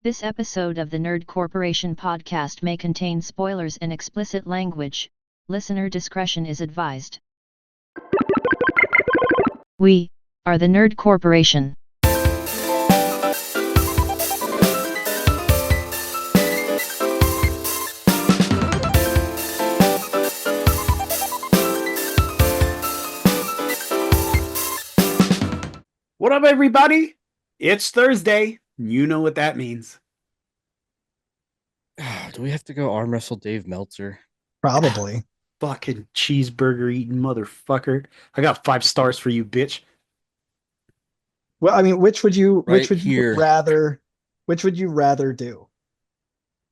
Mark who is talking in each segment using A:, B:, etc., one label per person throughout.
A: This episode of the Nerd Corporation podcast may contain spoilers and explicit language. Listener discretion is advised. We are the Nerd Corporation.
B: What up, everybody? It's Thursday. You know what that means.
C: Do we have to go arm wrestle Dave Meltzer?
D: Probably.
B: Fucking cheeseburger eating motherfucker. I got 5 stars for you, bitch.
D: Well, I mean, which would you
C: Here.
D: rather do?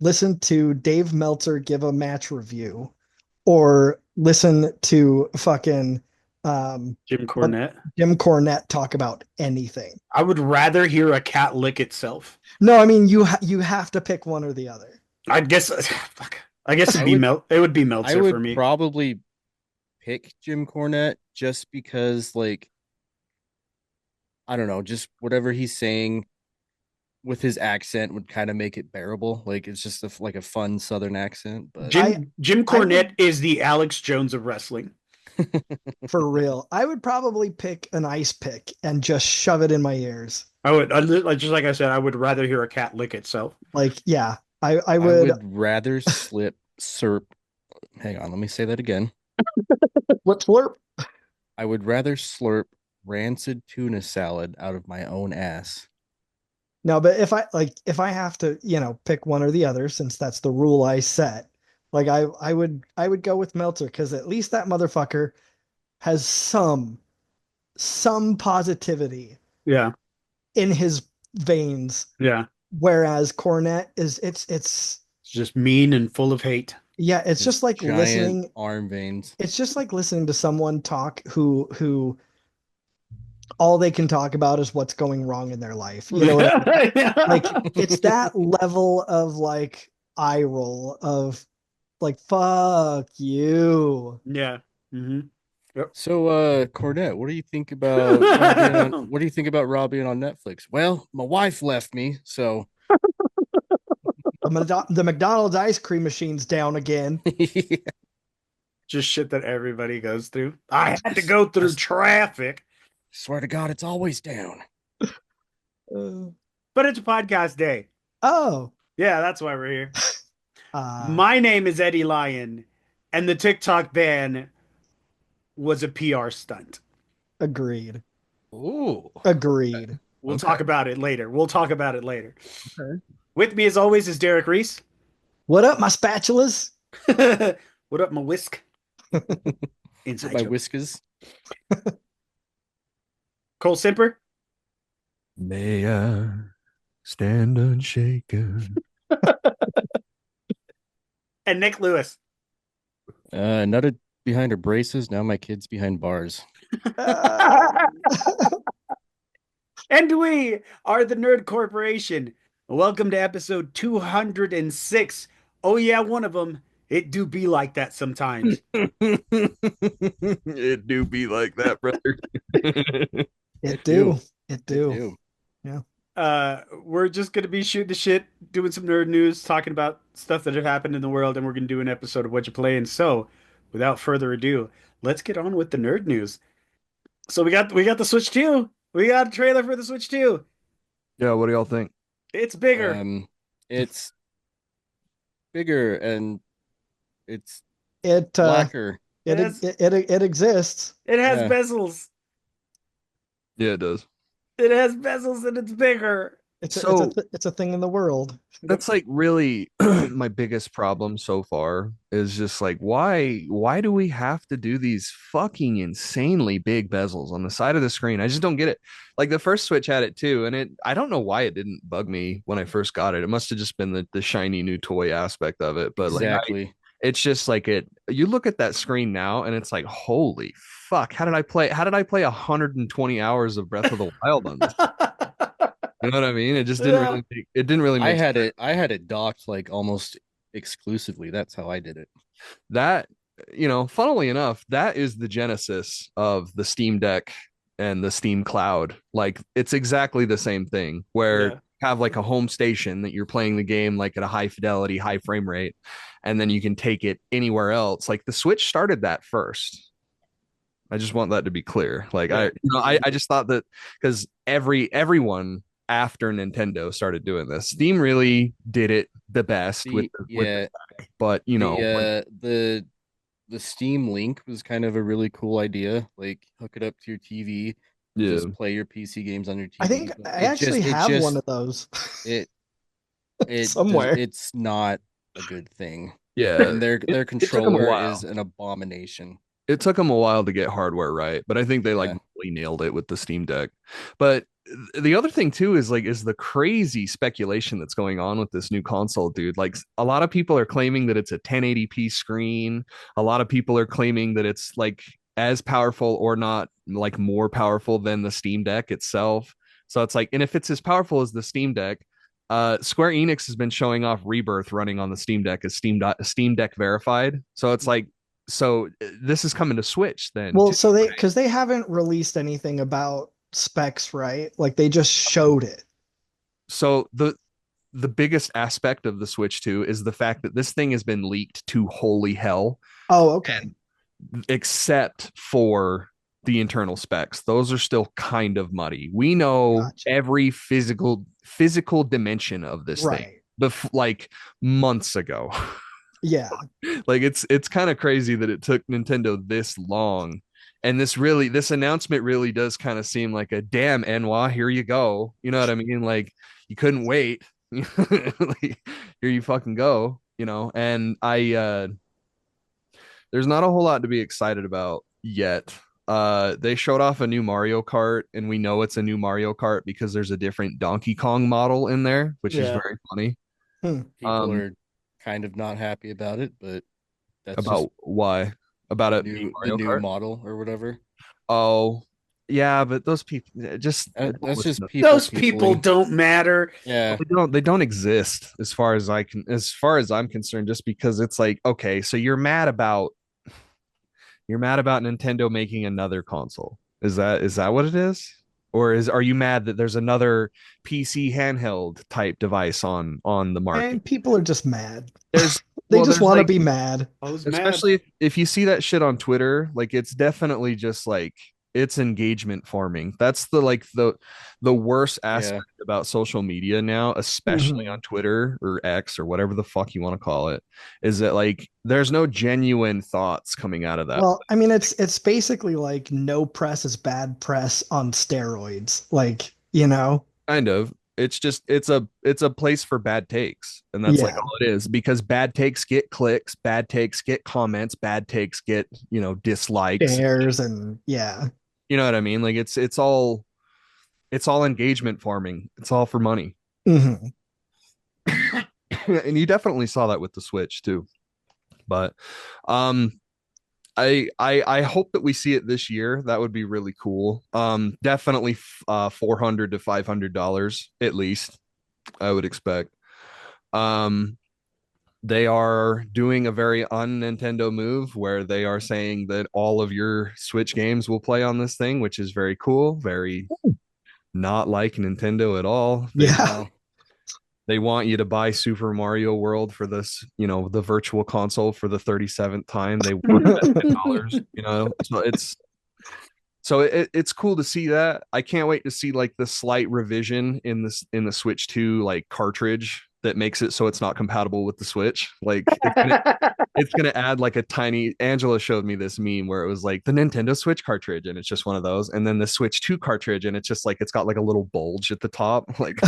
D: Listen to Dave Meltzer give a match review, or listen to fucking
B: Jim
D: Cornette talk about anything?
B: I would rather hear a cat lick itself.
D: No, I mean you have to pick one or the other.
B: I guess it would be Meltzer
C: I would
B: for me.
C: probably pick Jim Cornette just because, like, I don't know, just whatever he's saying with his accent would kind of make it bearable. Like, it's just a fun Southern accent. But
B: Jim Cornette is the Alex Jones of wrestling.
D: For real, I would probably pick an ice pick and just shove it in my ears.
B: I would, just like I said, I would rather hear a cat lick itself.
D: Like, yeah, I
C: I
D: would.
C: would rather slurp. Hang on, let me say that again.
D: What slurp?
C: I would rather slurp rancid tuna salad out of my own ass.
D: No, but if I have to, pick one or the other, since that's the rule I set, like I would go with Meltzer, because at least that motherfucker has some positivity
B: Yeah.
D: in his veins.
B: Yeah.
D: Whereas Cornette it's
B: It's just mean and full of hate.
D: yeah, it's just like
C: Giant
D: listening.
C: arm veins.
D: It's just like listening to someone talk who all they can talk about is what's going wrong in their life. You know what I mean? Like, it's that level of like eye roll of like, fuck you.
B: Yeah. Mm-hmm.
C: So, Cornette, what do you think about Raw being on Netflix? Well, my wife left me, so
D: The McDonald's ice cream machine's down again.
B: Just shit that everybody goes through. I had to go through traffic.
C: Swear to God, it's always down.
B: But it's a podcast day.
D: Oh.
B: Yeah, that's why we're here. My name is Eddie Lyon, and the TikTok ban was a PR stunt.
D: Agreed.
C: Ooh.
D: Agreed.
B: We'll talk about it later.
D: Okay.
B: With me, as always, is Derek Reese.
D: What up, my spatulas?
B: What up, my whisk? Inside
C: My
B: joke.
C: whiskers.
B: Cole Simper.
E: May I stand unshaken?
B: And Nick Lewis.
C: Nutted behind her braces. Now my kid's behind bars.
B: And we are the Nerd Corporation. Welcome to episode 206. Oh yeah, one of them. It do be like that sometimes.
E: It do be like that, brother.
D: It do. Yeah.
B: We're just gonna be shooting the shit, doing some nerd news, talking about stuff that have happened in the world, and we're gonna do an episode of What You Playing. So, without further ado, let's get on with the nerd news. So we got the Switch 2. We got a trailer for the Switch 2.
E: Yeah, what do y'all think?
B: It's bigger.
C: It's bigger and it's
D: It
C: blacker.
D: it exists.
B: It has
C: Yeah.
B: bezels.
E: Yeah, it does.
B: It has bezels and it's bigger.
D: It's
E: So-
D: it's a thing in the world.
E: That's like really my biggest problem so far is just like why do we have to do these fucking insanely big bezels on the side of the screen? I just don't get it. Like the first Switch had it too, and I don't know why it didn't bug me when I first got it. It must have just been the shiny new toy aspect of it. But
C: Exactly.
E: it's just like you look at that screen now and it's like, holy fuck, how did I play 120 hours of Breath of the Wild on this? You know what I mean? It just didn't really make
C: I had it docked like almost exclusively. That's how I did it.
E: that, funnily enough, that is the genesis of the Steam Deck and the Steam Cloud. Like it's exactly the same thing where
B: Yeah.
E: have like a home station that you're playing the game like at a high fidelity, high frame rate, and then you can take it anywhere else. Like the Switch started that first. I just want that to be clear. Like I just thought that because everyone after Nintendo started doing this, Steam really did it the best with but
C: the Steam Link was kind of a really cool idea. Like hook it up to your TV, just play your PC games on your TV.
D: I think I actually have one of those. Somewhere.
C: It's not a good thing.
E: Yeah,
C: and their controller is an abomination.
E: It took them a while to get hardware right, but I think they really nailed it with the Steam Deck. But the other thing too is the crazy speculation that's going on with this new console, dude. Like a lot of people are claiming that it's a 1080p screen. A lot of people are claiming that it's like as powerful or not like more powerful than the Steam Deck itself. So it's like, and if it's as powerful as the Steam Deck, Square Enix has been showing off Rebirth running on the Steam Deck as Steam Deck verified. So it's like, so this is coming to Switch then.
D: Well, so because they haven't released anything about specs, right? Like they just showed it.
E: So the biggest aspect of the Switch 2 is the fact that this thing has been leaked to holy hell.
D: Oh, okay.
E: Except for the internal specs. Those are still kind of muddy. We know every physical dimension of this thing like months ago.
D: Yeah.
E: Like it's kind of crazy that it took Nintendo this long. And this announcement really does kind of seem like a damn Enwa, here you go. You know what I mean? Like you couldn't wait. Like, here you fucking go, and there's not a whole lot to be excited about yet. They showed off a new Mario Kart, and we know it's a new Mario Kart because there's a different Donkey Kong model in there, which is very funny.
C: People are kind of not happy about it, but that's
E: about why about it
C: the new model or whatever.
E: Oh yeah, but those people just
C: that's just people.
B: Those people don't matter.
C: Yeah,
E: they don't exist as far as I'm concerned. Just because it's like, okay, so you're mad about Nintendo making another console. Is that what it is? Or are you mad that there's another PC handheld type device on the market?
D: And people are just mad. They just want to be mad.
E: Especially if you see that shit on Twitter, like it's definitely just like it's engagement farming. That's the worst aspect about social media now, especially on Twitter or X or whatever the fuck you want to call it, is that like there's no genuine thoughts coming out of that.
D: Well, I mean, it's basically like no press is bad press on steroids. Like,
E: kind of. It's just it's a place for bad takes, and that's like all it is, because bad takes get clicks, bad takes get comments, bad takes get dislikes,
D: shares, and
E: you know what I mean? Like it's all engagement farming. It's all for money.
D: Mm-hmm.
E: And you definitely saw that with the Switch too. But I hope that we see it this year. That would be really cool. Definitely $400 to $500 at least, I would expect. They are doing a very un-Nintendo move where they are saying that all of your Switch games will play on this thing, which is very cool. Very not like Nintendo at all. They want you to buy Super Mario World for this, the virtual console for the 37th time. They want $10, so it's cool to see that. I can't wait to see like the slight revision in the Switch 2 like cartridge that makes it so it's not compatible with the Switch. Like it's gonna add like a tiny. Angela showed me this meme where it was like the Nintendo Switch cartridge, and it's just one of those, and then the Switch 2 cartridge, and it's just like it's got like a little bulge at the top, like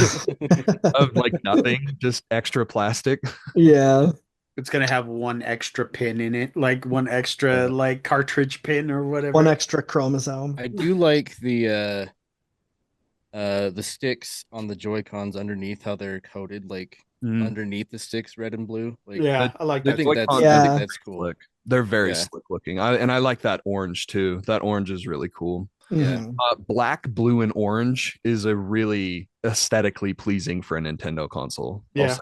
E: of like nothing, just extra plastic.
D: Yeah.
B: It's gonna have one extra pin in it, like one extra like cartridge pin or whatever.
D: One extra chromosome.
C: I do like the sticks on the Joy-Cons underneath, how they're coated like underneath the sticks, red and blue. Like,
B: I like that.
C: I think that's cool.
E: Slick. They're very slick looking. I like that orange too. That orange is really cool.
C: Yeah.
E: Black, blue, and orange is a really aesthetically pleasing for a Nintendo console.
B: Yeah.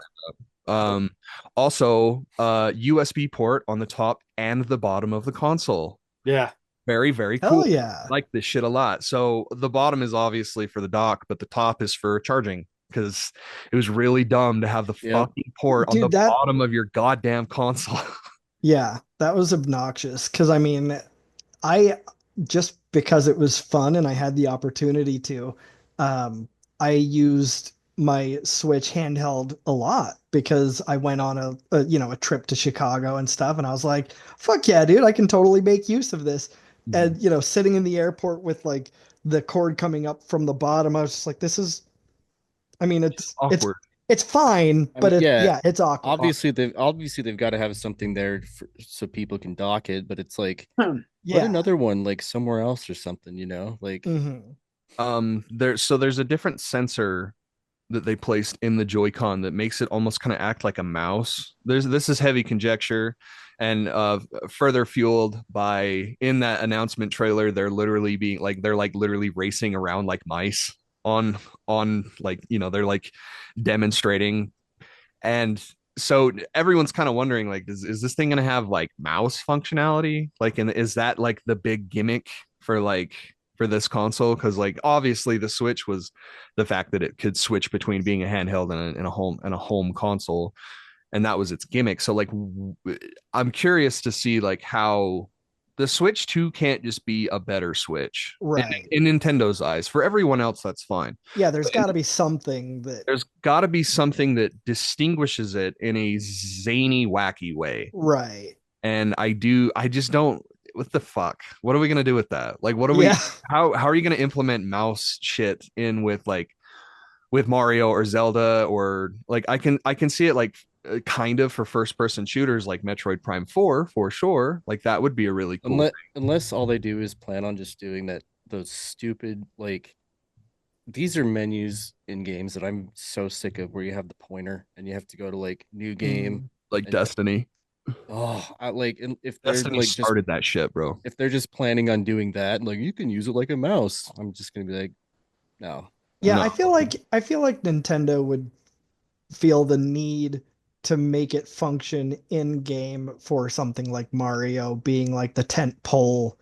E: Also, USB port on the top and the bottom of the console.
B: Yeah.
E: Very, very cool.
D: Hell yeah.
E: I like this shit a lot. So the bottom is obviously for the dock, but the top is for charging. because it was really dumb to have the
C: Yep.
E: fucking port on
D: Dude,
E: the
D: that
E: bottom of your goddamn console.
D: yeah, that was obnoxious. Because I mean, I just because it was fun and I had the opportunity to, um, I used my Switch handheld a lot because I went on a trip to Chicago and stuff, and I was like, "Fuck yeah, dude! I can totally make use of this." And sitting in the airport with like the cord coming up from the bottom, I was just like, "This is." I mean,
E: Awkward.
D: it's fine,
C: I
D: but
C: mean, yeah,
D: it's awkward.
C: obviously they've got to have something there so people can dock it, but it's like put
D: Yeah.
C: another one like somewhere else or something, like
D: Mhm.
E: There's a different sensor that they placed in the Joy-Con that makes it almost kind of act like a mouse. This is heavy conjecture, and further fueled by in that announcement trailer, they're literally racing around like mice on like they're like demonstrating, and so everyone's kind of wondering like is this thing gonna have like mouse functionality, like, and is that like the big gimmick for this console? Because like obviously the Switch was the fact that it could switch between being a handheld and a home console, and that was its gimmick. So like I'm curious to see like how the Switch 2 can't just be a better Switch
D: Right.
E: in Nintendo's eyes. For everyone else, that's fine.
D: Yeah, there's got to be something that
E: There's got to be something that distinguishes it in a zany, wacky way.
D: right.
E: And I just don't. What the fuck? What are we gonna do with that? Like, what are
D: Yeah.
E: how are you gonna implement mouse shit in with Mario or Zelda, or like I can see it like kind of for first person shooters like Metroid Prime 4 for sure. Like that would be a really cool
C: unless all they do is plan on just doing that those stupid like these are menus in games that I'm so sick of where you have the pointer and you have to go to like new game
E: like
C: and
E: Destiny.
C: and if they're
E: Destiny
C: like just
E: started that shit, bro.
C: if they're just planning on doing that, like you can use it like a mouse, I'm just gonna be like, no.
D: Yeah,
E: No.
D: I feel like Nintendo would feel the need to make it function in game for something like Mario being like the tent pole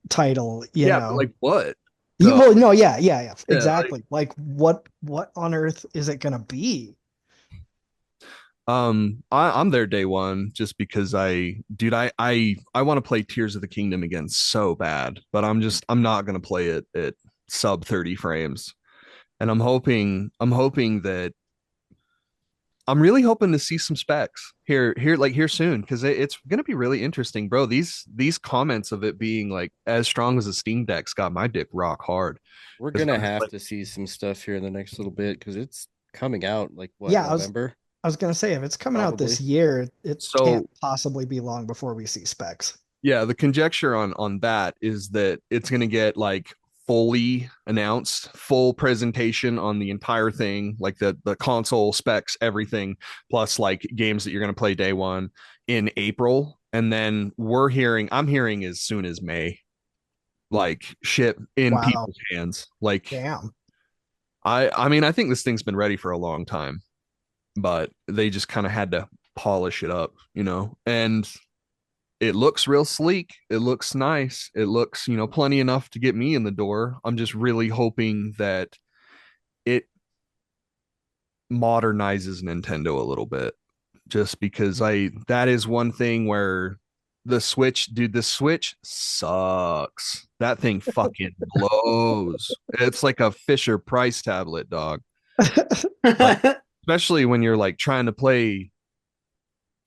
D: title,
E: Yeah, but like what? So,
D: Well, no, yeah,
E: yeah, like,
D: exactly. Like what on earth is it gonna be?
E: I'm there day one just because I want to play Tears of the Kingdom again so bad, but I'm not gonna play it at sub 30 frames. And I'm hoping that I'm really hoping to see some specs here soon, because it's gonna be really interesting, bro. These comments of it being like as strong as a Steam Deck's got my dick rock hard.
C: We're
E: 'Cause
C: gonna
E: I'm just
C: have
E: like,
C: to see some stuff here in the next little bit because it's coming out like what,
D: Yeah,
C: November?
D: I was gonna say if it's coming out this
C: Probably.
D: year, it can't
E: so
D: possibly be long before we see specs.
E: yeah, the conjecture on that is that it's going to get like fully announced, full presentation on the entire thing, like the console specs, everything, plus like games that you're going to play day one in April, and then I'm hearing as soon as May, like ship in
D: Wow.
E: people's hands. Like
D: Damn.
E: I mean I think this thing's been ready for a long time, but they just kind of had to polish it up, and it looks real sleek. It looks nice. It looks, plenty enough to get me in the door. I'm just really hoping that it modernizes Nintendo a little bit, just because that is one thing where the Switch sucks. That thing fucking blows. It's like a Fisher Price tablet, dog. Like, especially when you're like trying to play.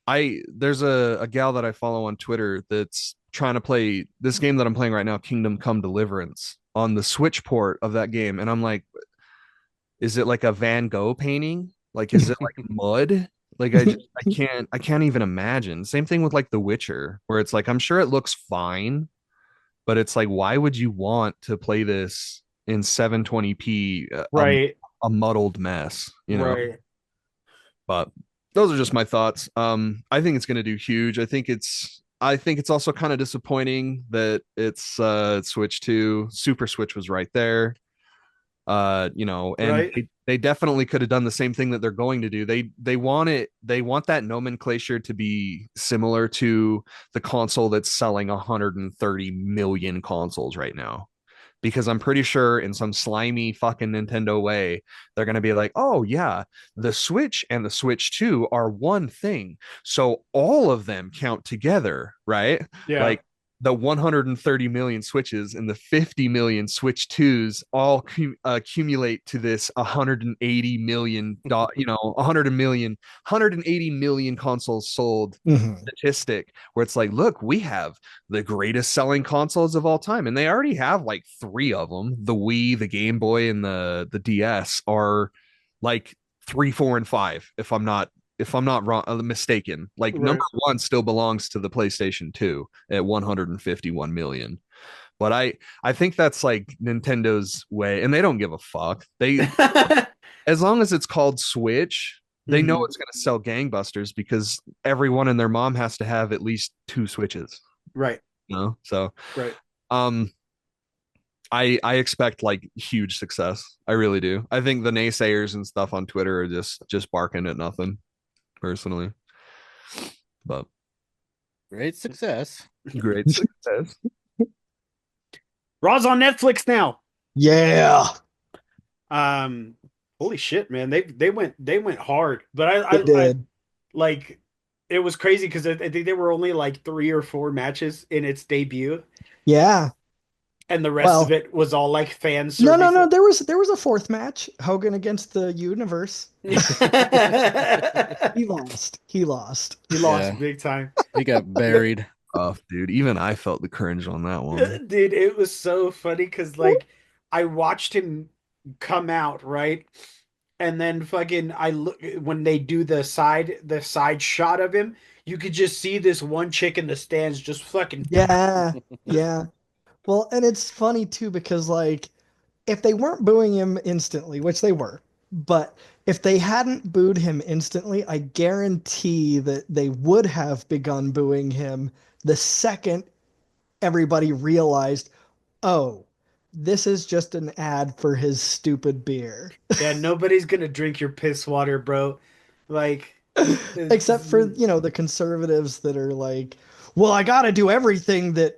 E: There's a gal that I follow on Twitter that's trying to play this game that I'm playing right now, Kingdom Come Deliverance, on the Switch port of that game, and I'm like, is it like a Van Gogh painting? Like, is it like mud? Like, I can't even imagine. Same thing with like The Witcher, where it's like I'm sure it looks fine, but it's like, why would you want to play this in 720p,
B: Right.
E: a muddled mess,
B: Right.
E: But those are just my thoughts. I think it's going to do huge. I think it's also kind of disappointing that it's Switch 2. Super Switch was right there. And
B: Right.
E: they definitely could have done the same thing that they're going to do. They want that nomenclature to be similar to the console that's selling 130 million consoles right now. because I'm pretty sure in some slimy fucking Nintendo way, they're going to be like, oh, yeah, the Switch and the Switch 2 are one thing. So all of them count together, right?
B: Yeah.
E: Like the 130 million Switches and the 50 million Switch 2s all accumulate to this 180 million, 180 million consoles sold
D: Mhm.
E: statistic, where it's like, look, we have the greatest selling consoles of all time, and they already have like three of them. The Wii, the Game Boy, and the DS are like 3, 4, and 5. If I'm not wrong, mistaken. Like
B: Right.
E: number one still belongs to the PlayStation 2 at 151 million. But I think that's like Nintendo's way, and they don't give a fuck. They as long as it's called Switch, they know
B: Mhm.
E: it's going to sell gangbusters because everyone and their mom has to have at least 2 Switches,
B: Right.
E: you know? So,
B: Right.
E: um, I expect like huge success. I really do. I think the naysayers and stuff on Twitter are just barking at nothing, personally. But
C: Great success.
E: great success.
B: Raw's on Netflix now.
D: Yeah,
B: Holy shit, man. They went hard. But
D: they
B: I
D: did.
B: like it was crazy because I think there were only like 3 or 4 matches in its debut,
D: Yeah.
B: and the rest of
D: Well,
B: it was all like fan
D: no,
B: service.
D: no, no. There was a fourth match. Hogan against the Universe.
B: He
D: He lost. He lost.
B: lost
C: Yeah.
B: big time.
C: He got buried.
E: Tough, dude. Even I felt the cringe on that one.
B: Dude, it was so funny because like I watched him come out, right? And then fucking I look when they do the side shot of him, you could just see this one chick in the stands just fucking
D: Yeah, yeah. Well, and it's funny too because like if they weren't booing him instantly, which they were, but if they hadn't booed him instantly, I guarantee that they would have begun booing him the second everybody realized, oh, this is just an ad for his stupid beer.
B: yeah, nobody's gonna drink your piss water, bro. Like
D: Except
B: it's-
D: for, the conservatives that are like, well, I got to do everything that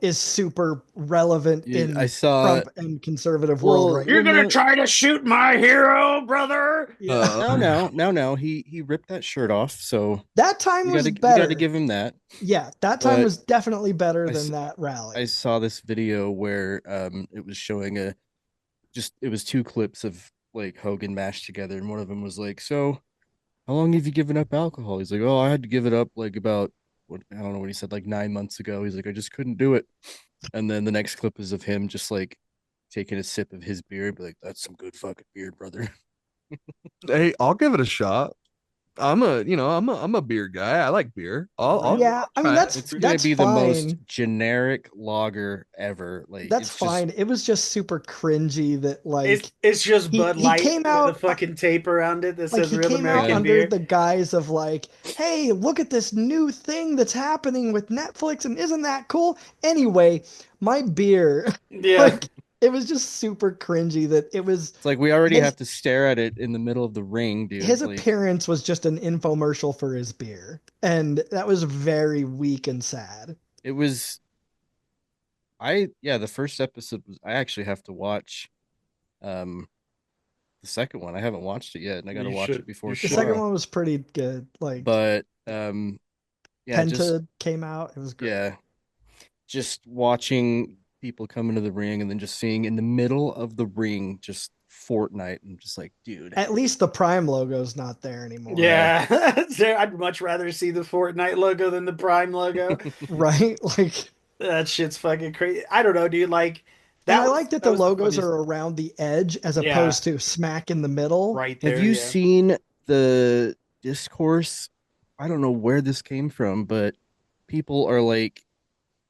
D: is super relevant
C: Yeah,
D: in
C: I saw.
D: Trump and conservative world
C: Well,
D: right
B: you're
D: now.
B: gonna try to shoot my hero, brother.
D: Yeah.
C: No. He ripped that shirt off. So
D: That time
C: we
D: was
C: got to
D: better.
C: give him that.
D: Yeah, that time
C: But
D: was definitely better
C: I
D: than
C: s-
D: that rally.
C: I saw this video where it was showing it was two clips of like Hogan mashed together, and one of them was like, so how long have you given up alcohol? He's like, oh, I had to give it up like about what I don't know what he said, like 9 months ago. He's like, I just couldn't do it. And then the next clip is of him just like taking a sip of his beer and be like, that's some good fucking beer, brother.
E: Hey, I'll give it a shot. I'm a beer guy. I like beer. I'll
D: Yeah, I mean
E: try it.
D: that's
C: It's gonna
D: that's
C: be the most
D: fine.
C: generic lager ever. Like
D: That's
C: it's
D: fine. It was just super cringy that
B: It's just
D: he
B: Bud
D: he
B: Light
D: came
B: with
D: out
B: a fucking tape around it that
D: like
B: says
D: he
B: Real
D: came out
B: American
D: under
B: Beer.
D: the guise of like, hey, look at this new thing that's happening with Netflix and isn't that cool? Anyway, my beer,
B: Yeah.
D: like it was just super cringy that it was
C: Just like we already
D: his,
C: have to stare at it in the middle of the ring, dude.
D: his
C: Like
D: appearance was just an infomercial for his beer. And that was very weak and sad.
C: it was the first episode was I actually have to watch um the second one. I haven't watched it yet, and I gotta
B: You
C: watch
B: should.
C: it before
B: You
D: The
B: should.
D: second
C: tomorrow.
D: one was pretty good. Like
C: But yeah,
D: Penta came out. It was great.
C: just watching people come into the ring and then just seeing in the middle of the ring just Fortnite and just like, dude,
D: At least the Prime logo's not there anymore.
B: Yeah. I'd much rather see the Fortnite logo than the Prime logo.
D: Right? Like
B: That shit's fucking crazy. I don't know, dude. Like
D: and
B: that
D: I
B: was
D: like that
B: that
D: the
B: was
D: logos
B: funniest-
D: are around the edge as
B: Yeah.
D: opposed to smack in the middle.
B: right
C: have
B: there.
C: you
B: Yeah.
C: seen the discourse? I don't know where this came from, but people are like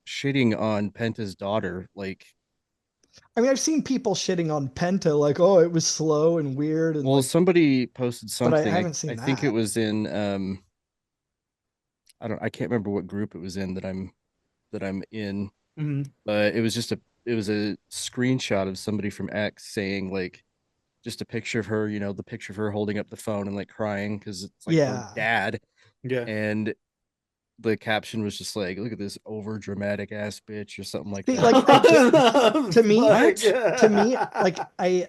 C: shitting on Penta's daughter. Like,
D: I mean, I've seen people shitting on Penta, like, oh, it was slow and weird, and
C: well,
D: like,
C: somebody posted
D: but I
C: something.
D: haven't seen
C: I think it
D: that.
C: was in I can't remember what group it was in that I'm in,
B: Mhm.
C: but it was a screenshot of somebody from X saying like just a picture of her, the picture of her holding up the phone and like crying because it's like her
D: Yeah.
C: dad.
B: Yeah.
C: And the caption was just like, "Look at this over dramatic ass bitch" or something like
D: See,
C: that.
D: like to me,
C: What?
D: to me, like I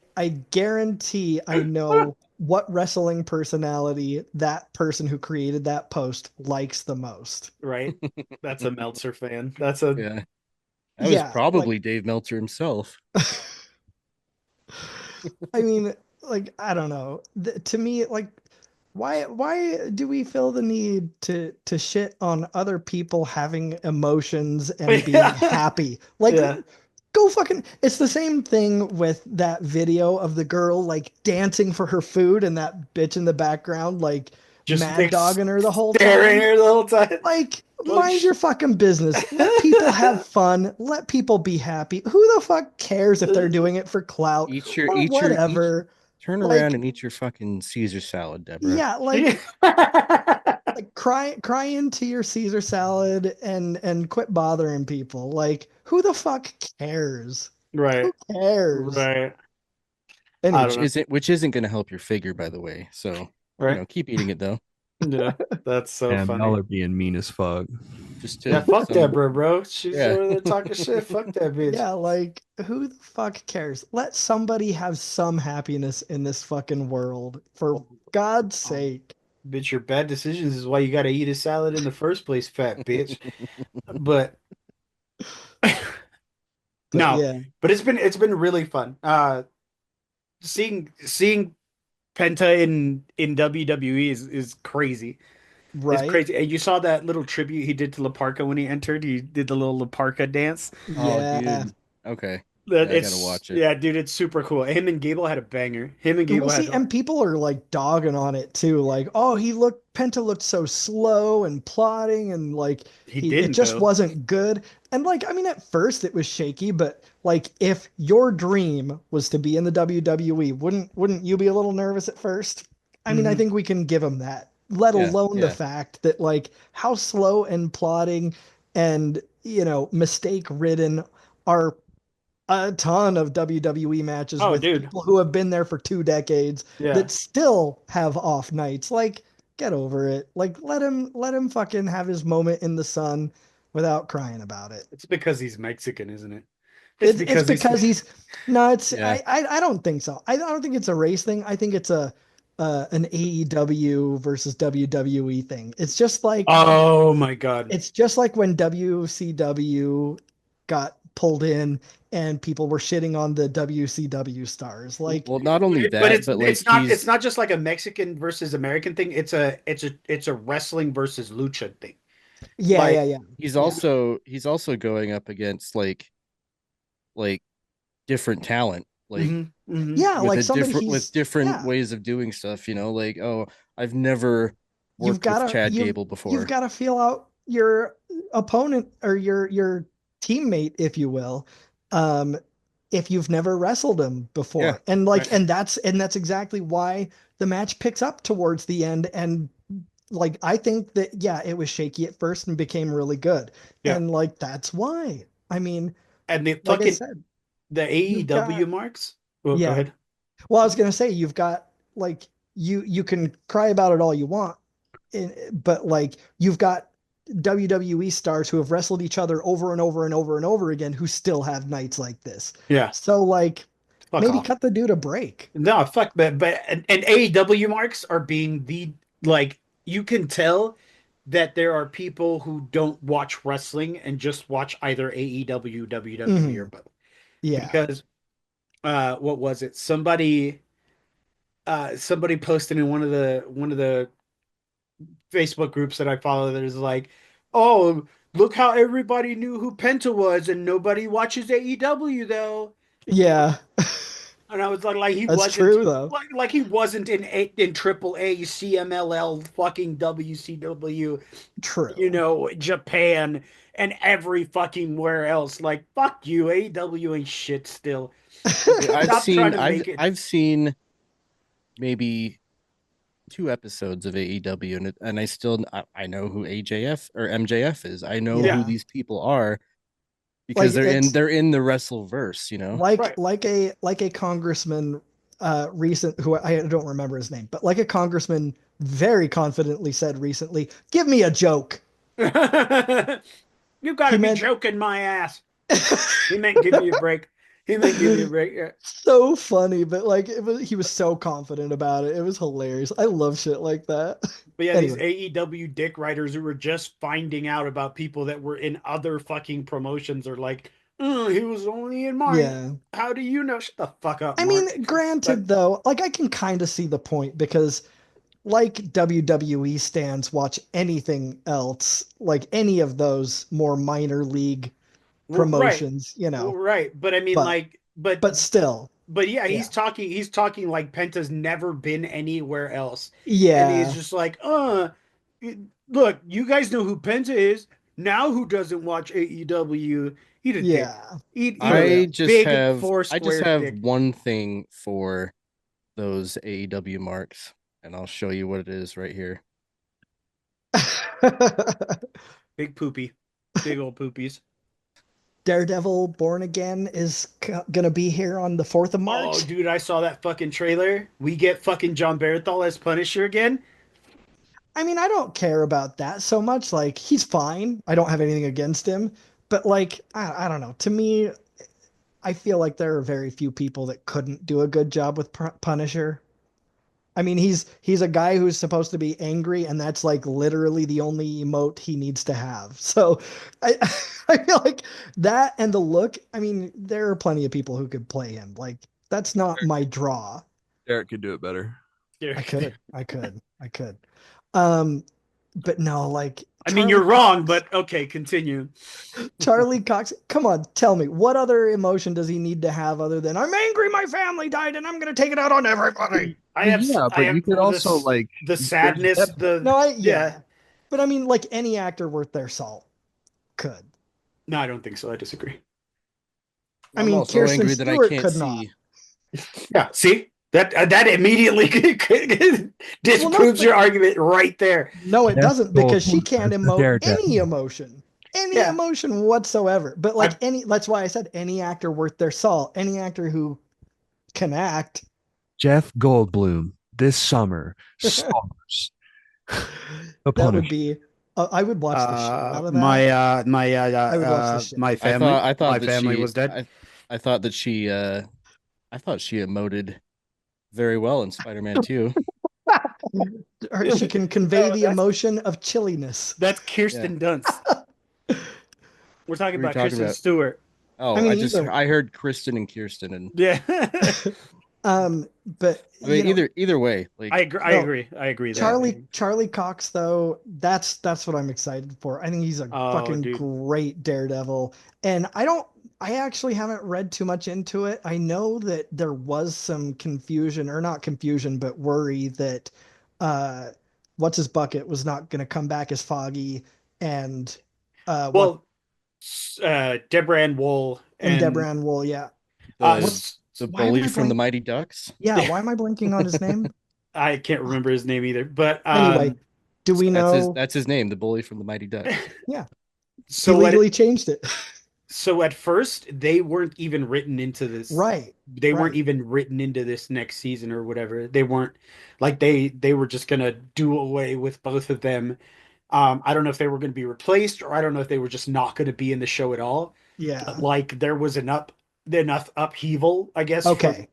D: guarantee I know what wrestling personality that person who created that post likes the most.
B: Right? That's a Meltzer fan. That's a
C: Yeah, that was
D: Yeah, like
C: probably Dave Meltzer himself.
D: I mean, like I don't know. To me, like why do we feel the need to shit on other people having emotions and being happy? Like
B: yeah.
D: go fucking it's the same thing with that video of the girl like dancing for her food and that bitch in the background like
B: Just
D: mad dogging her the whole
B: staring
D: time.
B: her the whole time.
D: Like
B: Like,
D: mind your fucking business. Let people have fun. Let people be happy. Who the fuck cares if they're doing it for clout or
C: Eat your eat.
D: whatever?
C: Turn around
D: Like
C: and eat your fucking Caesar salad, Deborah.
D: yeah, like cry into your Caesar salad and quit bothering people. Like who the fuck cares?
B: right.
D: Who cares?
B: Right. I
D: Anyway,
B: don't know.
C: Which isn't going to help your figure, by the way. So
B: Right.
C: keep eating it though.
B: Yeah. That's so
E: Damn,
B: funny.
E: y'all are being mean as fuck.
C: Just
B: Yeah,
C: to
B: fuck
C: some,
B: Deborah, bro. She's
C: Yeah.
B: over there talking shit. Fuck that bitch.
D: yeah, like who the fuck cares? Let somebody have some happiness in this fucking world, for God's sake.
B: Bitch, your bad decisions is why you gotta eat a salad in the first place, fat bitch. But
D: But
B: no,
D: yeah,
B: but it's been really fun. Seeing Penta in WWE is crazy. It's
D: right.
B: crazy. And you saw that little tribute he did to Laparca when he entered. He did the little Laparca dance.
C: Oh,
D: Yeah.
C: dude. Okay.
B: That
C: Yeah, I gotta
B: it's
C: watch it.
B: yeah, dude, it's super cool. Him and Gable had a banger. Him and
D: We'll
B: Gable
D: see,
B: had
D: and people are like dogging on it too. Like, oh, Penta looked so slow and plodding, and like
B: he
D: it
B: didn't
D: just
B: though.
D: wasn't good. And like, I mean, at first it was shaky, but like, if your dream was to be in the WWE, wouldn't you be a little nervous at first? I mean, I
B: Hmm.
D: think we can give him that. Let
C: Yeah,
D: alone the
C: yeah.
D: fact that like how slow and plodding and mistake ridden are a ton of WWE matches
B: Oh,
D: with
B: dude.
D: people who have been there for 2 decades
B: Yeah.
D: that still have off nights. Like, get over it. Like, let him fucking have his moment in the sun without crying about it.
B: It's because he's Mexican, isn't it? It's
D: It's
B: because he's
D: because he's no, it's
C: Yeah.
D: I don't think so. I don't think it's a race thing. I think it's a an AEW versus WWE thing.
B: Oh my God.
D: It's just like when WCW got pulled in and people were shitting on the WCW stars. Like,
C: Well, not only
B: But
C: that,
B: it's
C: but like
B: it's not it's
C: he's
B: not just like a Mexican versus American thing. It's a wrestling versus lucha thing.
D: yeah,
B: Like
D: yeah, yeah.
C: he's
D: Yeah.
C: also going up against like different talent, like
B: hmm hmm
D: Yeah,
C: with
D: like
C: a
D: somebody
C: different with
D: he's
C: different
D: yeah.
C: ways of doing stuff, like, oh, I've never
D: You've
C: worked with
D: gotta
C: Chad
D: you've
C: Gable
D: you've
C: before.
D: gotta feel out your opponent or your teammate, if you will. Um, if you've never wrestled him
C: Yeah.
D: before. And
B: Right.
D: like and that's exactly why the match picks up towards the end. And like I think that yeah, it was shaky at first and became really good.
B: Yeah.
D: And like that's why. I mean,
B: And the
D: like I
B: fucking
D: said,
B: the
D: you've
B: AEW
D: got
B: marks. Well, go
D: yeah.
B: ahead.
D: Well, I was gonna say you've got like you can cry about it all you want, but like you've got WWE stars who have wrestled each other over and over and over and over again who still have nights like this.
B: Yeah.
D: So like
B: Fuck
D: maybe
B: off.
D: cut the dude a break.
B: No, fuck that. But and AEW marks are being the like you can tell that there are people who don't watch wrestling and just watch either AEW, WWE, or
D: Hmm.
B: both.
D: Yeah.
B: Because what was it? Somebody posted in one of the Facebook groups that I follow that is like, oh, look how everybody knew who Penta was and nobody watches AEW though.
D: Yeah.
B: And I was like he
D: That's
B: wasn't
D: true though.
B: like he wasn't in Triple A, CMLL, fucking WCW,
D: True.
B: Japan, and every fucking where else. Like fuck you, AEW ain't shit still.
C: Dude, I've
B: Stop trying
C: seen
B: to
C: I've
B: make it.
C: I've seen maybe 2 episodes of AEW, and I know who AJF or MJF is. I know who
D: Yeah.
B: Yeah,
C: these people are
D: Like
C: because
D: it's
C: they're in the Wrestleverse.
D: like
B: right.
D: like a congressman recent who I don't remember his name, but like a congressman very confidently said recently, give me a joke.
B: You got
D: He
B: to be
D: meant
B: joking my ass. He meant give me a break. He meant give me a break. Yeah.
D: so funny, but like he was so confident about it. It was hilarious. I love shit like that.
B: But yeah, these
D: Anyway,
B: AEW dick writers who were just finding out about people that were in other fucking promotions are like, he was only in mine.
D: yeah.
B: How do you know? Shut the fuck up,
D: I
B: Mark.
D: mean,
B: But
D: granted though, like I can kind of see the point because like WWE stands watch anything else, like any of those more minor league
B: right,
D: promotions, you know.
B: right. But I mean,
D: But
B: like, but
D: but still,
B: but yeah,
D: yeah.
B: he's talking like Penta's never been anywhere else. And he's
D: Yeah.
B: just like, look, you guys know who Penta is. Now who doesn't watch AEW? Eat a dick.
D: Yeah.
B: Eat
D: For
B: a
C: I
D: real.
C: just
B: big
C: have
B: four
C: I just
B: square
C: have
B: dick.
C: one thing for those AEW marks, and I'll show you what it is right here.
B: Big poopy. Big old poopies.
D: Daredevil Born Again is gonna be here on the 4th of
B: Oh,
D: March.
B: dude, I saw that fucking trailer. We get fucking John Bernthal as Punisher again.
D: I mean, I don't care about that so much. Like, he's fine. I don't have anything against him. But like, I don't know. To me, I feel like there are very few people that couldn't do a good job with Punisher. I mean, he's a guy who's supposed to be angry, and that's like literally the only emote he needs to have. So I I feel like that and the look, I mean, there are plenty of people who could play him. Like, that's not my draw.
E: Derek could do it better.
D: I could, I could, I could. Um, but no, like
B: I mean, you're wrong, but okay, continue.
D: Charlie Cox, come on, tell me, what other emotion does he need to have other than I'm angry my family died and I'm gonna take it out on everybody?
E: Yeah,
B: I
E: but you
B: have
E: could also like
B: the
E: there's
B: sadness,
E: depth.
B: the
D: No,
B: yeah.
D: yeah. But I mean, like any actor worth their salt could.
B: No, I don't think so. I disagree.
D: I
C: I'm
D: mean,
C: also
D: Kirsten
C: angry that I
D: Stewart
C: can't
D: could not.
C: see.
B: Yeah, see that immediately
D: Well, no,
B: disproves
D: but
B: your argument right there.
D: no, it
E: Jeff
D: doesn't because she
E: Goldblum
D: can't
E: as the
D: emote any
E: Daredevil.
D: emotion. Any
B: Yeah,
D: emotion whatsoever. But like
B: I
D: any that's why I said any actor worth their salt, any actor who can act.
E: Jeff Goldblum this summer stars the
D: That would
E: Punisher.
D: be I would watch the shit out of that. I would watch the shit
B: my
D: out of that.
B: family
C: I thought
B: my
C: that
B: family
C: she
B: was dead.
C: I thought that she I thought she emoted very well in Spider-Man 2.
D: Or she can convey
B: Oh,
D: the emotion of chilliness.
B: that's
C: Yeah.
B: Kirsten Dunst. We're talking
C: What are you
B: about
C: talking
B: Kristen
C: about?
B: Stewart.
D: I
C: Oh,
D: mean, either
C: I heard Kristen and Kirsten, and
B: Yeah,
D: but
C: I mean
D: you know,
C: either way, like
B: I agree. I
D: no,
B: agree. I agree there.
D: Charlie Cox though, that's what I'm excited for. I think he's a
B: Oh,
D: fucking
B: dude.
D: great Daredevil. And I actually haven't read too much into it. I know that there was some confusion or not confusion, but worry that uh what's his bucket was not going to come back as Foggy and what
B: Well, Deborah Ann Wool
D: and
B: and
D: Debran Wool, yeah.
C: the
D: What's why am
C: bully
D: I
C: from the
D: blank?
C: Mighty Ducks.
D: Yeah, why am I blanking on his name?
B: I can't remember his name either. But
D: Anyway, do we know?
C: That's his name, the bully from the Mighty Ducks.
D: Yeah, he
B: so
D: legally changed it.
B: so at first they weren't even written into this.
D: Right,
B: They weren't
D: right.
B: even written into this next season or whatever. They weren't like they were just gonna do away with both of them. I don't know if they were gonna be replaced or I don't know if they were just not gonna be in the show at all. But
D: Yeah.
B: like there was enough upheaval, I guess,
D: Okay.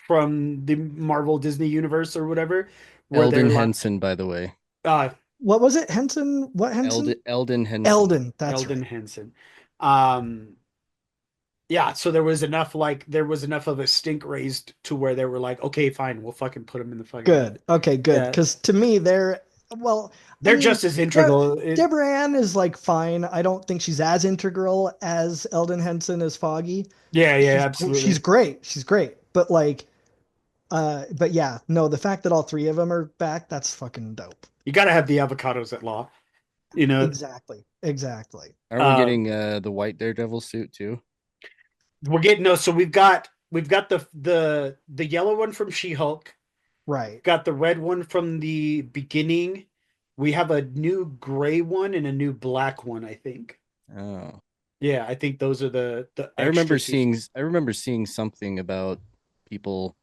B: from the Marvel Disney universe or whatever, where they're
C: Eldon
B: like
C: Henson, by the way.
B: uh
D: What was it? Henson? What Henson?
C: Eldon Henson.
D: Eldon. That's
B: Eldon
D: right.
B: Henson. Um yeah, so there was enough of a stink raised to where they were like, okay, fine, we'll fucking put them in the fucking
D: Good. Okay, good.
B: yeah.
D: Because to me, well, I
B: They're
D: mean,
B: just as integral.
D: Deborah Ann is like fine. I don't think she's as integral as Eldon Henson as Foggy.
B: Yeah,
D: She's
B: absolutely.
D: great. She's great. But like, but yeah, no, the fact that all three of them are back, that's fucking dope.
B: You got to have the avocados at law, you know.
D: Exactly. Exactly.
C: Aren't we
B: Uh,
C: getting the white Daredevil suit too?
B: we're getting no. So we've got the yellow one from She-Hulk.
D: Right.
B: Got the red one from the beginning. We have a new gray one and a new black one, I think.
C: Oh.
B: Yeah, I think those are the
C: I remember
B: extra two.
C: seeing something about people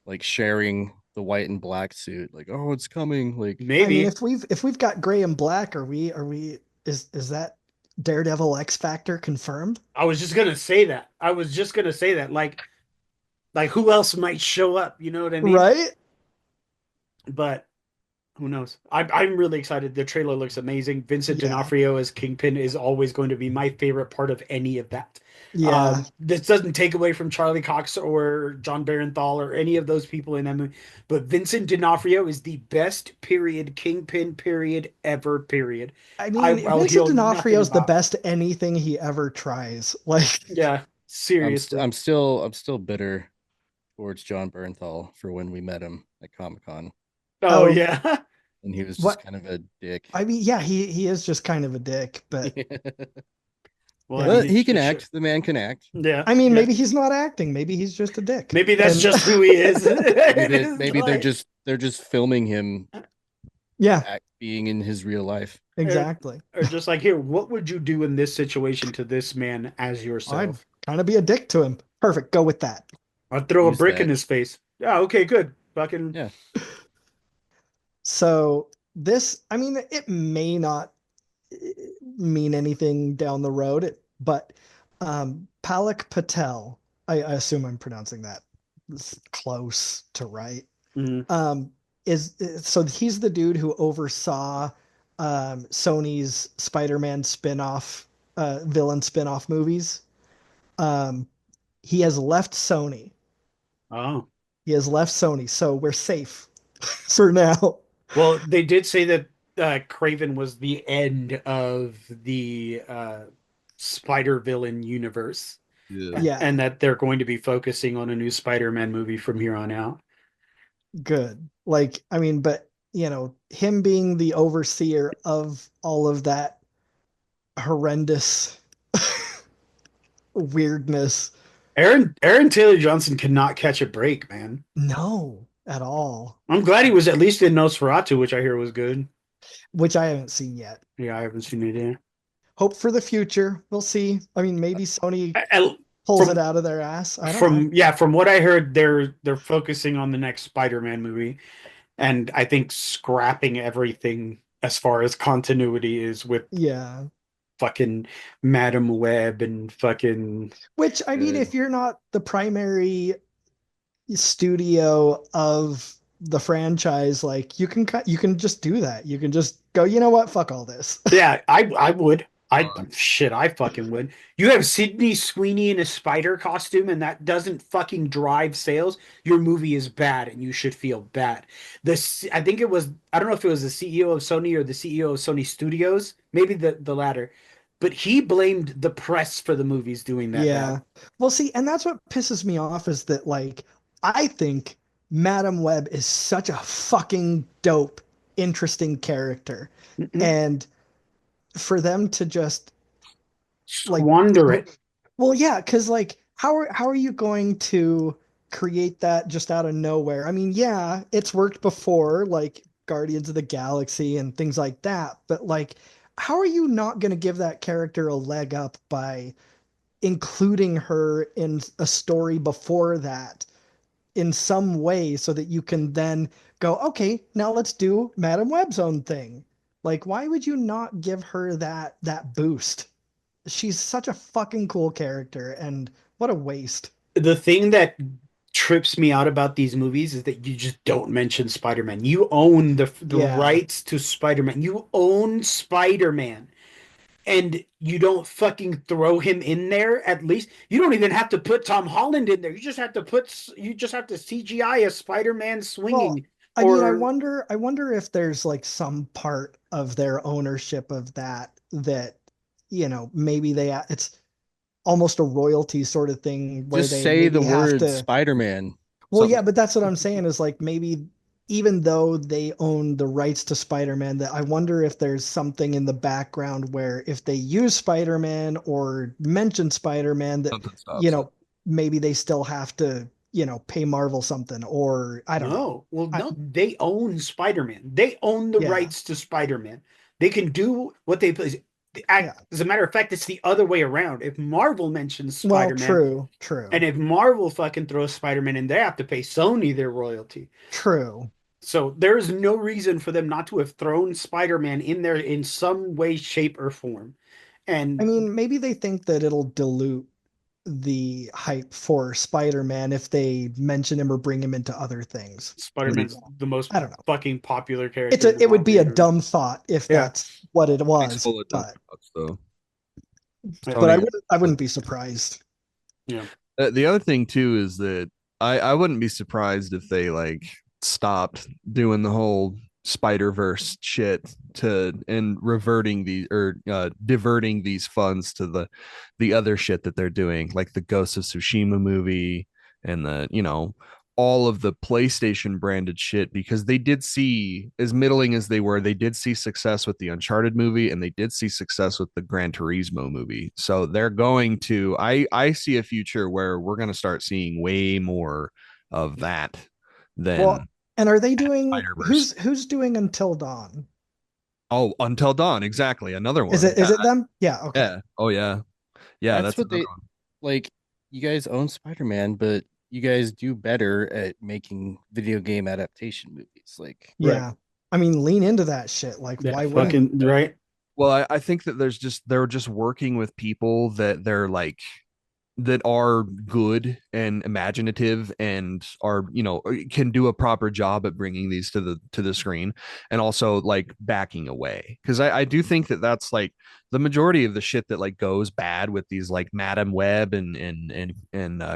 C: like sharing the white and black suit, like, oh, it's coming. Like,
D: I mean,
B: Maybe.
D: if we've got gray and black, are we is that Daredevil X Factor confirmed?
B: I was just gonna say that. Like who else might show up? You know what I mean?
D: Right?
B: But who knows? I'm really excited. The trailer looks amazing. Vincent
D: Yeah.
B: D'Onofrio as Kingpin is always going to be my favorite part of any of that.
D: Yeah.
B: This doesn't take away from Charlie Cox or John Barenthal or any of those people in that movie, but Vincent D'Onofrio is the best period Kingpin period ever period.
D: I mean,
B: I'll
D: Vincent
B: hear
D: D'Onofrio's
B: nothing
D: the
B: about.
D: best anything he ever tries. Like,
B: Yeah, seriously.
C: I'm still bitter towards John Bernthal for when we met him at Comic-Con,
B: Oh
D: oh,
B: yeah.
C: and he was just
D: what?
C: kind of a dick.
D: I mean, yeah, he is just kind of a dick, but
B: Well,
D: Yeah.
B: I mean,
C: But he
B: it's
C: can
B: just-
C: act. The man can act.
B: Yeah.
D: I mean,
B: yeah.
D: maybe he's not acting. Maybe he's just a dick.
B: Maybe that's
D: And-
B: just who he is.
C: Maybe they're just filming him
D: yeah,
C: being in his real life.
D: exactly.
B: or just like, here, what would you do in this situation to this man as
D: I'd
B: yourself?
D: kind of be a dick to him. Perfect. Go with that.
B: I'd throw a
C: Use
B: brick
C: that.
B: in his face. Yeah, okay, good. Fucking
C: Yeah.
D: So this, I mean, it may not mean anything down the road, but Palak Patel, I assume I'm pronouncing that close to right.
B: Mhm.
D: So he's the dude who oversaw Sony's Spider-Man spin-off, villain spin-off movies. He has left Sony.
B: Oh.
D: He has left Sony, so we're safe for now.
B: Well, they did say that Craven was the end of the Spider villain universe.
D: Yeah.
B: And that they're going to be focusing on a new Spider-Man movie from here on out.
D: Good. Like, I mean, but him being the overseer of all of that horrendous weirdness.
B: Aaron Taylor Johnson cannot catch a break, man.
D: No, at all.
B: I'm glad he was at least in Nosferatu, which I hear was good.
D: Which I haven't seen yet.
B: Yeah, I haven't seen it yet.
D: Hope for the future. We'll see. I mean, maybe Sony
B: I-
D: pulls
B: from-
D: it out of their ass. I don't know.
B: from what I heard, they're focusing on the next Spider-Man movie, and I think scrapping everything as far as continuity is with
D: Yeah.
B: fucking Madam Web and fucking
D: Which, I mean,
C: Good.
D: if you're not the primary studio of the franchise, like you can just do that. You can just go, you know what? Fuck all this.
B: yeah, I would. I fucking would. You have Sydney Sweeney in a spider costume, and that doesn't fucking drive sales. Your movie is bad, and you should feel bad. I think it was. I don't know if it was the CEO of Sony or the CEO of Sony Studios, maybe the latter. But he blamed the press for the movies doing that.
D: Yeah. Well, see, and that's what pisses me off is that, like, I think Madam Web is such a fucking dope, interesting character.
B: bad. Mhm.
D: And for them to just like
B: Squander it.
D: well, yeah, because like how are you going to create that just out of nowhere? I mean, yeah, it's worked before, like Guardians of the Galaxy and things like that, but like how are you not going to give that character a leg up by including her in a story before that in some way so that you can then go, okay, now let's do Madam Web's own thing. Like, why would you not give her that boost? She's such a fucking cool character, and what a waste.
B: The thing that trips me out about these movies is that you just don't mention Spider-Man. You own the
D: Yeah.
B: rights to Spider-Man. You own Spider-Man. And you don't fucking throw him in there. At least you don't even have to put Tom Holland in there. You just have to CGI a Spider-Man swinging.
D: I mean, I
B: Or-
D: wonder if there's like some part of their ownership of that maybe it's almost a royalty sort of thing where
C: Just
D: they
C: say the
D: maybe have
C: word
D: to.
C: Spider-Man.
D: Well,
C: Something.
D: yeah, but that's what I'm saying is like maybe even though they own the rights to Spider-Man, that I wonder if there's something in the background where if they use Spider-Man or mention Spider-Man that
E: Something stops it.
D: maybe they still have to pay Marvel something, or I don't know.
B: No, well, no, they own Spider-Man. They own the
D: Yeah.
B: rights to Spider-Man. They can do what they please.
D: Yeah.
B: As a matter of fact, it's the other way around. If Marvel mentions
D: Well,
B: Spider-Man,
D: true,
B: and if Marvel fucking throws Spider-Man in, they have to pay Sony their royalty.
D: true.
B: So there's no reason for them not to have thrown Spider-Man in there in some way, shape, or form.
D: I
B: And
D: mean, maybe they think that it'll dilute the hype for Spider-Man if they mention him or bring him into other things.
B: Spider-Man's the most
D: I don't know.
B: fucking popular character in the
D: It would
B: Marvel
D: be a
B: universe.
D: dumb thought if
B: Yeah.
D: that's what it
E: It's
D: was,
E: full of dumb
D: but
E: thoughts, though.
B: Yeah.
D: but
E: Tony,
D: I wouldn't be surprised.
B: Yeah.
E: the other thing too is that I wouldn't be surprised if they like stopped doing the whole Spider-Verse shit to and reverting the or diverting these funds to the other shit that they're doing, like the Ghost of Tsushima movie and the, you know, all of the PlayStation branded shit, because they did see, as middling as they were, they did see success with the Uncharted movie and they did see success with the Gran Turismo movie. So they're going to, I see a future where we're going to start seeing way more of that
D: Well,
E: than
D: and are they doing
E: Spider-Verse.
D: who's doing Until Dawn?
E: Oh, Until Dawn, exactly. Another
D: Is
E: one.
D: it them? Yeah, okay.
E: Yeah. Oh yeah. Yeah,
C: That's
E: that's
C: what
E: another
C: they
E: one.
C: like. You guys own Spider-Man, but you guys do better at making video game adaptation movies. Like,
D: Yeah. I mean, lean into that shit. Like,
B: Yeah,
D: why wouldn't
B: fucking right.
E: Well, I think that they're just working with people that they're like that are good and imaginative and are, you know, can do a proper job at bringing these to the screen, and also like backing away, because I do think that that's like the majority of the shit that like goes bad with these like Madam Web and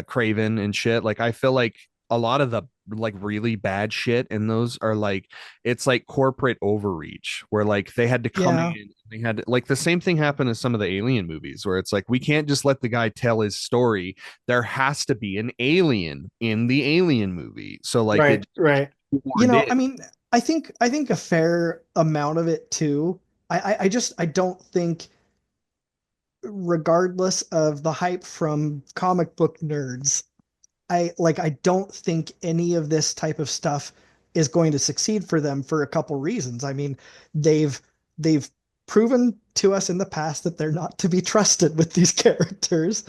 E: Craven and shit. Like I feel like a lot of the like really bad shit in those are like, it's like corporate overreach where like they had to come
D: Yeah.
E: in, they had to, like the same thing happened in some of the Alien movies where it's like we can't just let the guy tell his story, there has to be an alien in the Alien movie, so like
B: Right,
E: it
B: right.
D: I mean, I think a fair amount of it too. I don't think, regardless of the hype from comic book nerds, I don't think any of this type of stuff is going to succeed for them for a couple reasons. I mean, they've they've proven to us in the past that they're not to be trusted with these characters.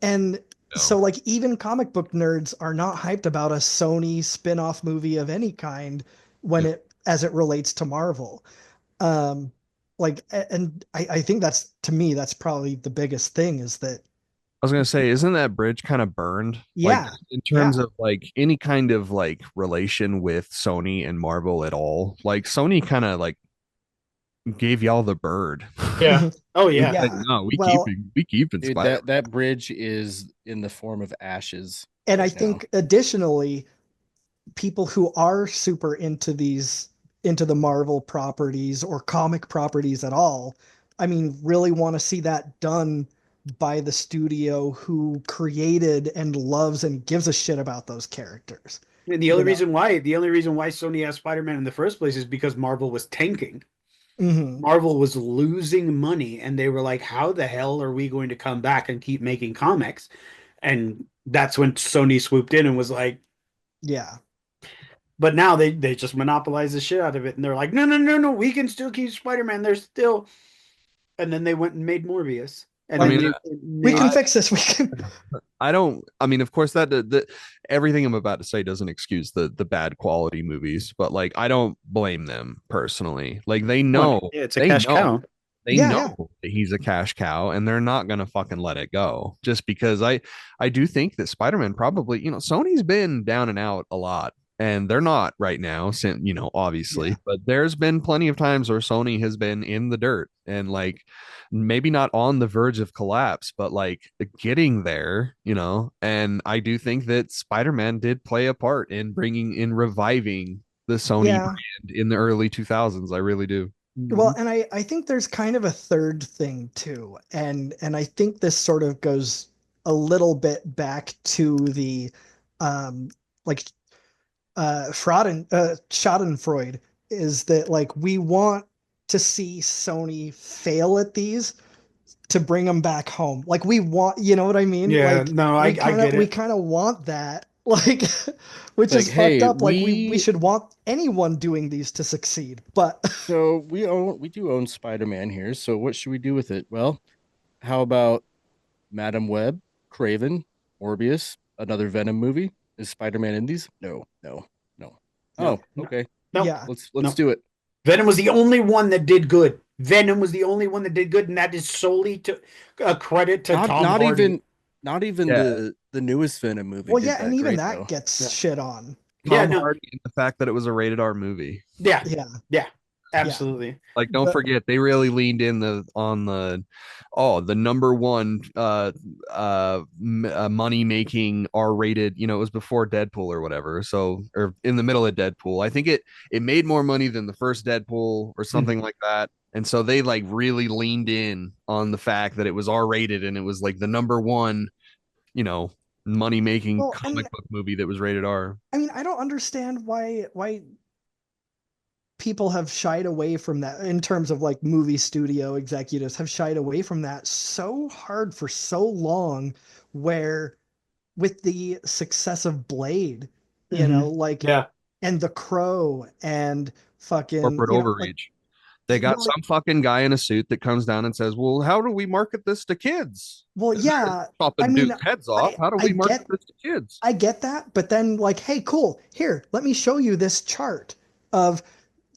D: And so
E: No.
D: like even comic book nerds are not hyped about a Sony spin-off movie of any kind when
E: Yeah.
D: it as it relates to Marvel. Um and I think that's, to me, that's probably the biggest thing, is that
E: I was gonna say, isn't that bridge kind of burned? Like
D: yeah,
E: in
D: yeah.
E: terms of like any kind of like relation with Sony and Marvel at all. Like Sony kind of like gave y'all the bird.
B: Yeah. Oh
E: It was
B: yeah.
E: like,
D: Yeah.
E: no,
D: Well,
E: we keeping
C: dude,
E: Spider.
C: that bridge is in the form of ashes
D: and I
C: right now.
D: think additionally, people who are super into the Marvel properties or comic properties at all, I mean, really want to see that done by the studio who created and loves and gives a shit about those characters.
B: And
D: You know?
B: the only reason why Sony has Spider-Man in the first place is because Marvel was tanking.
D: Hmm.
B: Marvel was losing money, and they were like, "How the hell are we going to come back and keep making comics?" And that's when Sony swooped in and was like,
D: Yeah.
B: but now they just monopolize the shit out of it, and they're like, "No, no, no, no, we can still keep Spider-Man. There's still." And then they went and made Morbius, and
E: I
B: then
D: Like,
E: mean,
D: we can
E: I,
D: fix this. We can.
E: I don't. I mean, of course, that everything I'm about to say doesn't excuse the bad quality movies, but like, I don't blame them personally. Like,
B: well, yeah, it's a cash cow.
E: they
D: Yeah,
E: know
D: yeah.
E: that he's a cash cow, and they're not gonna fucking let it go just because I do think that Spider-Man probably, you know, Sony's been down and out a lot. And they're not right now, since, you know, obviously,
D: Yeah.
E: but there's been plenty of times where Sony has been in the dirt and like maybe not on the verge of collapse, but like getting there, you know. And I do think that Spider-Man did play a part in reviving the Sony
D: Yeah.
E: brand in the early 2000s. I really do.
D: Well, and I think there's kind of a third thing too. And I think this sort of goes a little bit back to the um like Schadenfreude, is that like we want to see Sony fail at these to bring them back home. Like we want, you know what I mean?
B: Yeah,
D: Like
B: no, I get
D: we
B: it.
D: kind of want that. Like which
C: Like,
D: is fucked
C: hey,
D: up. Like we should want anyone doing these to succeed. But
C: so we do own Spider-Man here. So what should we do with it? Well, how about Madam Web, Craven, Morbius, another Venom movie? Is Spider-Man in these? No, no, no.
B: No,
C: Oh, okay.
B: No,
D: Yeah.
C: Let's
B: No.
C: do it.
B: Venom was the only one that did good. Venom was the only one that did good, and that is solely to a credit to Tom
C: Not
B: Hardy.
C: even
E: Yeah.
C: the newest Venom movie
D: Well,
C: did
D: yeah,
C: that
D: and even
C: great
D: that
C: though.
D: gets
B: Yeah.
D: shit on.
B: Yeah,
E: Tom
B: no,
E: Hardy and the fact that it was a rated R movie.
B: yeah,
D: Yeah.
B: yeah, absolutely.
E: Like, don't
D: But-
E: forget, they really leaned in on the number one money making R rated. You know, it was before Deadpool or whatever, so or in the middle of Deadpool. I think it made more money than the first Deadpool or something like that. And so they like really leaned in on the fact that it was R rated and it was like the number one, money making
D: Well, and
E: comic book movie that was rated R.
D: I mean, I don't understand why people have shied away from that in terms of like movie studio executives have shied away from that so hard for so long, where with the success of Blade, like,
B: Yeah,
D: and The Crow and fucking,
E: Corporate
D: like,
E: overreach. They got
D: well,
E: some fucking guy in a suit that comes down and says, "Well, how do we market this to kids?
D: well, yeah, I
E: Chopping
D: mean,
E: dudes' heads off. How do
D: I
E: we market
D: get
E: this to kids?"
D: I get that, but then like, hey, cool, here, let me show you this chart of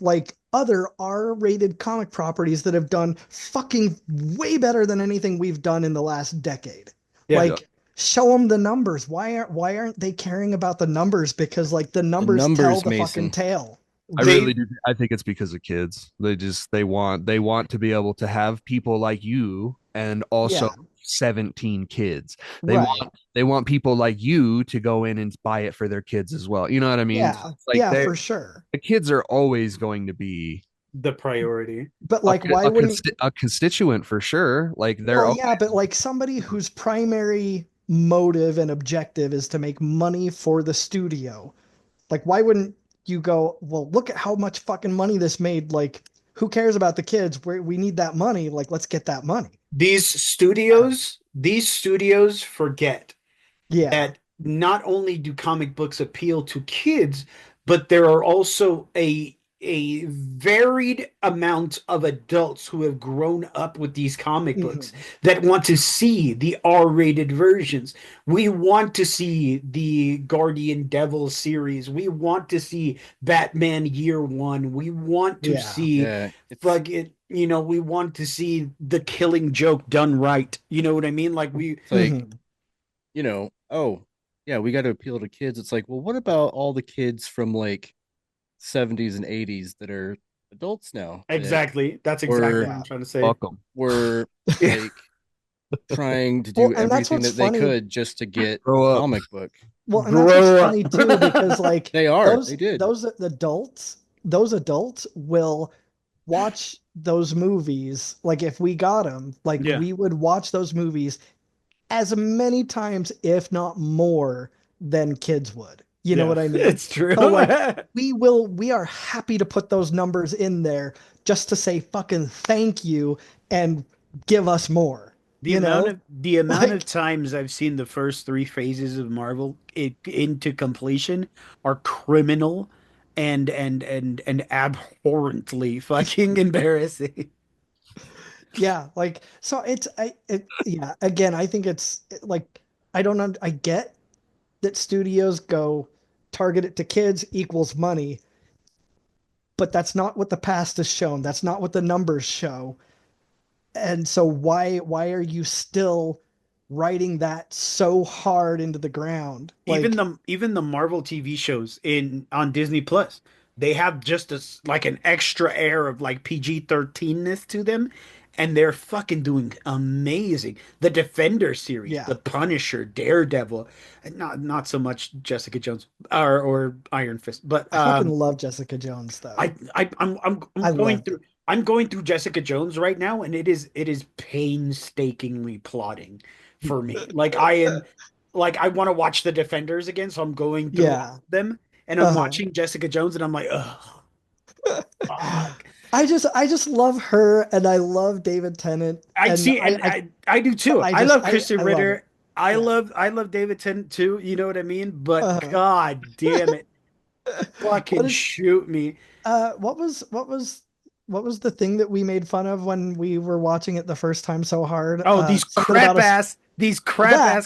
D: like other R-rated comic properties that have done fucking way better than anything we've done in the last decade.
B: yeah.
D: Like, show them the numbers. Why aren't they caring about the numbers? Because like the numbers tell
C: numbers,
D: the
C: Mason.
D: fucking tale.
E: I
B: They-
E: really do. I think it's because of kids. They want to be able to have people like you and also
D: Yeah.
E: 17 kids.
D: Right.
E: They want people like you to go in and buy it for their kids as well. You know what I mean?
D: Yeah,
E: It's like
D: yeah, for sure.
E: the kids are always going to be
B: the priority.
D: But like, why wouldn't
E: a constituent for sure. Like they're
D: well, yeah, but like somebody whose primary motive and objective is to make money for the studio, like, why wouldn't you go, well, look at how much fucking money this made? Like, who cares about the kids? We need that money. Like, let's get that money.
B: These studios forget
D: Yeah.
B: that not only do comic books appeal to kids, but there are also a varied amount of adults who have grown up with these comic books that want to see the R-rated versions. We want to see the Guardian Devil series. We want to see Batman Year One. We want to see fucking, we want to see the Killing Joke done right. You know what I mean? Like
C: It's like, oh yeah, we got to appeal to kids. It's like, well, what about all the kids from like 70s and 80s that are adults now?
B: Exactly. That's exactly what I'm trying to say.
E: Fuck them.
C: We're like trying to do
D: and that's
C: everything
D: what's
C: that
D: funny.
C: they could just to get
E: Grow
C: a
E: up.
C: comic book.
D: Well, and that's what's funny too, because like
C: They did.
D: Those adults will watch those movies. Like, if we got them, like,
B: Yeah.
D: we would watch those movies as many times, if not more, than kids would. You know what I mean?
B: It's true.
D: So, like, we are happy to put those numbers in there just to say fucking thank you and give us more.
B: The amount
D: Like-
B: of times I've seen the first three phases of Marvel into completion are criminal and abhorrently fucking embarrassing.
D: Yeah, like, so yeah, again, I think it's like, I get that studios go target it to kids equals money, but that's not what the past has shown. That's not what the numbers show. And so why are you still writing that so hard into the ground? Like,
B: Even the Marvel TV shows on Disney Plus, they have just like an extra air of like PG-13ness to them, and they're fucking doing amazing. The Defender series,
D: Yeah.
B: The Punisher, Daredevil, not so much Jessica Jones or Iron Fist, but
D: I fucking love Jessica Jones though.
B: I'm going through Jessica Jones right now, and it is painstakingly plotting for me. Like I want to watch the Defenders again, so I'm going through all of them, and I'm watching Jessica Jones, and I'm like, ugh. Fuck.
D: I just love her, and I love David Tennant.
B: I do too. I love Kristen
D: I love
B: Ritter.
D: it.
B: I love David Tennant too. You know what I mean? But god damn it, fucking shoot me.
D: What was the thing that we made fun of when we were watching it the first time so hard?
B: Oh, these crap ass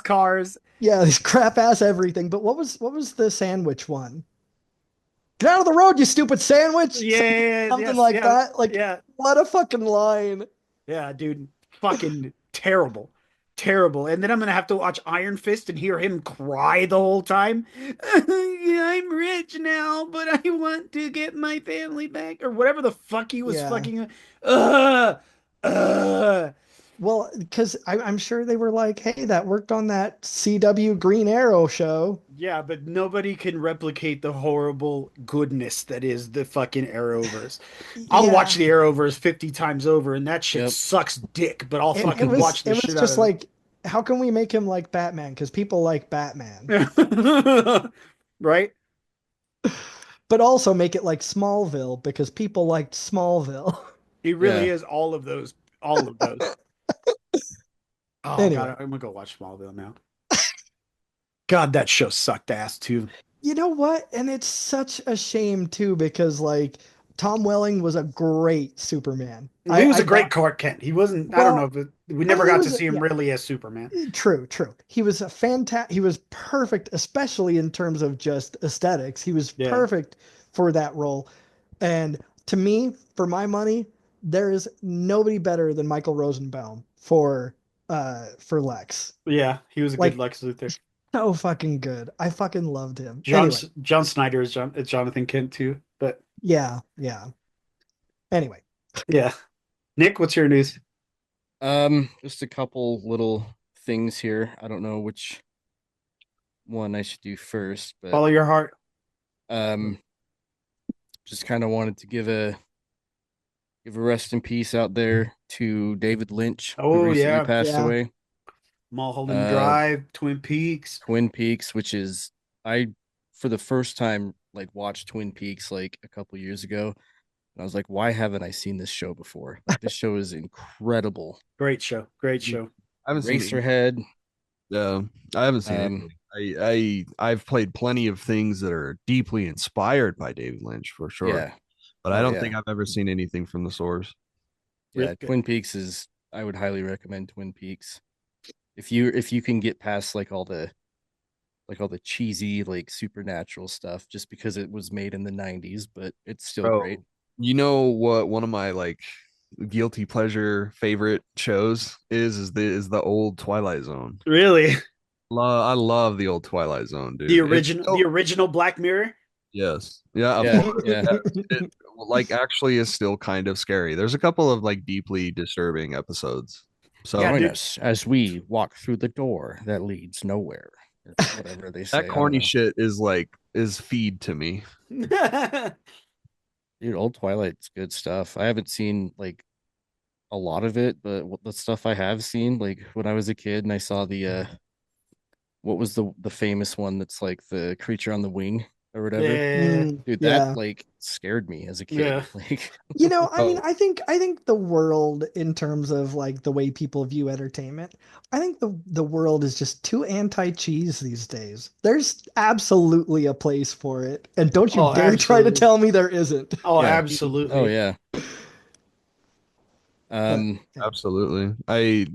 B: cars.
D: Yeah, these crap ass everything. But what was the sandwich one? Get out of the road, you stupid sandwich.
B: Yeah,
D: Something
B: yes,
D: like
B: yeah,
D: that. Like,
B: yeah,
D: what a fucking line.
B: yeah, dude. Fucking terrible. Terrible. And then I'm gonna have to watch Iron Fist and hear him cry the whole time. Yeah, I'm rich now, but I want to get my family back. Or whatever the fuck he was
D: Yeah.
B: fucking uh, uh.
D: Well, because I'm sure they were like, hey, that worked on that CW Green Arrow show.
B: Yeah, but nobody can replicate the horrible goodness that is the fucking Arrowverse. I'll watch
D: Yeah.
B: the Arrowverse 50 times over and that shit
C: Yep.
B: sucks dick, but I'll
D: It,
B: fucking
D: was
B: watch the
D: it was
B: shit out
D: just
B: of
D: like, how can we make him like Batman? Because people like Batman.
B: it. Right?
D: But also make it like Smallville because people liked Smallville.
B: He really
C: Yeah.
B: is all of those. All of those. Oh
D: Anyway.
B: god, I'm gonna go watch Smallville now. God, that show sucked ass too.
D: You know what? And it's such a shame too because like Tom Welling was a great Superman.
B: He was
D: I
B: a great
D: got-
B: Clark Kent. He wasn't. I don't know,
D: well,
B: but we
D: I
B: never
D: mean, he
B: got to
D: was
B: see him
D: yeah,
B: really as Superman.
D: true, true. He was a fantastic. He was perfect, especially in terms of just aesthetics. He was
B: Yeah.
D: perfect for that role. And to me, for my money, there is nobody better than Michael Rosenbaum for Lex.
B: Yeah, he was a
D: Like
B: good Lex Luthor.
D: so fucking good. I fucking loved him. Anyway,
B: John Snyder is Jonathan Kent too. But
D: yeah, yeah. Anyway,
B: yeah, Nick, what's your news?
C: Just a couple little things here. I don't know which one I should do first, but
B: Follow your heart.
C: um, just kind of wanted to give a rest in peace out there to David Lynch, who
B: Oh,
C: recently
B: yeah.
C: passed
D: Yeah.
C: away.
B: Mulholland Drive, Twin Peaks.
C: Twin Peaks, which is I for the first time like watched Twin Peaks like a couple years ago, and I was like, why haven't I seen this show before? Like this show is incredible.
B: Great show. Great show.
E: I haven't seen it.
C: Racerhead.
E: Yeah, I haven't seen
C: Um,
E: it. I've played plenty of things that are deeply inspired by David Lynch for sure,
C: Yeah,
E: but I
C: Oh,
E: don't
C: yeah.
E: think I've ever seen anything from the source.
C: yeah.
B: Really good.
C: Twin Peaks is I would highly recommend Twin Peaks. If you can get past like all the cheesy like supernatural stuff just because it was made in the 90s, but it's still
E: Bro,
C: great.
E: you know what? One of my like guilty pleasure favorite shows is the old Twilight Zone.
B: Really?
E: I love the old Twilight Zone, dude.
B: The
E: It's
B: original
E: so-
B: the original Black Mirror?
E: yes, yeah, of
C: Yeah,
E: course.
C: yeah.
E: It, like actually is still kind of scary. There's a couple of like deeply disturbing episodes. So
B: Yeah,
C: Join
B: dude.
C: us as we walk through the door that leads nowhere. Or whatever they say.
E: that
C: I don't
E: corny
C: know.
E: shit is feed to me.
C: Dude, old Twilight's good stuff. I haven't seen like a lot of it, but the stuff I have seen, like when I was a kid and I saw the what was the famous one that's like the creature on the wing or whatever.
B: Yeah.
C: Dude,
D: yeah.
C: that like scared me as a kid.
B: Yeah.
C: Like
D: You know, I mean,
E: Oh.
D: I think the world in terms of like the way people view entertainment, I think the world is just too anti-cheese these days. There's absolutely a place for it, and don't you
B: Oh,
D: dare try to
B: absolutely.
D: tell me there isn't.
B: Oh,
C: Yeah.
B: absolutely.
C: oh yeah. Um
E: Absolutely. I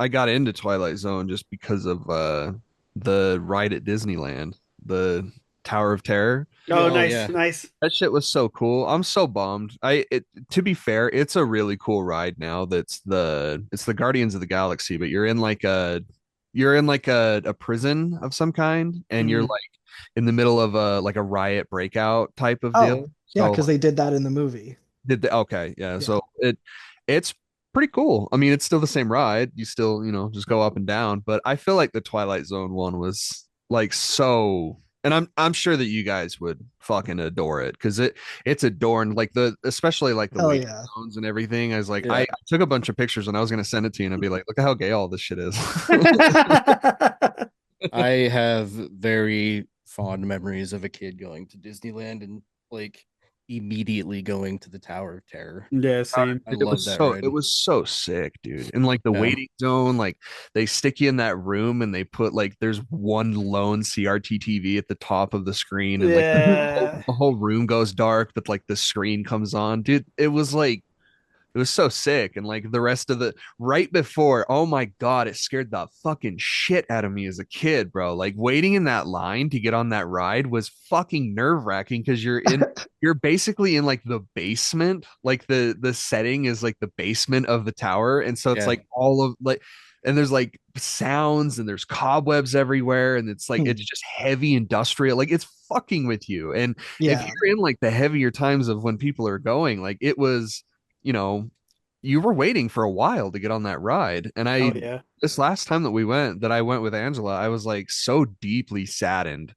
E: got into Twilight Zone just because of the ride at Disneyland, the Tower of Terror.
B: Oh,
C: Oh,
B: nice,
C: yeah.
B: nice.
E: That shit was so cool. I'm so bummed. To be fair, it's a really cool ride now. It's the Guardians of the Galaxy, but you're in like a prison of some kind, and you're
B: Mhm.
E: like in the middle of a riot breakout type of
D: Oh,
E: deal.
D: yeah,
E: So,
D: because they did that in the movie.
E: okay, yeah.
D: Yeah.
E: So it's pretty cool. I mean, it's still the same ride. You still, just go up and down, but I feel like the Twilight Zone one was like so, and I'm sure that you guys would fucking adore it because it's adorned like especially like the
D: Hell
E: waiting
D: yeah.
E: zones and everything. I was like,
C: Yeah.
E: I took a bunch of pictures and I was gonna send it to you and I'd be like, look at how gay all this shit is.
C: I have very fond memories of a kid going to Disneyland and like immediately going to the Tower of Terror.
B: Yeah, same.
C: I
E: It
C: love
E: was
C: that
E: so
C: ride.
E: it was so sick, dude. And like the
C: Yeah.
E: waiting zone, like they stick you in that room and they put like there's one lone CRT TV at the top of the screen and
B: Yeah.
E: the whole room goes dark, but like the screen comes on. Dude, it was like It was so sick. And like the rest of the right before, oh my God, it scared the fucking shit out of me as a kid, bro. Like waiting in that line to get on that ride was fucking nerve-wracking because you're basically in like the basement. Like the setting is like the basement of the tower. And so it's
C: Yeah.
E: like all of like and there's like sounds and there's cobwebs everywhere and it's like
D: Hmm.
E: it's just heavy industrial. Like it's fucking with you. And if
D: Yeah.
E: you're in like the heavier times of when people are going, like it was, you know, you were waiting for a while to get on that ride. And
B: Oh yeah.
E: this last time that I went with Angela, I was like so deeply saddened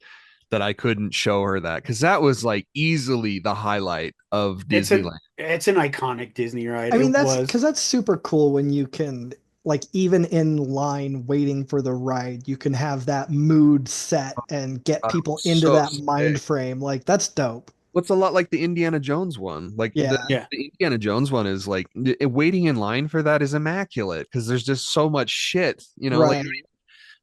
E: that I couldn't show her that because that was like easily the highlight of
B: It's
E: Disneyland.
B: it's an iconic Disney ride.
D: I mean,
B: It
D: that's
B: was.
D: because that's super cool when you can, like, even in line waiting for the ride, you can have that mood set and get people into
E: So
D: that
E: sick.
D: mind frame. Like, that's dope.
E: What's a lot like the Indiana Jones one. Like
D: Yeah.
B: Yeah.
E: the Indiana Jones one is like waiting in line for that is immaculate because there's just so much shit. You know, like
D: Right.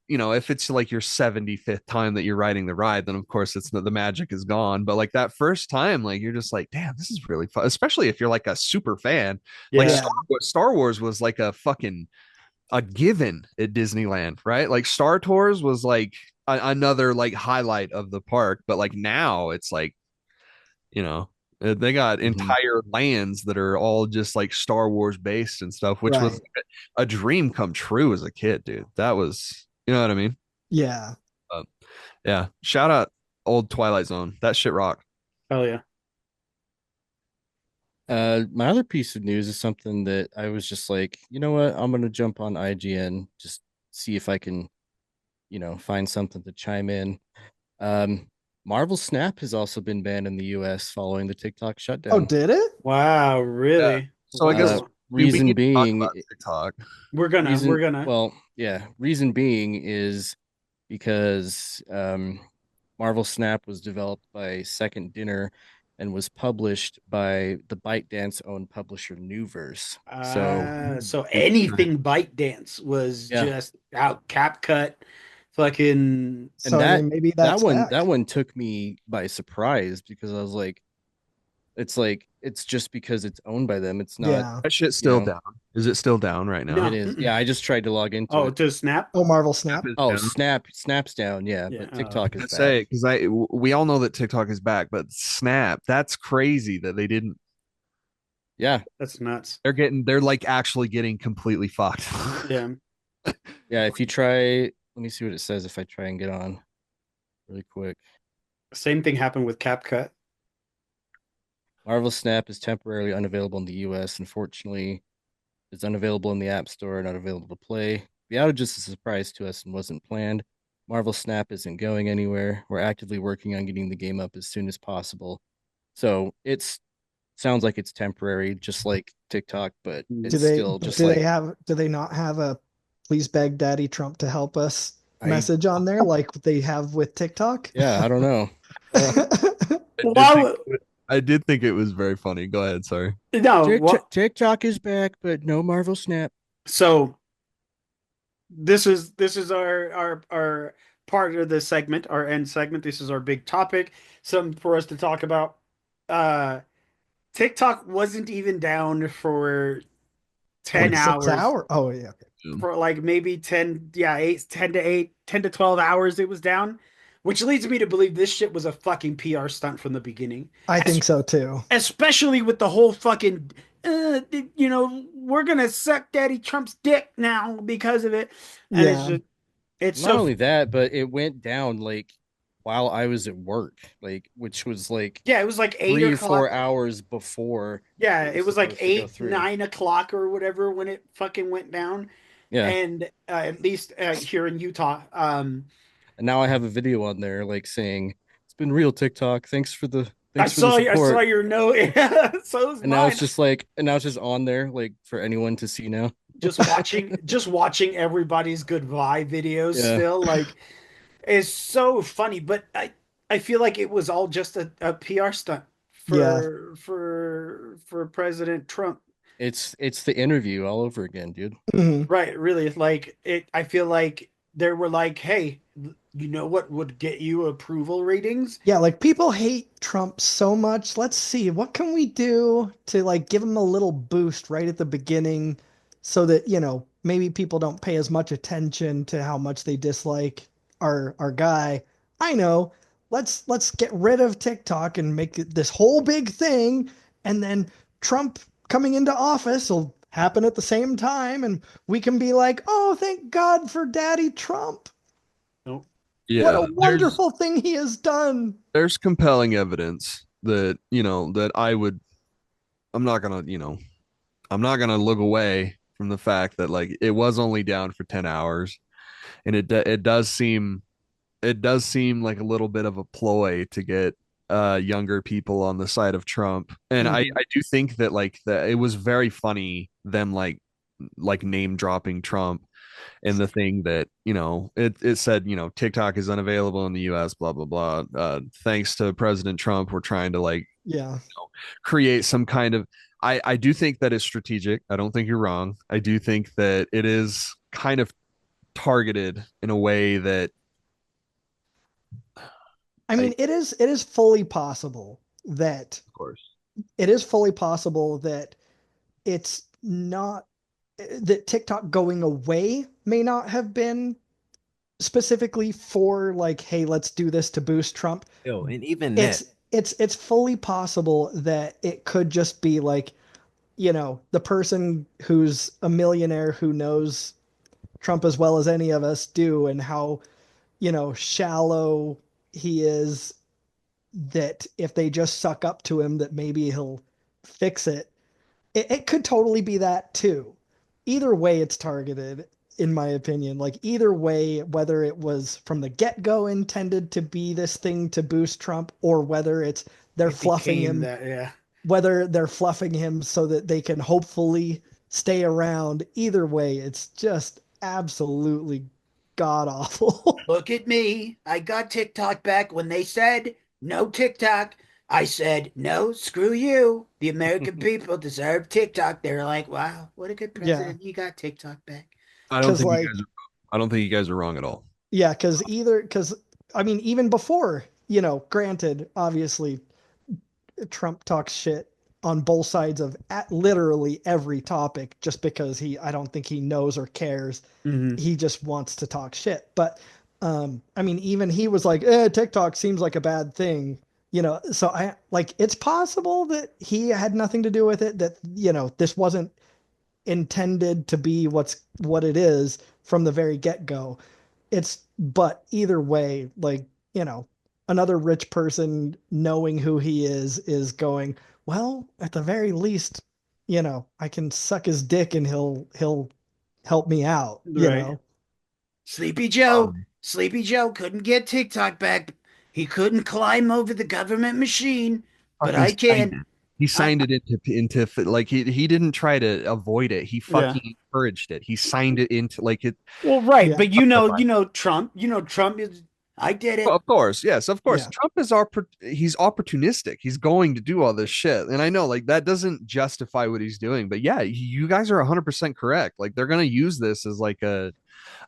E: you know, if it's like your 75th time that you're riding the ride, then of course it's the magic is gone. But like that first time, like you're just like, damn, this is really fun. Especially if you're like a super fan. Like
B: Yeah.
E: Star Wars was like a fucking a given at Disneyland, right? Like Star Tours was like another like highlight of the park. But like now it's like, you know, they got entire lands that are all just like Star Wars based and stuff, which was
D: Right.
E: like a dream come true as a kid, dude. That was, you know what I mean?
D: Yeah.
E: Yeah. Shout out old Twilight Zone. That shit rocked.
B: Oh yeah.
C: My other piece of news is something that I was just like, you know what? I'm gonna jump on IGN, just see if I can, find something to chime in. Um, Marvel Snap has also been banned in the US following the TikTok
D: Oh,
C: shutdown.
D: did it?
B: Wow. Really?
E: So I guess
C: Uh,
B: Wow.
E: we
C: reason
E: need to talk
C: being,
E: about TikTok.
B: We're gonna.
C: well, yeah, reason being is because Marvel Snap was developed by Second Dinner and was published by the ByteDance owned publisher Newverse. So
B: So anything ByteDance was
C: yeah,
B: just out CapCut, fucking.
C: and
D: So I mean, maybe
C: that
D: that's
C: one
D: back.
C: that one took me by surprise because I was like, it's just because it's owned by them. It's not.
D: Yeah.
E: That shit's still
C: know.
E: down. Is it still down right now?
B: No.
C: It is.
B: Mm-mm.
C: Yeah, I just tried to log into
B: Oh,
C: it.
B: to Snap.
D: Oh, Marvel Snap.
E: It's
C: Oh,
E: down.
C: Snap's down. Yeah,
B: Yeah,
C: but TikTok
E: I
C: is back.
E: say because we all know that TikTok is back, but Snap, that's crazy that they didn't.
C: Yeah,
B: That's nuts.
E: They're like actually getting completely fucked.
B: Yeah.
C: yeah. If you try, let me see what it says. If I try and get on really quick.
B: Same thing happened with CapCut.
C: Marvel Snap is temporarily unavailable in the US. Unfortunately, it's unavailable in the App Store, not available to play. The outage is a surprise to us and wasn't planned. Marvel Snap isn't going anywhere. We're actively working on getting the game up as soon as possible. So it's sounds like it's temporary, just like TikTok, but
B: Do
C: it's
D: Do they
C: still just
D: do
C: like
D: they have do they not have a please beg Daddy Trump to help us
C: I-
D: message on there like they have with TikTok?
C: yeah, I don't know.
B: Why?
E: I did think it was very funny. Go ahead, sorry.
B: No.
C: TikTok is back, but no Marvel Snap.
B: So this is our part of the segment, our end segment. This is our big topic, something for us to talk about. TikTok wasn't even down for 10
D: Like 6
B: hours.
D: hour? Oh yeah.
B: For like maybe 10, yeah, 10 to 12 hours it was down, which leads me to believe this shit was a fucking PR stunt from the beginning.
D: I think so too.
B: Especially with the whole fucking we're gonna suck Daddy Trump's dick now because of it. And
D: Yeah.
B: it's
C: Not
B: so
C: only that, but it went down like while I was at work, like which was like
B: yeah, it was like 8
C: 3 or
B: o'clock.
C: 4 hours before.
B: Yeah,
C: it
B: it
C: was
B: was like
C: supposed to go
B: 8,
C: through.
B: 9 o'clock or whatever when it fucking went down.
C: Yeah,
B: And at least here in Utah,
C: and now I have a video on there like saying it's been real TikTok. Thanks for the
B: I saw
C: support.
B: your note. Yeah, so is
C: And now it's
B: mine.
C: just on there like for anyone to see now.
B: just watching everybody's goodbye videos
C: Yeah.
B: still like is so funny. But I feel like it was all just a PR stunt for President Trump.
C: It's the interview all over again, dude.
D: Mhm.
B: Right, really. Like it I feel like they were like, hey, You know what would get you approval ratings?
D: Yeah, like people hate Trump so much. Let's see, what can we do to like give him a little boost right at the beginning so that, maybe people don't pay as much attention to how much they dislike our guy. I know. Let's get rid of TikTok and make it this whole big thing, and then Trump coming into office will happen at the same time, and we can be like, "Oh, thank God for Daddy Trump.
B: No.
D: What a
E: Yeah,
D: wonderful thing he has done."
E: there's compelling evidence that that I'm not gonna I'm not gonna look away from the fact that like it was only down for 10 hours, and it does seem like a little bit of a ploy to get younger people on the side of Trump. And
B: Mhm.
E: I do think that like that it was very funny them like name dropping Trump, and the thing that it said TikTok is unavailable in the US, blah blah blah, thanks to President Trump, we're trying to like
D: Yeah.
E: create some kind of I do think that is strategic. I don't think you're wrong. I do think that it is kind of targeted in a way that
D: I
E: I,
D: mean, it is fully possible that
E: of course.
D: it's not that TikTok going away may not have been specifically for like, hey, let's do this to boost Trump.
F: Yo, and even then,
D: It's fully possible that it could just be like, the person who's a millionaire who knows Trump as well as any of us do, and how, shallow he is, that if they just suck up to him, that maybe he'll fix it. It could totally be that too. Either way, it's targeted, in my opinion. Like either way, whether it was from the get-go intended to be this thing to boost Trump, or whether it's they're
B: It
D: fluffing
B: became
D: him,
B: that, yeah.
D: whether they're fluffing him so that they can hopefully stay around. Either way, it's just absolutely god awful.
B: Look at me. I got TikTok back when they said no TikTok. I said, no, screw you. The American people deserve TikTok. They're like, wow, what a good
D: Yeah,
B: president. You got TikTok back.
E: I don't
D: because
E: think you
D: like
E: guys are I don't think you guys are wrong at all.
D: yeah, because I mean, even before, granted, obviously, Trump talks shit on both sides of at literally every topic just because I don't think he knows or cares.
B: Mm-hmm.
D: He just wants to talk shit. But I mean, even he was like, TikTok seems like a bad thing. So I like it's possible that he had nothing to do with it, that, this wasn't intended to be what it is from the very get-go. But either way, like, another rich person knowing who he is going, well, at the very least, I can suck his dick and he'll help me out,
B: Right. Sleepy Joe.
E: Um,
B: Sleepy Joe couldn't get TikTok back. He couldn't climb over the government machine, but
E: fucking
B: I
E: signed
B: can.
E: it. He
B: I
E: signed it into like he didn't try to avoid it. He
B: yeah.
E: fucking encouraged it. He signed it into like it.
B: Well, right,
D: Yeah,
B: but Trump. Trump is. I did
E: Well,
B: it.
E: of course, yes, of course.
D: yeah.
E: Trump is he's opportunistic. He's going to do all this shit, and I know like that doesn't justify what he's doing. But yeah, you guys are 100% correct. Like they're gonna use this as like a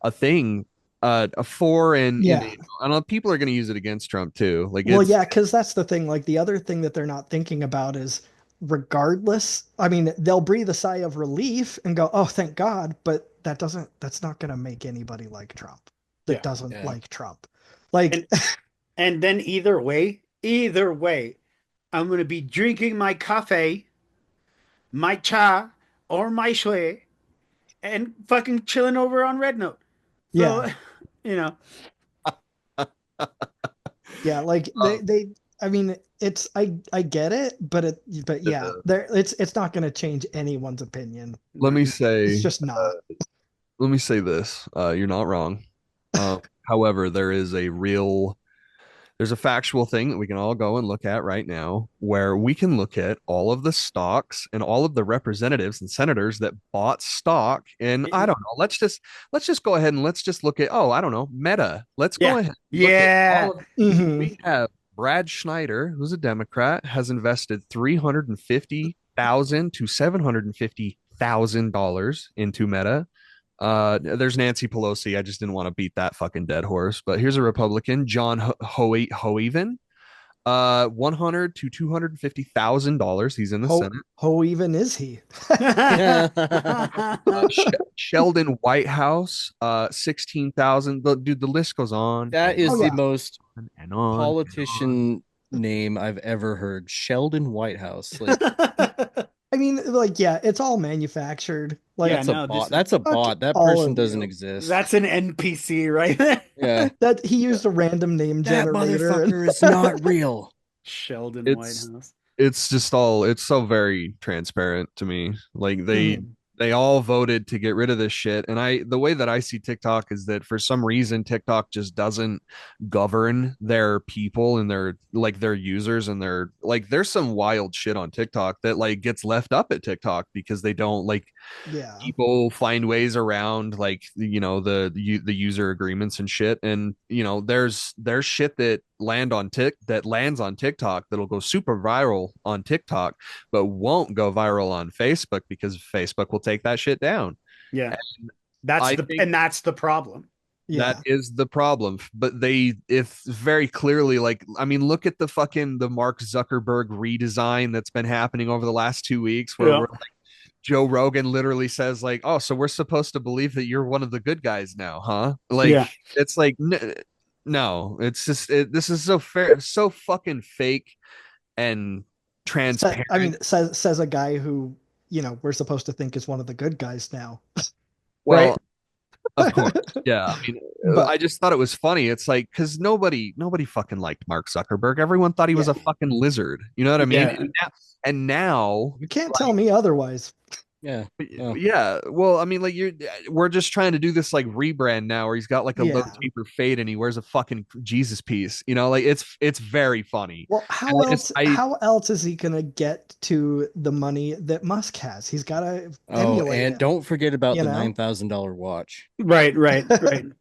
E: thing, a for and
D: Yeah.
E: I don't know, people are gonna use it against Trump too. Like
D: Well,
E: it's
D: yeah, because that's the thing. Like the other thing that they're not thinking about is, regardless, I mean, they'll breathe a sigh of relief and go, "Oh, thank God," but that's not going to make anybody like Trump that
B: Yeah.
D: doesn't
C: Yeah.
D: like Trump. Like,
B: And and then either way, I'm gonna be drinking my coffee, my cha, or my shui, and fucking chilling over on Red Note. So,
D: yeah,
B: you know,
D: yeah, like I mean, I get it, but yeah, it's not going to change anyone's opinion.
E: let me
D: It's
E: say
D: just not.
E: let me say this. You're not wrong. However, there's a factual thing that we can all go and look at right now, where we can look at all of the stocks and all of the representatives and senators that bought stock. And I don't know, let's just go ahead and let's just look at, oh, I don't know, Meta. Let's go
B: yeah,
E: ahead and look at
B: yeah.
E: all of
D: Mhm.
E: we have Brad Schneider, who's a Democrat, has invested $350,000 to $750,000 into Meta. There's Nancy Pelosi. I just didn't want to beat that fucking dead horse. But here's a Republican, John Hoeven. 100 to $250,000. He's in the Senate.
D: How even is he?
E: Sheldon Whitehouse, 16,000. Dude, the list goes on.
C: That is
D: Oh,
C: the
D: yeah.
C: most
E: and on.
C: politician name I've ever heard. Sheldon Whitehouse. Like,
D: I mean, like, yeah, it's all manufactured. Like,
B: Yeah,
C: that's
B: no,
C: a
B: this
C: bot.
B: is-
C: That's a
D: Fuck
C: bot. That
D: all
C: person
D: of
C: doesn't
D: you.
C: exist.
B: That's an NPC right there.
C: Yeah.
D: that he used a random name
C: That
D: generator. and-
C: motherfucker is not real.
B: Sheldon
E: It's-
B: Whitehouse.
E: It's just all, it's so very transparent to me. Like
D: Mhm.
E: they all voted to get rid of this shit. And the way that I see TikTok is that for some reason TikTok just doesn't govern their people and their users, and there's some wild shit on TikTok that like gets left up at TikTok because they don't like
D: Yeah.
E: people find ways around like the user agreements and shit. And there's shit that lands on TikTok that'll go super viral on TikTok but won't go viral on Facebook because Facebook will take that shit down.
B: Yeah.
E: I think
B: That's the problem.
D: Yeah.
E: that is the problem. But it's very clearly like, I mean, look at the Mark Zuckerberg redesign that's been happening over the last 2 weeks where
B: Yeah.
E: we're like, Joe Rogan literally says like, oh, so we're supposed to believe that you're one of the good guys now, huh? Like,
B: Yeah.
E: it's like, no, it's just, this is so fair, so fucking fake and transparent.
D: I mean, says a guy who, we're supposed to think is one of the good guys now.
E: well,
B: right.
E: of course. Yeah. I mean,
D: But-
E: I just thought it was funny. It's like, because nobody fucking liked Mark Zuckerberg. Everyone thought he was
D: Yeah.
E: a fucking lizard. You know what I mean?
B: Yeah.
E: And now
D: You can't tell me otherwise.
C: Yeah. Oh.
E: yeah, well, I mean, like we're just trying to do this like rebrand now where he's got like a low
D: Yeah.
E: taper fade and he wears a fucking Jesus piece, like it's very funny.
D: Well, how
E: And
D: else? How else is he gonna get to the money that Musk has? He's got to
C: Oh,
D: emulate
C: and
D: him.
C: don't forget about
D: You
C: the
D: know?
C: $9,000 watch.
B: Right.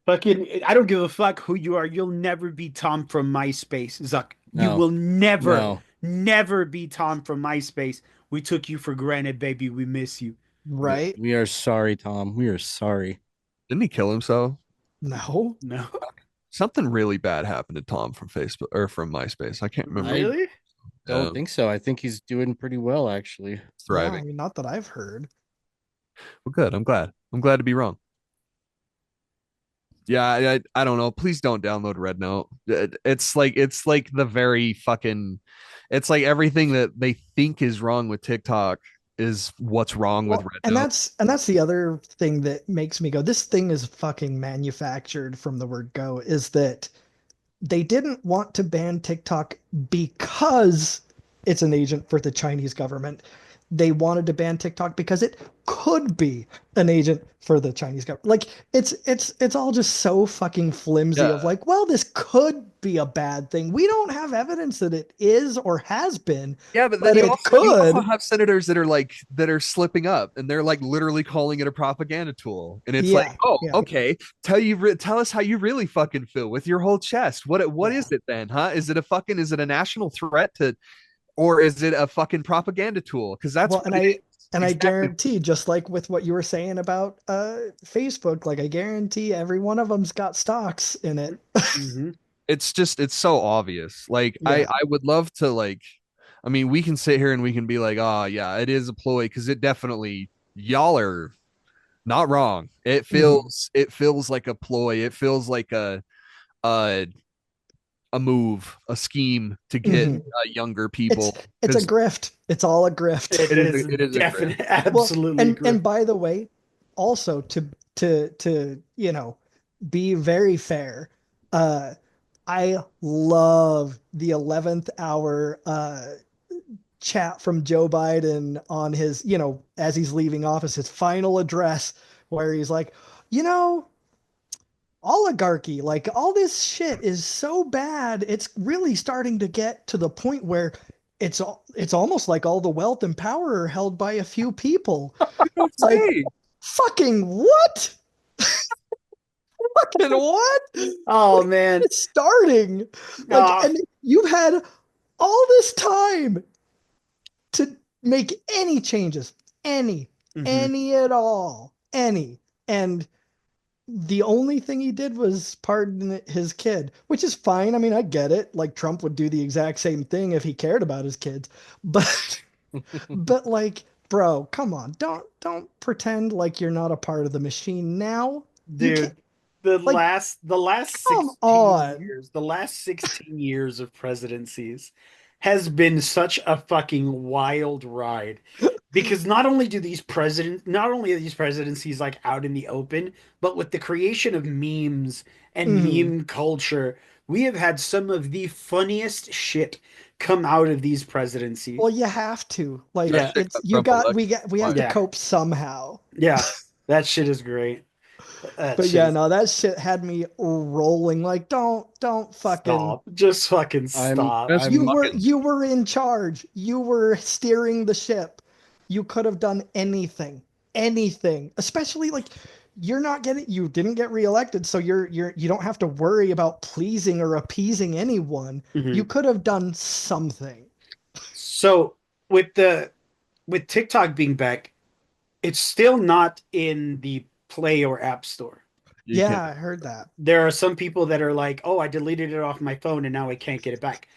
B: Fucking, I don't give a fuck who you are. You'll never be Tom from MySpace, Zuck. You
C: No.
B: will never,
C: No.
B: never be Tom from MySpace. We took you for granted, baby. We miss you.
D: Right?
C: We are sorry, Tom. We are sorry.
E: Didn't he kill himself?
D: No.
B: No.
E: Something really bad happened to Tom from Facebook or from MySpace. I can't remember.
B: Really?
C: Don't think so. I think he's doing pretty well, actually.
E: Thriving.
D: Yeah, I mean, not that I've heard.
E: Well, good. I'm glad to be wrong. Yeah, I don't know. Please don't download Red Note. It's like the very fucking, it's like everything that they think is wrong with TikTok is what's wrong with
D: Well,
E: Red
D: and
E: Note.
D: that's the other thing that makes me go, this thing is fucking manufactured from the word go, is that they didn't want to ban TikTok because it's an agent for the Chinese government. They wanted to ban TikTok because it could be an agent for the Chinese government. Like it's all just so fucking flimsy
E: Yeah.
D: of like, well, this could be a bad thing. We don't have evidence that it is or has been.
E: Yeah, but
D: But
E: then
D: it
E: you also
D: could.
E: have senators that are slipping up and they're like literally calling it a propaganda tool. And it's
D: Yeah,
E: like, oh,
D: yeah.
E: okay, tell us how you really fucking feel with your whole chest. What
D: Yeah.
E: is it then, huh? Is it a national threat to, or is it a fucking propaganda tool? Because that's
D: Well,
E: what it is.
D: And I
E: Exactly.
D: guarantee, just like with what you were saying about Facebook, like I guarantee every one of them's got stocks in it.
B: Mm-hmm.
E: It's so obvious. Like
D: Yeah.
E: I would love to like, I mean, we can sit here and we can be like, oh yeah, it is a ploy because it definitely, y'all are not wrong. It feels like a ploy. It feels like a move, a scheme to get
D: Mhm.
E: younger people.
D: It's a
E: 'Cause
D: grift. It's all a grift.
B: It is
E: a
B: definitely,
D: Well,
B: absolutely.
D: and by the way, also to be very fair, I love the 11th hour chat from Joe Biden on his, as he's leaving office, his final address, where he's like, oligarchy, like all this shit is so bad. It's really starting to get to the point where it's almost like all the wealth and power are held by a few people. Like,
E: Hey,
D: fucking what? Fucking what?
B: Oh man.
D: It's starting. Like,
B: Ah.
D: and you've had all this time to make any changes, any
B: Mhm.
D: at all, any. And the only thing he did was pardon his kid, which is fine. I mean, I get it. Like Trump would do the exact same thing if he cared about his kids. But but like, bro, come on. Don't pretend like you're not a part of the machine now. You can't
B: Dude, the
D: like
B: last
D: come
B: 16
D: on.
B: years, the last 16 years of presidencies has been such a fucking wild ride. Because not only are these presidencies like out in the open, but with the creation of memes and
D: Mhm.
B: meme culture, we have had some of the funniest shit come out of these
D: Well,
B: presidencies.
D: you have to. Like
B: Yeah,
E: That shit
D: it's
E: got Trump elected.
D: we have
E: Why?
D: to
B: yeah,
D: cope somehow.
B: yeah. That shit is great. That
D: But
B: shit
D: yeah,
B: is
D: no, that shit had me rolling. Like, don't fucking.
B: stop. Just fucking
C: I'm
B: stop.
E: That's
C: I'm
E: fucking
D: You were in charge. You were steering the ship. You could have done anything. Anything. Especially like you didn't get reelected, so you don't have to worry about pleasing or appeasing anyone. You
B: Mhm.
D: could have done something.
B: So with the with TikTok being back, it's still not in the Play or App Store.
E: you
D: Yeah,
E: can't.
D: I heard that.
B: There are some people that are like, "Oh, I deleted it off my phone and now I can't get it back."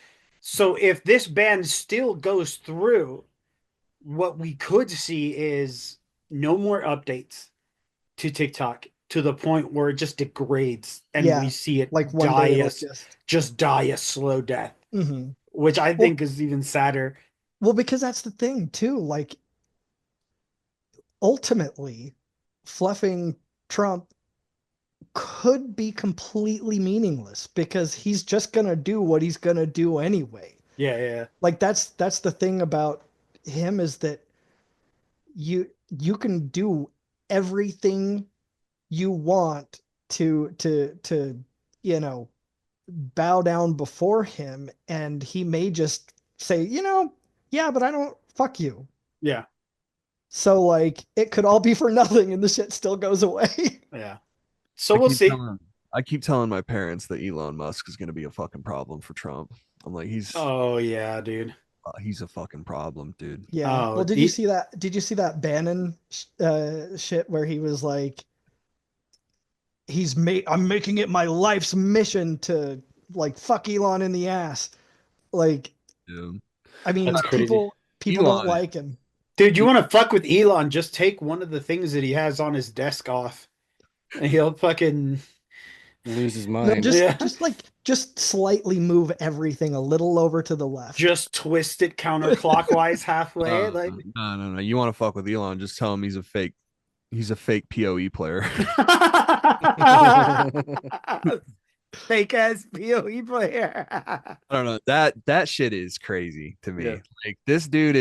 B: So if this ban still goes through, what we could see is no more updates to TikTok to the point where it just degrades and we
D: Yeah.
B: see it
D: Like one
B: die
D: day it'll
B: as
D: just
B: just die a slow death,
D: Mhm.
B: which I
D: Well,
B: think is even sadder.
D: well, because that's the thing too. Like ultimately, fluffing Trump could be completely meaningless because he's just gonna do what he's gonna do anyway.
B: Yeah, yeah.
D: Like that's the thing about him is that you can do everything you want to you know bow down before him, and he may just say, yeah, but I don't fuck you.
B: Yeah.
D: So like it could all be for nothing and the shit still goes away.
B: Yeah. So
E: I
B: we'll
E: keep
B: see.
E: telling I keep telling my parents that Elon Musk is going to be a fucking problem for Trump. I'm like,
B: Oh yeah, dude.
E: he's a fucking problem, dude.
D: Yeah. Well,
B: Oh,
D: did you see that Bannon shit where he was like I'm making it my life's mission to like fuck Elon in the ass. Like,
E: Dude.
D: I mean,
B: that's crazy.
D: people don't
E: Elon,
D: like him.
B: Dude, you want to fuck with Elon, just take one of the things that he has on his desk off. And he'll fucking
C: lose his
D: No,
C: mind.
B: yeah,
D: just slightly move everything a little over to the left.
B: just twist it counterclockwise halfway. Like
E: no. You want to fuck with Elon? Just tell him he's a fake. He's a fake POE player.
B: fake ass PoE player.
E: I don't know. That shit is crazy to
B: Yeah.
E: me. Like this dude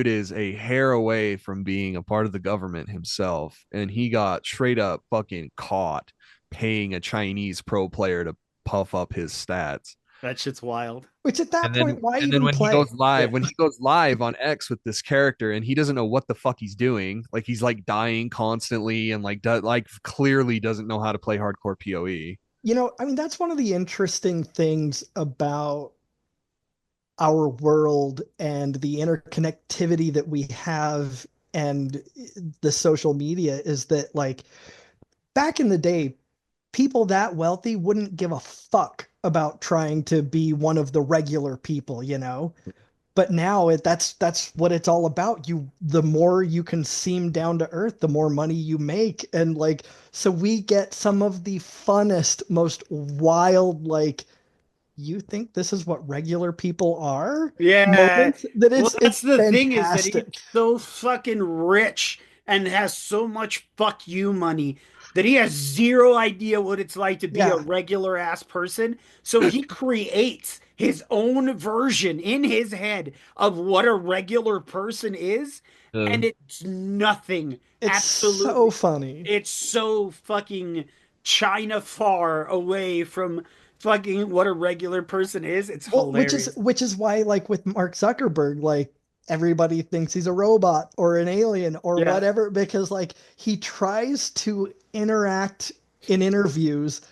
E: is a hair away from being a part of the government himself, and he got straight up fucking caught paying a Chinese pro player to puff up his stats.
B: That shit's wild.
D: Which at that
E: And
D: point,
E: then
D: why
E: and then
D: even
E: when he
D: play?
E: goes live,
B: Yeah.
E: when he goes live on X with this character and he doesn't know what the fuck he's doing, like he's like dying constantly and like clearly doesn't know how to play hardcore PoE.
D: I mean, that's one of the interesting things about our world and the interconnectivity that we have and the social media is that like back in the day, people that wealthy wouldn't give a fuck about trying to be one of the regular people. But now that's what it's all about. The more you can seem down to earth, the more money you make. And like, so we get some of the funnest, most wild, like, you think this is what regular people are?
B: Yeah.
D: Moments that
B: Well, that's
D: it's
B: the thing is that he's
D: fantastic.
B: so fucking rich and has so much fuck you money that he has zero idea what it's like to be a
D: Yeah.
B: regular ass person. So he creates his own version in his head of what a regular person is, and it's nothing.
D: It's so
B: Absolutely.
D: funny.
B: It's so fucking China far away from fucking what a regular person is. It's
D: Well, which is
B: hilarious.
D: which is why, like with Mark Zuckerberg, like everybody thinks he's a robot or an alien or
B: Yeah.
D: whatever, because like he tries to interact in interviews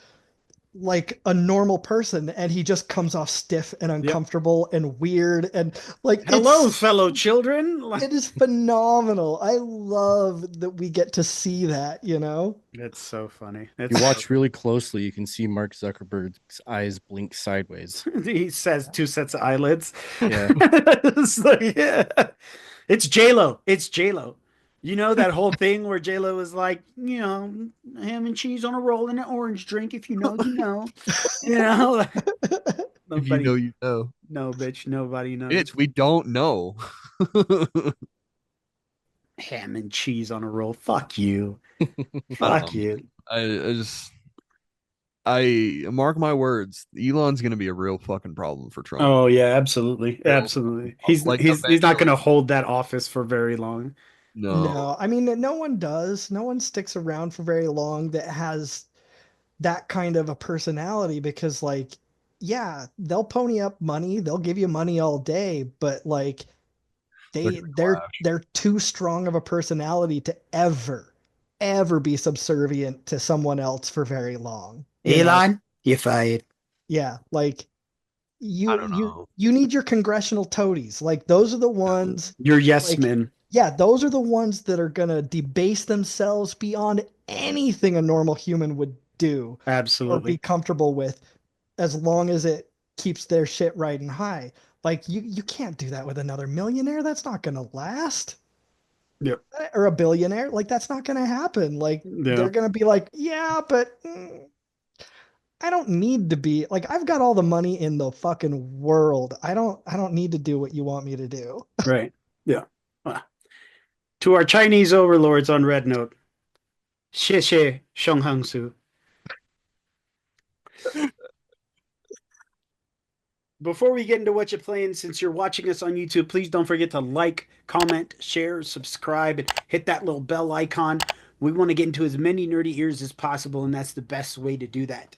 D: like a normal person, and he just comes off stiff and uncomfortable and weird, and like
B: Hello, fellow children.
D: it is phenomenal. I love that we get to see that, you know?
B: It's so funny.
C: If you watch really closely, you can see Mark Zuckerberg's eyes blink sideways.
B: He says 2 sets of eyelids.
C: Yeah.
B: It's like, yeah. It's J-Lo. It's J-Lo. You know that whole thing where J-Lo was like, you know, ham and cheese on a roll and an orange drink. If you know, you know. You know?
E: If you know, you know.
B: No, bitch. Nobody knows.
E: Bitch, we don't know.
B: Ham and cheese on a roll. Fuck you. Fuck you.
E: I mark my words. Elon's gonna be a real fucking problem for Trump.
B: Oh yeah, absolutely, absolutely. He's
E: Like,
B: he's not
E: eventually-
B: going to hold that office for very long.
D: No, I mean, no one does. No one sticks around for very long that has that kind of a personality, because like, yeah, they'll pony up money, they'll give you money all day, but like they're too strong of a personality to ever be subservient to someone else for very long. You know?
B: Elon, you're fired.
D: Yeah, like
E: I don't know.
D: you need your congressional toadies. Like those are the ones.
B: You're yes
D: Like,
B: men.
D: Yeah, those are the ones that are gonna debase themselves beyond anything a normal human would do or be
B: Absolutely.
D: comfortable with, as long as it keeps their shit riding high. Like you can't do that with another millionaire. That's not gonna last.
B: Yep.
D: Or a billionaire. Like that's not gonna happen. Like
B: Yeah.
D: they're gonna be like, yeah, but I don't need to be like, I've got all the money in the fucking world. I don't need to do what you want me to do.
B: Right. Yeah. To our Chinese overlords on Red Note. 谢谢熊行书. Before we get into what you're playing, since you're watching us on YouTube, please don't forget to like, comment, share, subscribe, and hit that little bell icon. We want to get into as many nerdy ears as possible, and that's the best way to do that.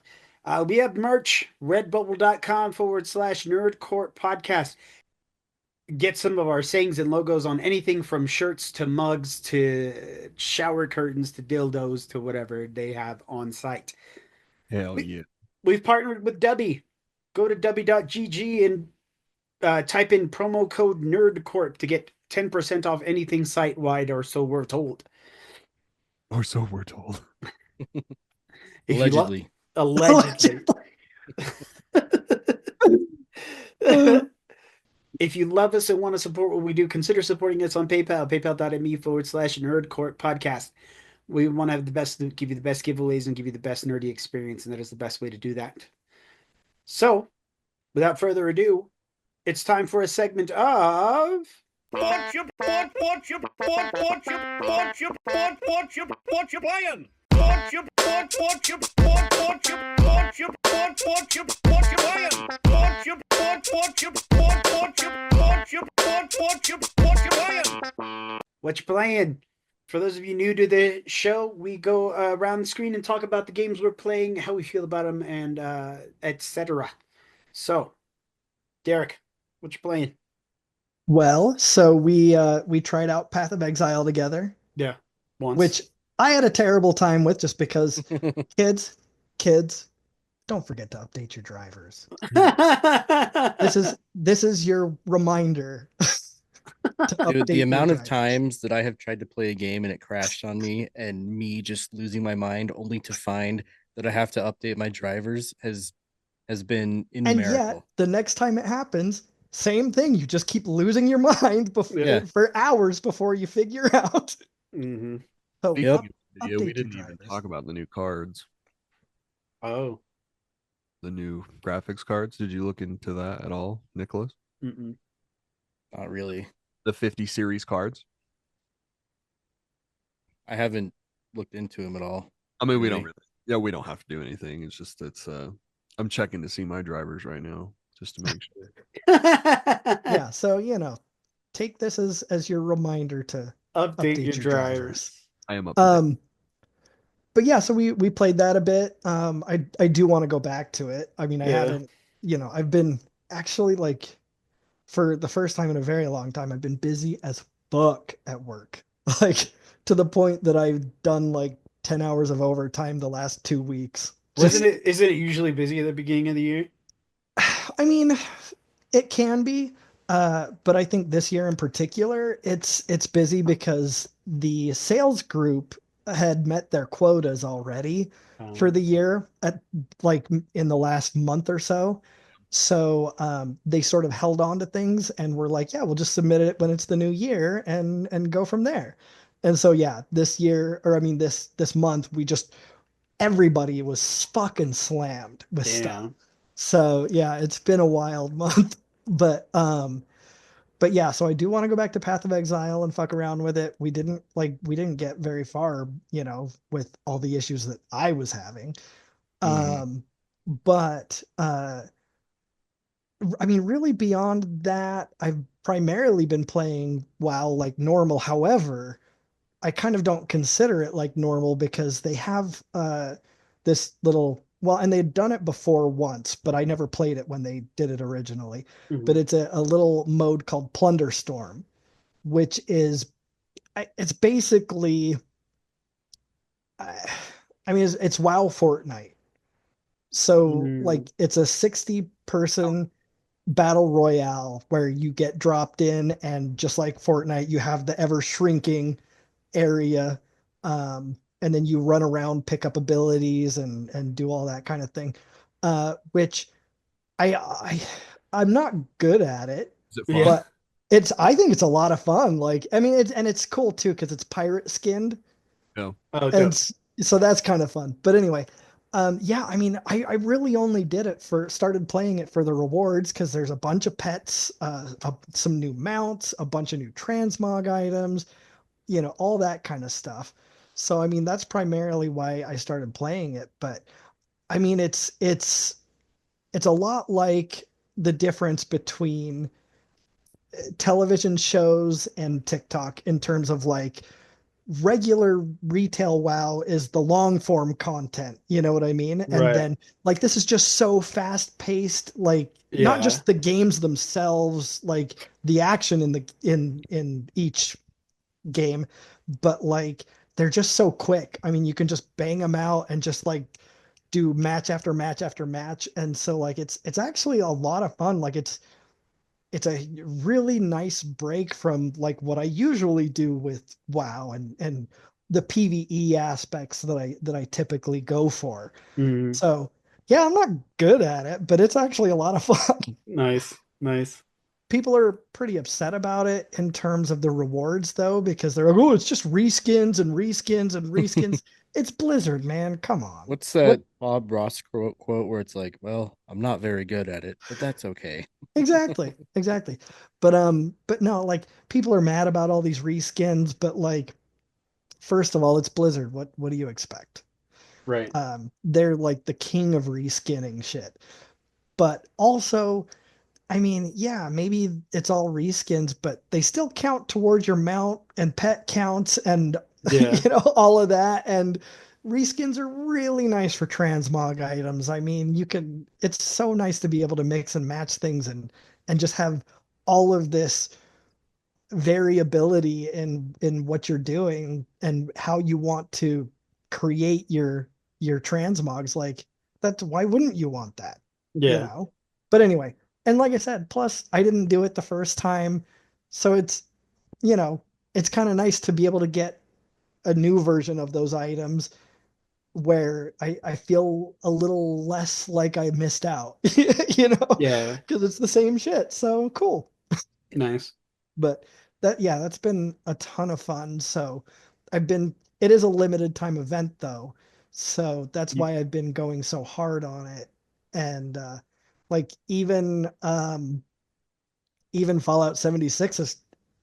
B: We have merch, redbubble.com/nerdcourt podcast. Get some of our sayings and logos on anything from shirts to mugs to shower curtains to dildos to whatever they have on site.
E: Hell yeah.
B: We've partnered with Dubby. Go to dubby.gg and type in promo code NERDCORP to get 10% off anything site-wide, or so we're told.
E: Or so we're told.
C: Allegedly.
B: Allegedly. If you love us and want to support what we do, consider supporting us on PayPal, paypal.me/nerdcourt podcast. We want to have the best, give you the best giveaways and give you the best nerdy experience, and that is the best way to do that. So, without further ado, it's time for a segment of
F: What you playing? What you playing?
B: What You Playing. For those of you new to the show, we go around the screen and talk about the games we're playing, how we feel about them, and etc. So, Derek, what you playing?
D: Well, so we tried out Path of Exile together,
B: Yeah, once.
D: which I had a terrible time with, just because kids, don't forget to update your drivers. This is your reminder.
C: Dude, the
D: your
C: amount of
D: drivers.
C: times that I have tried to play a game and it crashed on me, and me just losing my mind only to find that I have to update my drivers has been
D: And
C: numerical.
D: yet, the next time it happens, same thing. You just keep losing your mind
B: Yeah.
D: for hours before you figure out.
B: Mhm.
D: So
C: Yep.
E: Video,
D: update
E: we
D: your
E: didn't even
D: drivers.
E: talk about the new cards,
B: Oh.
E: the new graphics cards. Did you look into that at all, Nicholas?
B: Mm-mm.
C: Not really.
E: The 50 series cards.
C: I haven't looked into them at all.
E: I mean, we don't
C: Really?
E: really. Yeah, we don't have to do anything. It's just I'm checking to see my drivers right now just to make sure.
D: Yeah, so take this as your reminder to
B: Update your drivers.
E: I am up. to date.
D: But yeah, so we played that a bit. I do want to go back to it. I mean, I
B: Yeah.
D: haven't, I've been actually, like, for the first time in a very long time, I've been busy as fuck at work. Like, to the point that I've done like 10 hours of overtime the last 2 weeks.
B: Isn't it usually busy at the beginning of the year?
D: I mean, it can be, but I think this year in particular, it's busy because the sales group had met their quotas already for the year at like in the last month or so. So they sort of held on to things and were like, yeah, we'll just submit it when it's the new year and go from there. And so yeah, this year, or I mean this month, we just everybody was fucking slammed with stuff.
B: Damn.
D: So yeah, it's been a wild month, but yeah, so I do want to go back to Path of Exile and fuck around with it. We didn't get very far, with all the issues that I was having.
C: Mhm.
D: But I mean, really beyond that, I've primarily been playing WoW like normal. However, I kind of don't consider it like normal because they have this little and they'd done it before once, but I never played it when they did it originally. But
B: Mhm.
D: it's a little mode called Plunder Storm, which is it's basically I mean it's WoW Fortnite. So
B: Mm.
D: like it's a 60 person battle royale where you get dropped in and just like Fortnite, you have the ever shrinking area, and then you run around, pick up abilities, and do all that kind of thing. Which I I'm not good at it,
E: Is it
B: Yeah.
E: fun?
D: but I think it's a lot of fun. Like I mean, it's cool too because it's pirate skinned,
E: No.
B: Oh,
D: and
B: dope.
D: so that's kind of fun. But anyway, yeah, I mean, I really only did it for started playing it for the rewards because there's a bunch of pets, some new mounts, a bunch of new transmog items, all that kind of stuff. So I mean, that's primarily why I started playing it. But I mean, it's a lot like the difference between television shows and TikTok in terms of like regular retail WoW is the long form content, you know what I mean? And
B: Right.
D: then like this is just so fast paced, like not
B: Yeah.
D: just the games themselves, like the action in each game, but like they're just so quick. I mean, you can just bang them out and just like do match after match after match. And so like it's actually a lot of fun. Like it's a really nice break from like what I usually do with WoW and the PvE aspects that I typically go for.
B: Mm.
D: So yeah, I'm not good at it, but it's actually a lot of fun.
B: Nice. Nice.
D: People are pretty upset about it in terms of the rewards though, because they're like, oh, it's just reskins and reskins and reskins. It's Blizzard, man. Come on.
C: What's
D: What
C: that Bob Ross quote where it's like, well, I'm not very good at it, but that's okay.
D: exactly, exactly. But no, like people are mad about all these reskins, but like, first of all, it's Blizzard. What do you expect?
B: Right.
D: They're like the king of reskinning shit. But also, I mean, yeah, maybe it's all reskins, but they still count towards your mount and pet counts and
B: Yeah.
D: all of that. And reskins are really nice for transmog items. I mean, it's so nice to be able to mix and match things and just have all of this variability in what you're doing and how you want to create your transmogs. Like that's why wouldn't you want that, you
B: Yeah.
D: know? But anyway, and like I said, plus I didn't do it the first time, so you know it's kind of nice to be able to get a new version of those items where I feel a little less like I missed out,
B: Yeah.
D: because it's the same shit. So cool.
B: Nice.
D: But yeah, that's been a ton of fun. So it is a limited time event though. So that's
B: You-
D: why I've been going so hard on it. And like even Fallout 76 is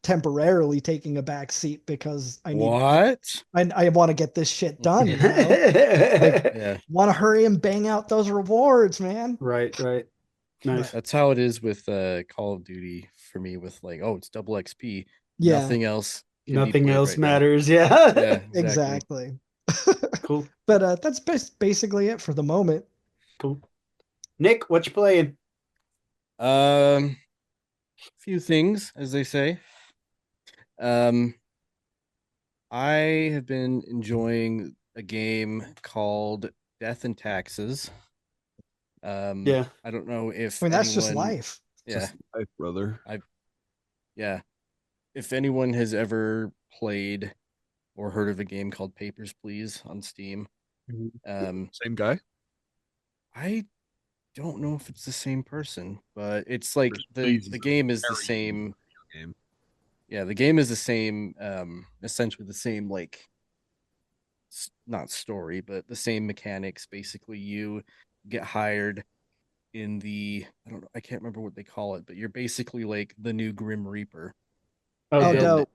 D: temporarily taking a back seat because
C: What?
D: I want to get this shit done. Like
C: Yeah,
D: want to hurry and bang out those rewards, man.
B: Right. Right. Nice.
D: But
C: that's how it is with Call of Duty for me with like, oh, it's double XP.
D: yeah,
C: Nothing else can be
B: Nothing
C: played
B: else
C: right now.
B: matters. Yeah.
C: Yeah, exactly.
D: exactly.
B: Cool.
D: But that's basically it for the moment.
B: Cool. Nick, what you playing?
C: Um, few things, as they say. Um, I have been enjoying a game called Death and Taxes.
B: Yeah.
C: I don't know if
D: I mean, that's just
C: anyone,
D: life.
C: yeah,
E: Just life, brother.
C: yeah, if anyone has ever played or heard of a game called Papers, Please on Steam. Um,
E: Same guy.
C: I don't know if it's the same person, but it's like
E: Please
C: the
E: is a
C: game is the
E: very unique
C: same.
E: video game.
C: Yeah, the game is the same. Essentially the same, like not story, but the same mechanics. Basically, you get hired in the I don't know, I can't remember what they call it, but you're basically like the new Grim Reaper,
B: Oh,
D: Oh,
B: dope.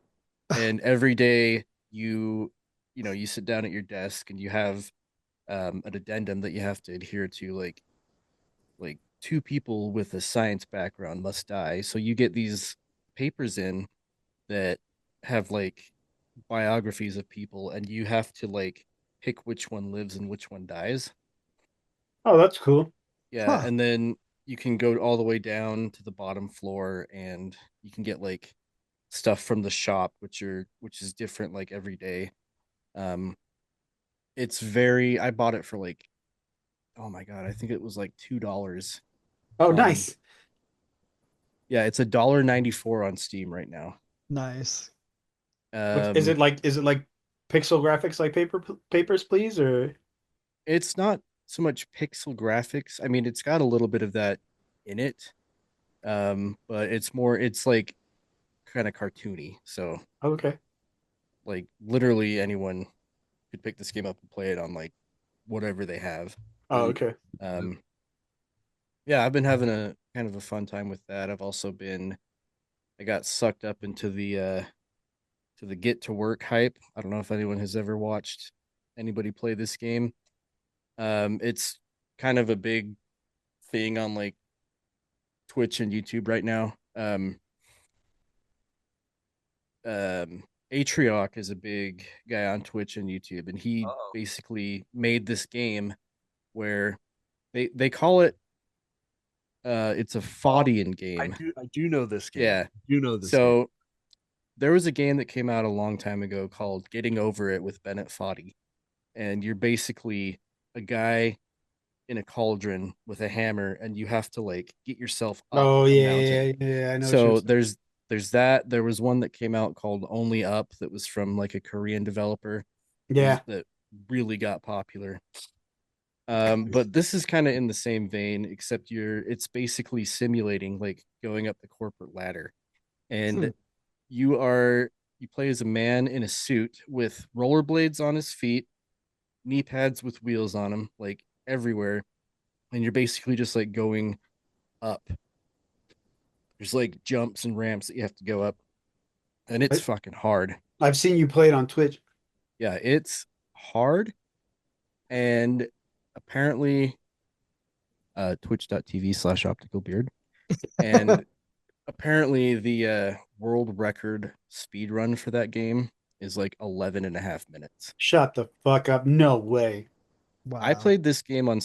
C: and
D: dope.
C: every day you sit down at your desk and you have an addendum that you have to adhere to, like two people with a science background must die. So you get these papers in that have like biographies of people, and you have to like pick which one lives and which one dies.
B: Oh, that's cool.
C: Yeah,
D: Huh.
C: and then you can go all the way down to the bottom floor and you can get like stuff from the shop which is different like every day. Um it's very I bought it for like, oh my God, I think it was like $2
B: Oh,
C: on,
B: nice.
C: yeah, it's $1.94 on Steam right now.
D: Nice.
C: Um
B: Is it like pixel graphics like Papers, Please, or
C: it's not so much pixel graphics. I mean, it's got a little bit of that in it. But it's like kind of cartoony. So
B: okay.
C: like literally anyone could pick this game up and play it on like whatever they have.
B: Oh, okay.
C: Um, yeah, I've been having a kind of a fun time with that. I got sucked up into the Get to Work hype. I don't know if anyone has ever watched anybody play this game. It's kind of a big thing on like Twitch and YouTube right now. Atrioc is a big guy on Twitch and YouTube, and he
E: Oh,
C: basically made this game where they call it it's a Fodian game.
E: I do know this game.
C: Yeah.
E: I do know this game.
C: So there was a game that came out a long time ago called Getting Over It with Bennett Foddy, and you're basically a guy in a cauldron with a hammer, and you have to like get yourself up
B: Oh
C: a
B: yeah,
C: mountain.
B: yeah, yeah. I know what you're
C: So
B: saying.
C: there's that. There was one that came out called Only Up that was from like a Korean developer
B: Yeah.
C: that really got popular. But this is kind of in the same vein, except it's basically simulating like going up the corporate ladder.
B: Hmm.
C: And you play as a man in a suit with rollerblades on his feet, knee pads with wheels on them, like everywhere. And you're basically just like going up. There's like jumps and ramps that you have to go up, and it's
B: I,
C: fucking hard.
B: I've seen you play it on Twitch.
C: Yeah, it's hard. And apparently twitch.tv/opticalbeard. And apparently the world record speed run for that game is like 11 and a half minutes.
B: Shut the fuck up. No way.
C: I
D: Wow.
C: played this game on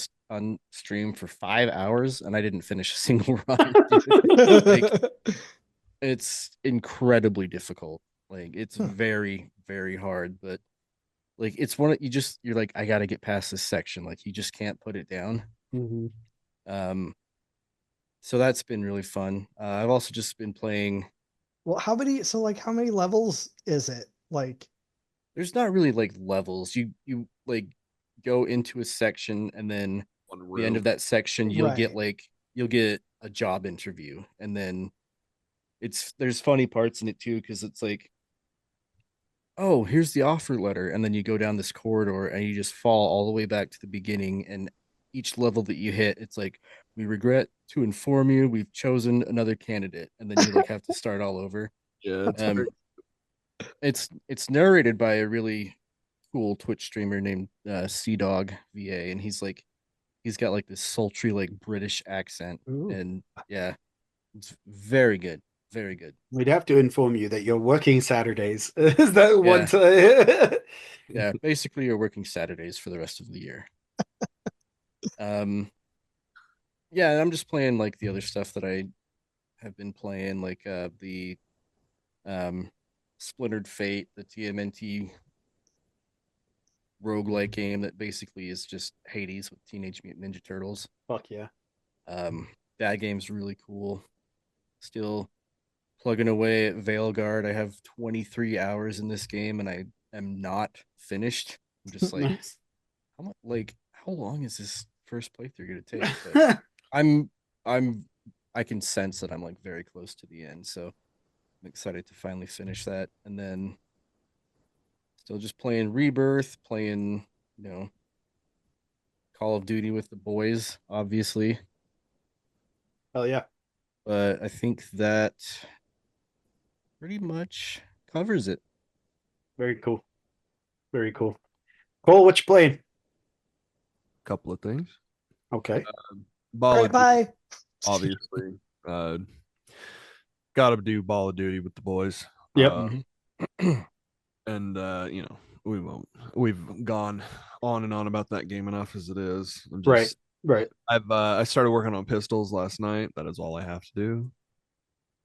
C: stream for 5 hours and I didn't finish a single run, dude. Like it's incredibly difficult. Like it's
D: Huh.
C: very, very hard, but like it's one you're like, I gotta get past this section. Like you just can't put it down.
B: Mhm.
C: Um, so that's been really fun. I've also just been playing.
D: Well, how many levels is it? Like,
C: There's not really like levels. You like go into a section, and then
E: One
C: the end
E: room.
C: of that section,
D: right.
C: you'll get a job interview, and then there's funny parts in it too because it's like, oh, here's the offer letter, and then you go down this corridor and you just fall all the way back to the beginning, and each level that you hit, it's like, we regret to inform you we've chosen another candidate, and then you like have to start all over.
E: Yeah, it's
C: Um,
E: very
C: it's narrated by a really cool Twitch streamer named Sea Dog VA, and he's got like this sultry like British accent,
D: Ooh.
C: and yeah, it's very good, very good.
B: We'd have to inform you that you're working Saturdays. Is that one
C: Yeah,
B: time?
C: yeah. Basically, you're working Saturdays for the rest of the year. Um, yeah, I'm just playing like the other stuff that I have been playing, like the um Splintered Fate, the TMNT roguelike game that basically is just Hades with Teenage Mutant Ninja Turtles.
B: Fuck yeah.
C: That game's really cool. Still plugging away at Veilguard. I have 23 hours in this game and I am not finished. I'm just like,
B: Nice.
C: how long is this first playthrough gonna take? But I can sense that I'm like very close to the end, so I'm excited to finally finish that. And then still just playing Rebirth, playing, Call of Duty with the boys, obviously.
B: Hell yeah.
C: But I think that pretty much covers it.
B: Very cool. Very cool. Cole, what you playing?
E: Couple of things.
B: Okay.
E: Ball of Duty,
D: Bye.
E: obviously. Gotta do Ball of Duty with the boys.
B: Yep.
E: And we've gone on and on about that game enough as it is.
B: Right.
E: I started working on pistols last night. That is all I have to do.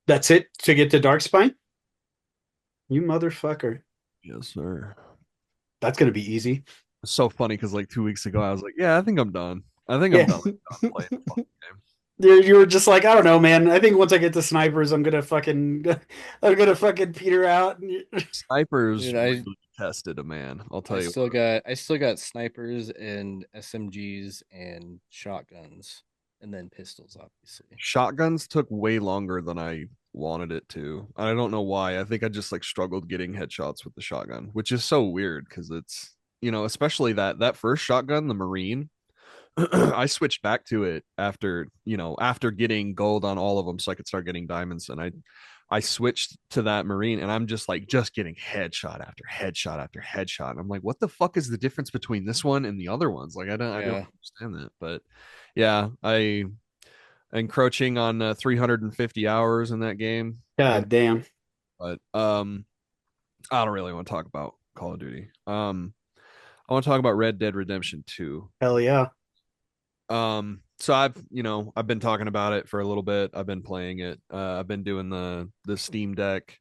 B: That's it to get to Darkspine? You motherfucker.
E: Yes, sir.
B: That's gonna be easy.
E: It's so funny because like 2 weeks ago I was like, yeah, I think I'm done. I'm
B: Yeah.
E: done playing the fucking game.
B: You were just like, I don't know, man. I think once I get to snipers, I'm gonna fucking peter out.
E: Snipers
C: Dude,
E: really tested a man. I'll tell
C: I
E: you.
C: still got snipers and SMGs and shotguns and then pistols, obviously.
E: Shotguns took way longer than I wanted it to. I don't know why. I think I just like struggled getting headshots with the shotgun, which is so weird because it's, especially that first shotgun, the Marine. I switched back to it after getting gold on all of them so I could start getting diamonds, and I switched to that Marine, and I'm just getting headshot after headshot after headshot. And I'm like, what the fuck is the difference between this one and the other ones? Like I don't understand that. But yeah, I encroaching on 350 hours in that game.
B: God damn.
E: But I don't really want to talk about Call of Duty. I want to talk about Red Dead Redemption 2.
B: Hell yeah.
E: So I've been talking about it for a little bit. I've been playing it. I've been doing the Steam Deck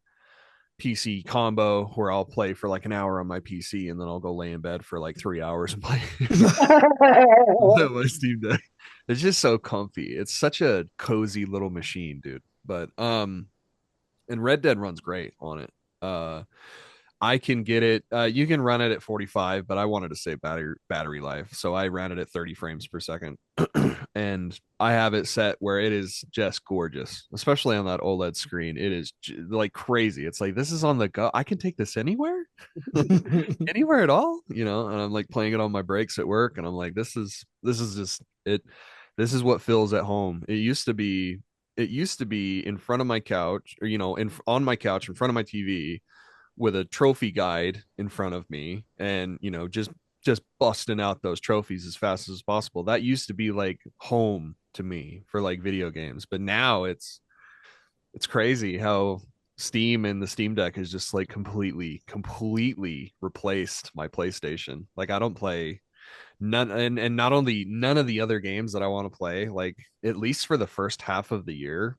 E: PC combo where I'll play for like an hour on my PC and then I'll go lay in bed for like 3 hours and play on my Steam Deck. It's just so comfy. It's such a cozy little machine, dude. But and Red Dead runs great on it. I can get it. You can run it at 45, but I wanted to save battery life, so I ran it at 30 frames per second, and I have it set where it is just gorgeous, especially on that OLED screen. It is like crazy. It's like this is on the go. I can take this anywhere, anywhere at all, And I'm like playing it on my breaks at work, and I'm like, this is just it. This is what feels at home. It used to be in front of my couch, or on my couch in front of my TV with a trophy guide in front of me and just busting out those trophies as fast as possible. That used to be like home to me for like video games, but now it's crazy how Steam and the Steam Deck has just like completely replaced my PlayStation. Like I don't play none, and not only none of the other games that I want to play, like at least for the first half of the year,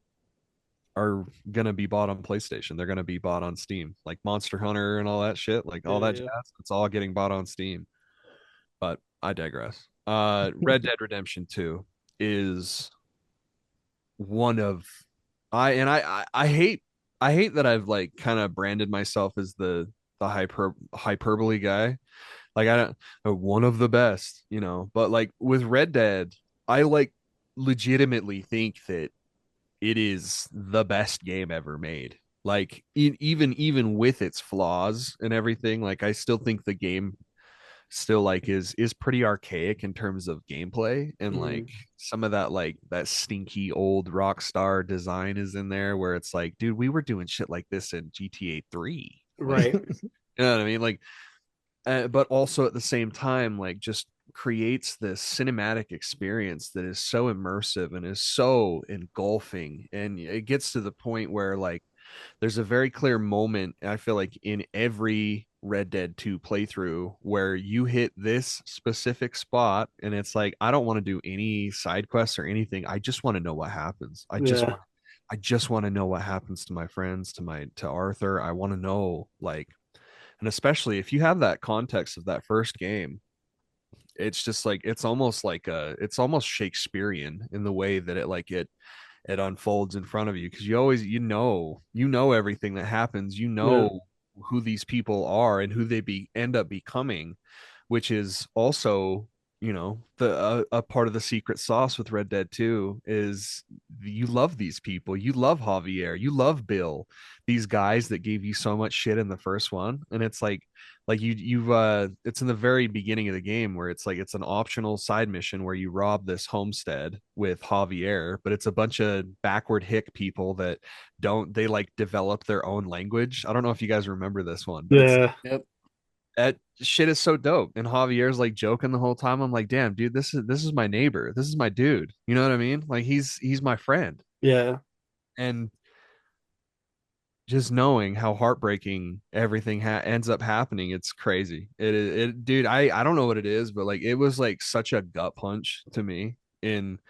E: are gonna be bought on PlayStation. They're gonna be bought on Steam, like Monster Hunter and all that shit, like all that jazz. It's all getting bought on Steam. But I digress. Red Dead Redemption 2 is one of I hate that I've like kind of branded myself as the hyperbole guy. Like I don't one of the best, but like with Red Dead, I like legitimately think that it is the best game ever made. Like even with its flaws and everything, like I still think the game still like is pretty archaic in terms of gameplay, and like some of that like that stinky old Rockstar design is in there where it's like, dude, we were doing shit like this in GTA 3.
B: Right.
E: You know what I mean? Like but also at the same time, like just creates this cinematic experience that is so immersive and is so engulfing, and it gets to the point where like there's a very clear moment, I feel like, in every Red Dead 2 playthrough where you hit this specific spot and it's like, I don't want to do any side quests or anything. I just want to know what happens. I just want to know what happens to my friends, to Arthur. I want to know like And especially if you have that context of that first game, it's just like it's almost Shakespearean in the way that it unfolds in front of you, because you always everything that happens, who these people are and who they end up becoming, which is also, the a part of the secret sauce with Red Dead 2 is you love these people. You love Javier, you love Bill, these guys that gave you so much shit in the first one. And it's like you've it's in the very beginning of the game where it's like it's an optional side mission where you rob this homestead with Javier, but it's a bunch of backward hick people that they like develop their own language. I don't know if you guys remember this one, but
B: Yeah.
C: Yep.
E: that shit is so dope. And Javier's like joking the whole time. I'm like, damn, dude, this is my neighbor. This is my dude. You know what I mean? Like he's my friend.
B: Yeah.
E: And just knowing how heartbreaking everything ends up happening, it's crazy. Dude, I don't know what it is, but like it was like such a gut punch to me. In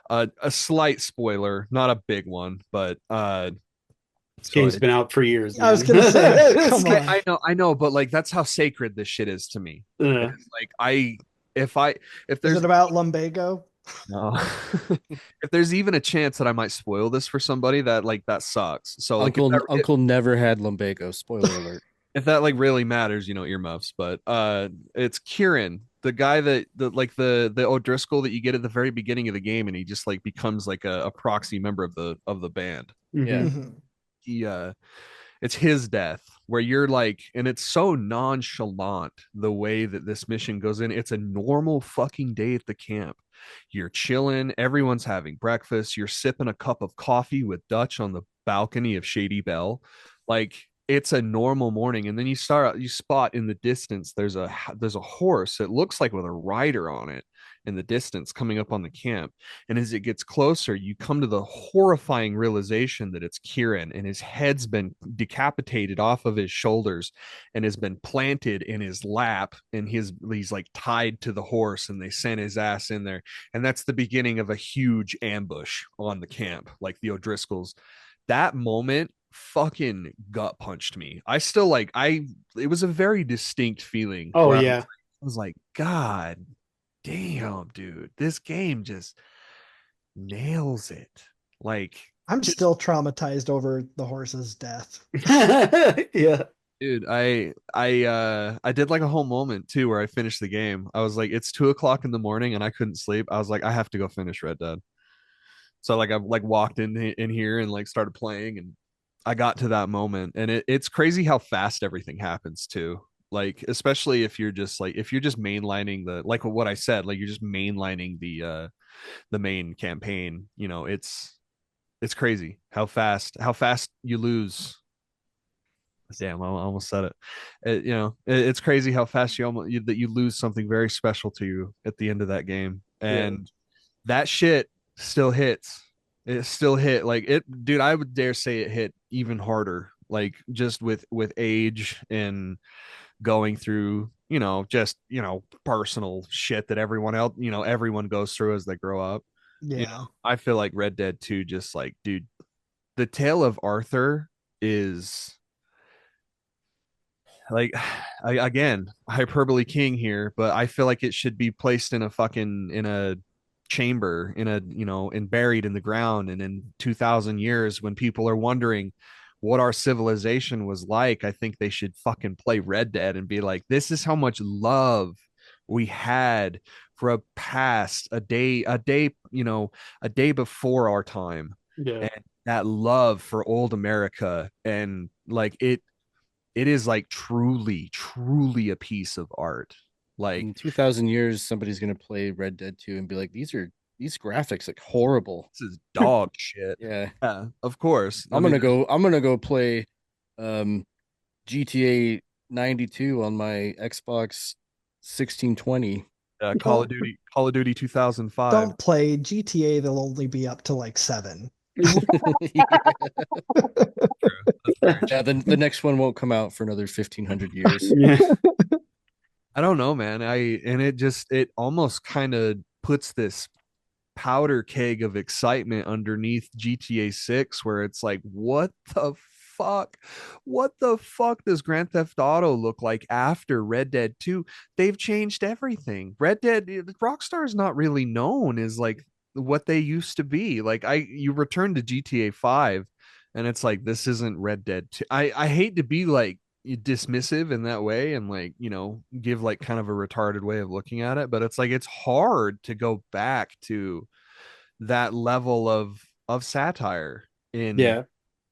E: a slight spoiler, not a big one, but
B: This game's been out for years.
D: I was
B: man.
D: gonna say, come on.
E: I know, but like that's how sacred this shit is to me.
B: Yeah.
E: It's like if
D: Is
E: there's
D: it about lumbago?
E: no, if there's even a chance that I might spoil this for somebody, that sucks. So like
C: Uncle never had lumbago. Spoiler alert.
E: if that like really matters, earmuffs. But it's Kieran, the guy the O'Driscoll that you get at the very beginning of the game, and he just like becomes like a proxy member of the band.
C: Yeah.
D: Mhm.
E: He it's his death where you're like, and it's so nonchalant the way that this mission goes in. It's a normal fucking day at the camp. You're chilling, everyone's having breakfast, you're sipping a cup of coffee with Dutch on the balcony of Shady Bell. Like it's a normal morning, and then you spot in the distance there's a horse, it looks like with a rider on it in the distance coming up on the camp. And as it gets closer, you come to the horrifying realization that it's Kieran, and his head's been decapitated off of his shoulders and has been planted in his lap, and he's like tied to the horse, and they sent his ass in there. And that's the beginning of a huge ambush on the camp, like the O'Driscolls. That moment fucking gut punched me. I still it was a very distinct feeling.
B: Oh yeah.
E: I was like, God damn, dude, this game just nails it. Like,
D: I'm still traumatized over the horse's death.
B: Yeah.
E: dude, I did like a whole moment too where I finished the game. I was like, it's 2 o'clock in the morning and I couldn't sleep. I was like, I have to go finish Red Dead. So like I like walked in here and like started playing, and I got to that moment, and it's crazy how fast everything happens too. Like especially if you're just mainlining like what I said, like you're just mainlining the main campaign. It's crazy how fast you lose. Damn, I almost said it. It's crazy how fast that you lose something very special to you at the end of that game, and that shit still hits. It still hit like it, dude. I would dare say it hit even harder, like just with age and going through, just personal shit that everyone goes through as they grow up.
D: Yeah.
E: I feel like Red Dead 2 just like, dude, the tale of Arthur is like, again, hyperbole king here, but I feel like it should be placed in a chamber, and buried in the ground. And in 2,000 years, when people are wondering what our civilization was like, I think they should fucking play Red Dead and be like, this is how much love we had for a day before our time.
B: Yeah.
E: And that love for old America, and like it is like truly a piece of art. Like
C: In 2,000 years, somebody's gonna play Red Dead 2 and be like, these graphics like horrible.
E: this is dog shit.
C: Yeah.
E: Yeah, of course.
C: I'm gonna go play GTA 92 on my Xbox 1620.
E: Call of Duty 2005.
D: Don't play GTA. They'll only be up to like 7.
C: Yeah, the next one won't come out for another 1,500 years.
B: Yeah.
E: I don't know, man. It almost kind of puts this powder keg of excitement underneath GTA 6, where it's like, what the fuck? What the fuck does Grand Theft Auto look like after Red Dead 2? They've changed everything. Red Dead, Rockstar is not really known as like what they used to be. Like you return to GTA 5 and it's like this isn't Red Dead 2. I hate to be like dismissive in that way and like, give like kind of a retarded way of looking at it, but it's like it's hard to go back to that level of satire in
B: Yeah.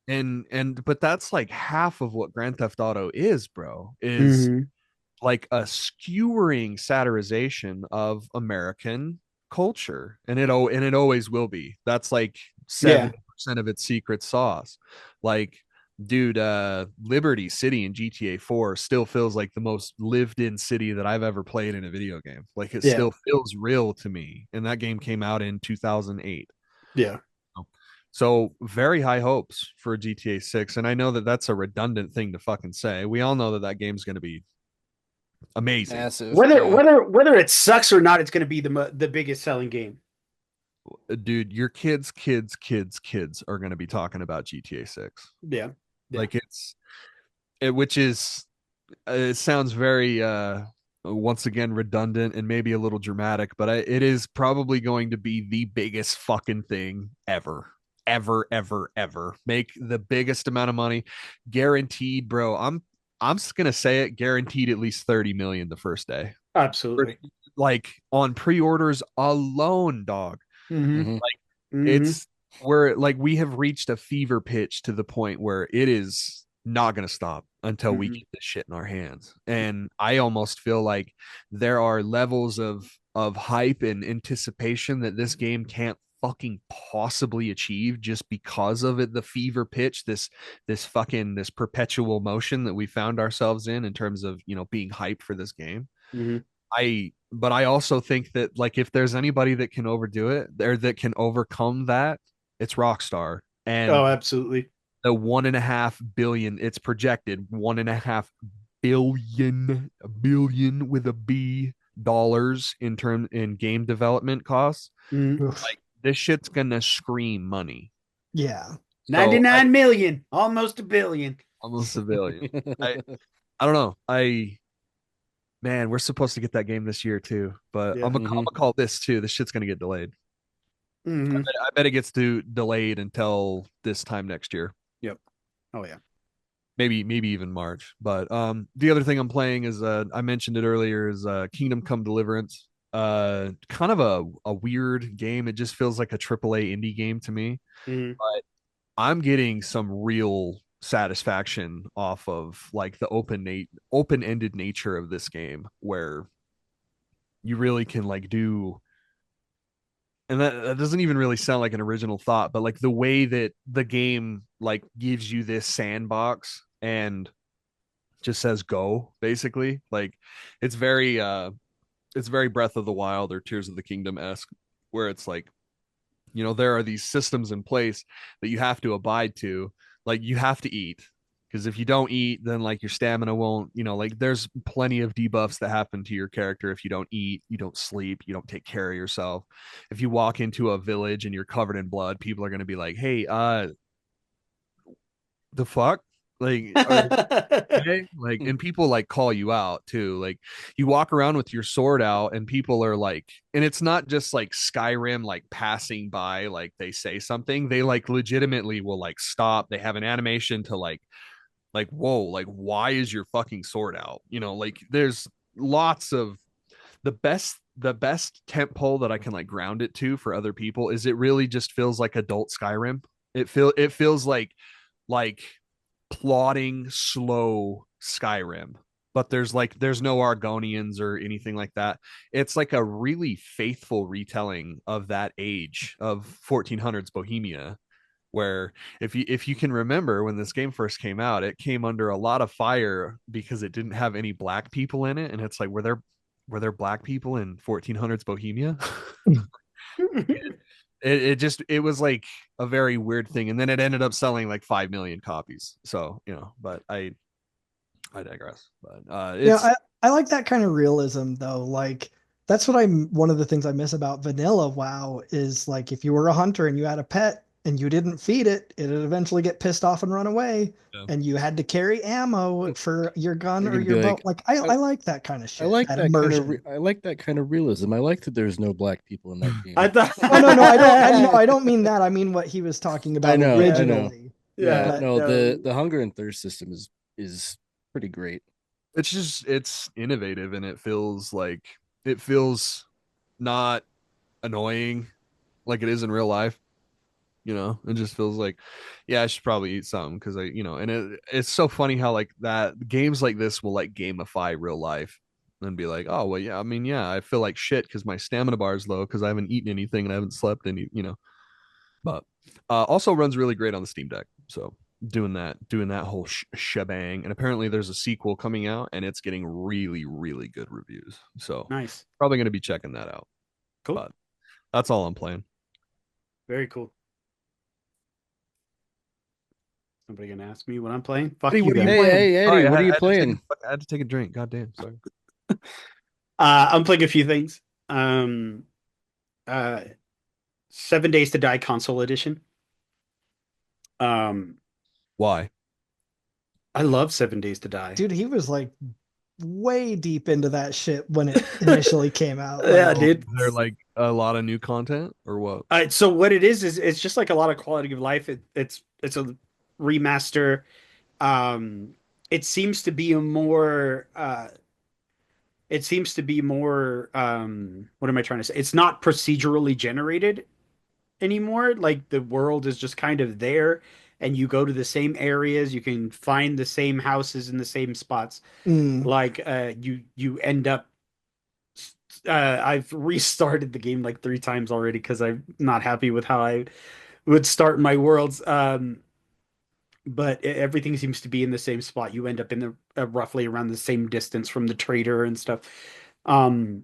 E: and but that's like half of what Grand Theft Auto is, bro, is like a skewering satirization of American culture, and it always will be. That's like 70% of its secret sauce. Like, dude, Liberty City in GTA 4 still feels like the most lived in city that I've ever played in a video game. Like, it still feels real to me, and that game came out in 2008.
B: Yeah.
E: So very high hopes for GTA 6, and I know that that's a redundant thing to fucking say. We all know that that game's going to be amazing.
C: Massive.
B: Whether it sucks or not, it's going to be the biggest selling game.
E: Dude, your kids are going to be talking about GTA 6.
B: Yeah.
E: Like which is it sounds very once again redundant and maybe a little dramatic, but it is probably going to be the biggest fucking thing ever. Make the biggest amount of money guaranteed, bro. I'm just gonna say it, guaranteed at least 30 million the first day.
B: Absolutely.
E: Like on pre-orders alone, dog. It's where like we have reached a fever pitch to the point where it is not gonna stop until we get this shit in our hands. And I almost feel like there are levels of hype and anticipation that this game can't fucking possibly achieve just because of it, the fever pitch, this perpetual motion that we found ourselves in terms of being hyped for this game. But I also think that like if there's anybody that can overdo it or that can overcome that, it's Rockstar. And
B: absolutely.
E: The 1.5 billion, it's projected 1.5 billion with a B dollars in game development costs. Like this shit's gonna scream money.
D: Yeah.
B: 99 million, almost a billion.
E: Almost a billion. I don't know. Man, we're supposed to get that game this year too, but I'm gonna call this too. This shit's gonna get delayed. I bet it gets delayed until this time next year.
B: Yep. Oh yeah.
E: Maybe even March. But the other thing I'm playing is I mentioned it earlier is Kingdom Come Deliverance. Kind of a weird game. It just feels like a AAA indie game to me. But I'm getting some real satisfaction off of like the open-ended nature of this game, where you really can like do, and that doesn't even really sound like an original thought, but like the way that the game like gives you this sandbox and just says go, basically. Like it's very Breath of the Wild or Tears of the Kingdom-esque, where it's like, there are these systems in place that you have to abide to. Like you have to eat, because if you don't eat, then like your stamina won't, like there's plenty of debuffs that happen to your character if you don't eat, you don't sleep, you don't take care of yourself. If you walk into a village and you're covered in blood, people are going to be like, hey, the fuck? Like, okay? Like, and people like call you out too. Like you walk around with your sword out and people are like, and it's not just like Skyrim, like passing by, like they say something, they like legitimately will like stop. They have an animation to like, whoa, like why is your fucking sword out? Like there's lots of the best tent pole that I can like ground it to for other people is it really just feels like adult Skyrim. It feels like plodding, slow Skyrim, but there's no Argonians or anything like that. It's like a really faithful retelling of that age of 1400s Bohemia, where if you can remember when this game first came out, it came under a lot of fire because it didn't have any black people in it, and it's like, were there black people in 1400s Bohemia? It was like a very weird thing, and then it ended up selling like 5 million copies. So but I digress. But
D: I like that kind of realism though. Like that's what one of the things I miss about vanilla WoW is like if you were a hunter and you had a pet, and you didn't feed it, it'd eventually get pissed off and run away.
E: Yeah.
D: And you had to carry ammo for your gun
C: You're
D: or
C: gonna
D: your
C: be
D: boat.
C: like,
D: Like I like that kind of
C: I
D: shit.
C: like
D: that
C: that kind of
D: immersion.
C: I like that kind of realism. I like that there's no black people in that game.
B: I thought.
D: Oh no, I don't mean that. I mean what he was talking about
C: I know.
D: originally.
B: Yeah,
D: but-
C: no,
B: no.
C: the hunger and thirst system is pretty great.
E: It's innovative and it feels not annoying like it is in real life. It just feels like, yeah, I should probably eat something because it's so funny how like that games like this will like gamify real life and be like, oh well, yeah, I mean, yeah, I feel like shit because my stamina bar is low because I haven't eaten anything and I haven't slept any. But also runs really great on the Steam Deck. So doing that whole shebang, and apparently there's a sequel coming out and it's getting really really good reviews. So
B: Nice.
E: probably going to be checking that out.
B: Cool.
E: But that's all I'm playing.
B: Very cool. Somebody gonna ask me what I'm playing? Fuck
E: Hey,
B: you
E: what are you
B: guys.
E: playing?
C: Hey, Eddie,
E: Sorry,
C: what
E: I
C: are you
E: had to take
C: playing?
E: I had to take a drink. God damn. Sorry.
B: I'm playing a few things. 7 Days to Die console edition.
E: Why?
B: I love 7 Days to Die.
D: Dude, he was like way deep into that shit when it initially came out.
B: Yeah,
D: Like,
B: dude.
E: Is there like a lot of new content or what?
B: So what it is it's just like a lot of quality of life. It's a remaster. It seems to be a more what am I trying to say? It's not procedurally generated anymore. Like the world is just kind of there and you go to the same areas, you can find the same houses in the same spots. Like you end up I've restarted the game like 3 times already because I'm not happy with how I would start my worlds. But everything seems to be in the same spot. You end up in the roughly around the same distance from the trader and stuff. Um,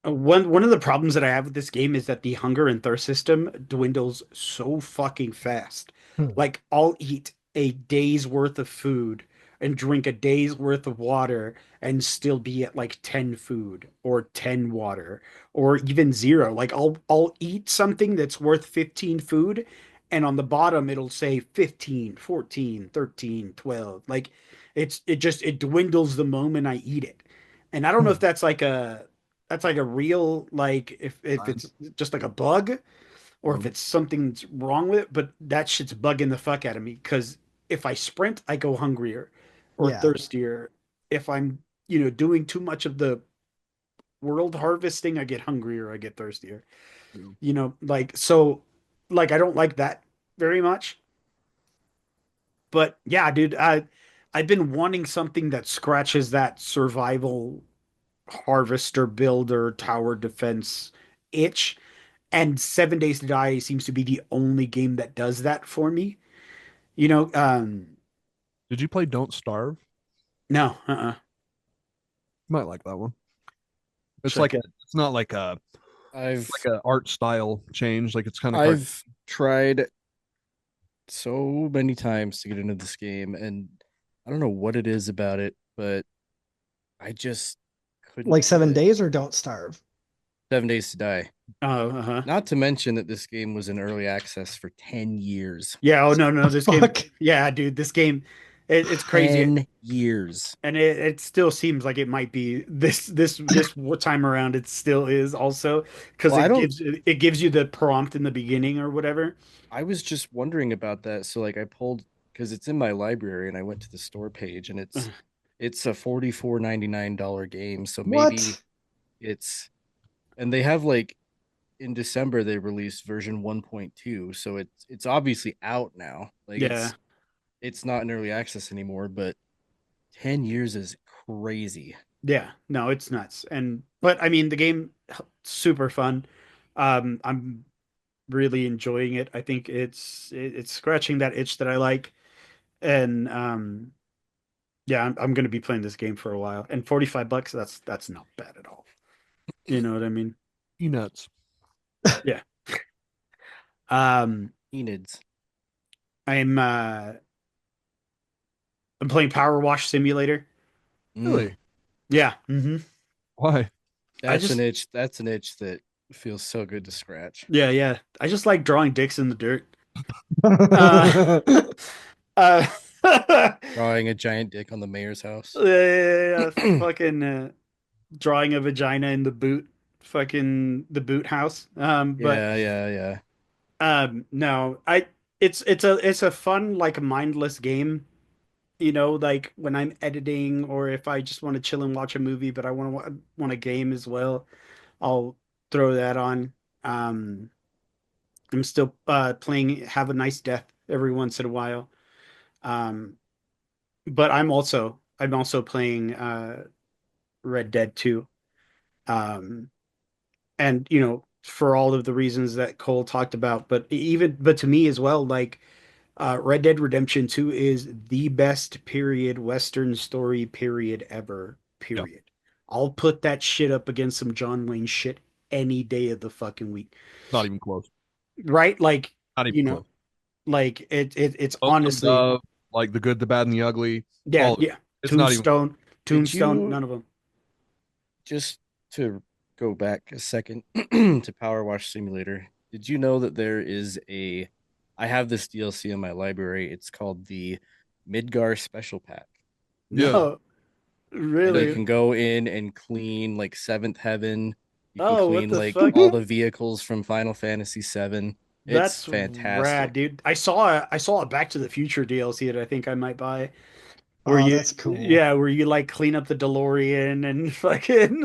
B: one of the problems that I have with this game is that the hunger and thirst system dwindles so fucking fast. Like I'll eat a day's worth of food and drink a day's worth of water and still be at like 10 food or 10 water or even zero. Like I'll eat something that's worth 15 food and on the bottom it'll say 15, 14, 13, 12. Like it dwindles the moment I eat it. And I don't know if that's like a real like if it's just like a bug or if it's something's wrong with it, but that shit's bugging the fuck out of me because if I sprint, I go hungrier or
D: Yeah.
B: thirstier. If I'm, doing too much of the world harvesting, I get hungrier, I get thirstier. Like so like I don't like that very much. But yeah, dude, I've been wanting something that scratches that survival harvester builder tower defense itch, and 7 Days to Die seems to be the only game that does that for me. You know,
E: Did you play Don't Starve?
B: no,
E: Might like that one. It's
B: Check
E: like it's not like a
C: I've
E: like a art style change. Like it's kind of
C: I've tried so many times to get into this game, and I don't know what it is about it, but I just couldn't
D: like
C: do
D: 7
C: it.
D: days or Don't Starve.
C: 7 Days to Die.
B: uh-huh.
C: Not to mention that this game was in early access for 10 years.
B: Yeah, oh no, this game,
D: Fuck.
B: yeah, dude, this game, it's crazy,
C: 10 years.
B: and it still seems like it might be this time around. It still is also because
C: Well, I don't-
B: it gives you the prompt in the beginning or whatever.
C: I was just wondering about that. So like I pulled because it's in my library and I went to the store page and it's a $44.99 game. So maybe
D: What?
C: it's and they have like in December they released version 1.2. So it's obviously out now. Like
B: Yeah.
C: it's not in early access anymore, but 10 years is crazy.
B: Yeah, no, it's nuts. But I mean, the game super fun. I'm really enjoying it. I think it's scratching that itch that I like, and yeah, I'm going to be playing this game for a while. And $45, that's not bad at all. You know what I mean?
E: peanuts.
C: Enids.
B: I'm playing Power Wash Simulator.
C: Mm.
E: Really?
B: Yeah. Mm-hmm.
E: Why?
C: That's
B: just-
C: an itch. That's an itch that It feels so good to scratch.
B: Yeah, yeah. I just like drawing dicks in the dirt. Uh, uh,
C: Drawing a giant dick on the mayor's house.
B: yeah, fucking drawing a vagina in the boot, fucking the boot house. But
C: Yeah, yeah, yeah.
B: no, it's a fun like mindless game. You know, like when I'm editing or if I just want to chill and watch a movie, but I want a game as well, I'll throw that on. Um, I'm still playing Have a Nice Death every once in a while. Um, but I'm also playing Red Dead 2. Um, and for all of the reasons that Cole talked about, but to me as well, like Red Dead Redemption 2 is the best period Western story period ever.
E: Yeah.
B: Period. I'll put that shit up against some John Wayne shit any day of the fucking week.
E: Not even close.
B: Right? Like,
E: Not even close.
B: like it's
E: Both of
B: honestly,
E: the, like the good, the bad, and the ugly.
B: yeah,
E: All of it.
B: yeah.
E: It's not even.
B: Tombstone,
C: you-
B: none of them.
C: Just to go back a second to Power Wash Simulator, did you know that I have this DLC in my library. It's called the Midgar Special Pack.
E: Yeah.
B: No,
C: And you
B: really.
C: can go in and clean like Seventh Heaven. You can
B: Oh, what
C: clean
B: the
C: like
B: fuck?
C: all the vehicles from Final Fantasy VII. It's
B: That's rad,
C: fantastic.
B: dude. I saw a Back to the Future DLC that I think I might buy. Where
D: Oh,
B: you,
D: that's cool.
B: yeah, where you like clean up the DeLorean and fucking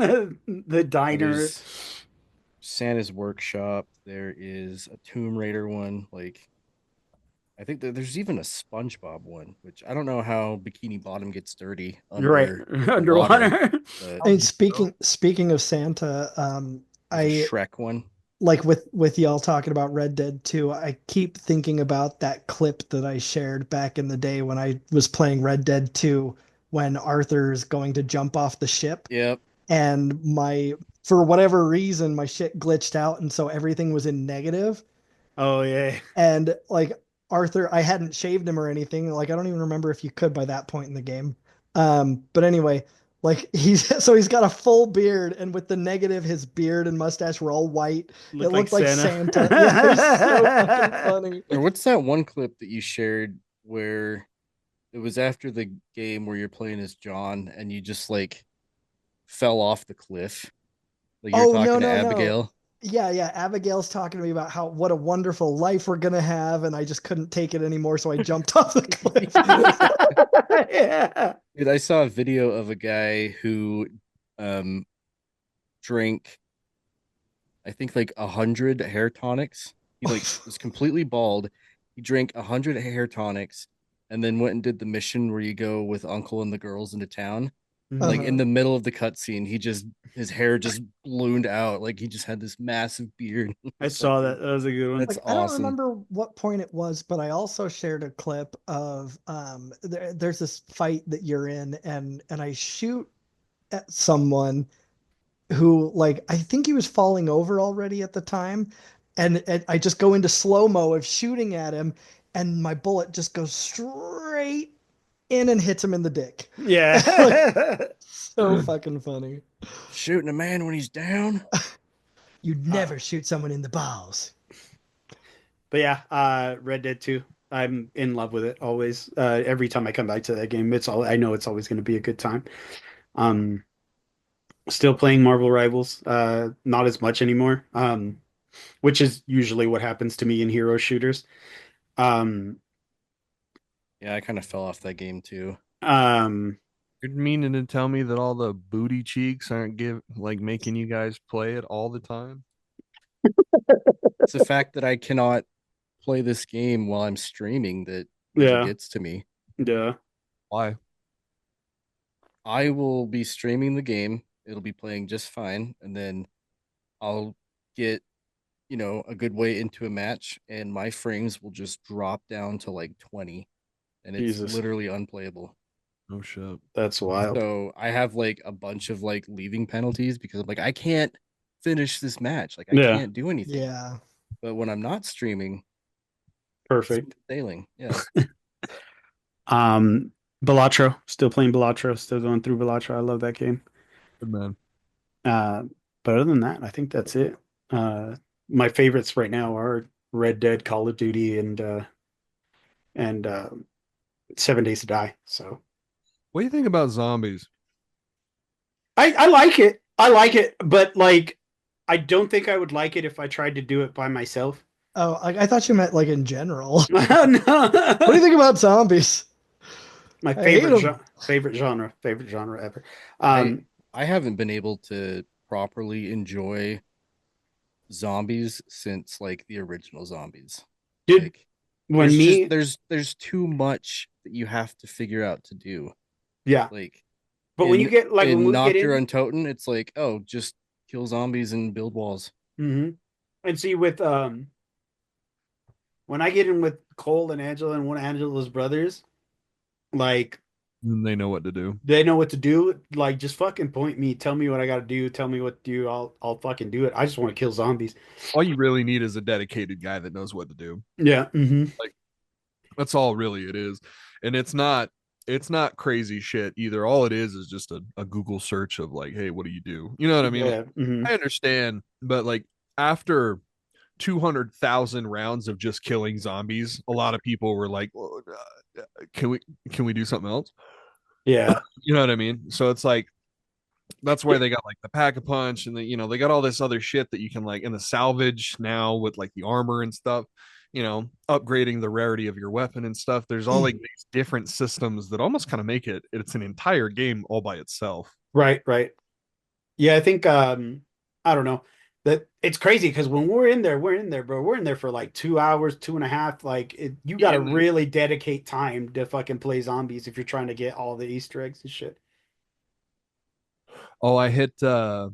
B: the diner.
C: There's Santa's Workshop. There is a Tomb Raider one. Like, I think there's even a SpongeBob one, which I don't know how Bikini Bottom gets dirty
B: You're right,
C: under the water,
B: underwater.
C: but
D: I mean, speaking of Santa,
C: there's a
D: I
C: Shrek one.
D: like with y'all talking about Red Dead 2, I keep thinking about that clip that I shared back in the day when I was playing Red Dead 2 when Arthur's going to jump off the ship
C: Yep.
D: and for whatever reason my shit glitched out and so everything was in negative
B: Oh yeah.
D: and like Arthur, I hadn't shaved him or anything. Like I don't even remember if you could by that point in the game. But anyway, like he's got a full beard, and with the negative, his beard and mustache were all white. It looked like Santa. Yeah, it was so fucking funny.
C: Or what's that one clip that you shared where it was after the game where you're playing as John and you just like fell off the cliff? Like you're
D: Oh
C: talking to
D: no.
C: Abigail.
D: Yeah, yeah. Abigail's talking to me about what a wonderful life we're gonna have, and I just couldn't take it anymore, so I jumped off the cliff.
B: Yeah.
C: Dude, I saw a video of a guy who um drank I think like 100 hair tonics. He like was completely bald. He drank 100 hair tonics and then went and did the mission where you go with Uncle and the girls into town. Like in
D: Uh-huh.
C: the middle of the cutscene, his hair just ballooned out. Like he just had this massive beard.
B: I saw that. That was a good one.
C: That's
D: Like I don't
C: awesome.
D: remember what point it was, but I also shared a clip of there's this fight that you're in, and I shoot at someone who like I think he was falling over already at the time, and I just go into slow-mo of shooting at him, and my bullet just goes straight in and hits him in the dick.
B: Yeah.
D: So fucking funny.
C: Shooting a man when he's down.
D: You'd never shoot someone in the balls.
B: But yeah, Red Dead 2. I'm in love with it always. Every time I come back to that game, I know it's always going to be a good time. Um, Still playing Marvel Rivals, not as much anymore. Which is usually what happens to me in hero shooters. Um,
C: Yeah, I kind of fell off that game too.
B: um,
E: You're meaning to tell me that all the booty cheeks aren't making you guys play it all the time?
C: It's the fact that I cannot play this game while I'm streaming that really
B: yeah,
C: gets to me.
B: yeah.
E: Why?
C: I will be streaming the game. It'll be playing just fine, and then I'll get, a good way into a match, and my frames will just drop down to like 20, and it's
B: Jesus.
C: literally unplayable.
E: Oh shit.
B: That's wild.
C: So I have like a bunch of like leaving penalties because I'm like, I can't finish this match. Like I
B: Yeah.
C: can't do anything.
D: Yeah.
C: But when I'm not streaming,
B: Perfect.
C: sailing. Yeah.
B: Balatro, still playing Balatro, still going through Balatro. I love that game.
E: Good man.
B: But other than that, I think that's it. My favorites right now are Red Dead, Call of Duty, and 7 Days to Die. So
E: What do you think about zombies?
B: I like it. I like it, but like I don't think I would like it if I tried to do it by myself.
D: Oh, I thought you meant like in general.
B: No.
D: What do you think about zombies?
B: My
D: I hate 'em.
B: favorite genre ever.
C: I haven't been able to properly enjoy zombies since like the original zombies.
B: Dude,
C: Like,
B: when
C: there's too much that you have to figure out to do.
B: yeah,
C: Like,
B: but when you get like
C: in
B: when we get
C: Nocturne
B: in,
C: and Toten, it's like, oh, just kill zombies and build walls.
B: and see with when I get in with Cole and Angela and one of Angela's brothers, like
E: And they know what to do.
B: they know what to do. Like just fucking point me, tell me what I got to do, tell me what to do. I'll fucking do it. I just want to kill zombies.
E: All you really need is a dedicated guy that knows what to do.
B: Yeah.
E: That's all really it is. And it's not crazy shit either. All it is just a Google search of like, hey, what do you do? You know what I mean?
B: Yeah.
E: I understand, but like after 200,000 rounds of just killing zombies, a lot of people were like, well, can we do something else?
B: Yeah.
E: You know what I mean? So it's like that's where they got like the pack a punch and they got all this other shit that you can like in the salvage now with like the armor and stuff, upgrading the rarity of your weapon and stuff. There's all like these different systems that almost kind of make it's an entire game all by itself.
B: Right. Yeah, I think I don't know. That it's crazy because when we're in there, bro. We're in there for like 2 hours, 2.5. Like you got to really dedicate time to fucking play zombies if you're trying to get all the Easter eggs and shit.
E: Oh, I hit so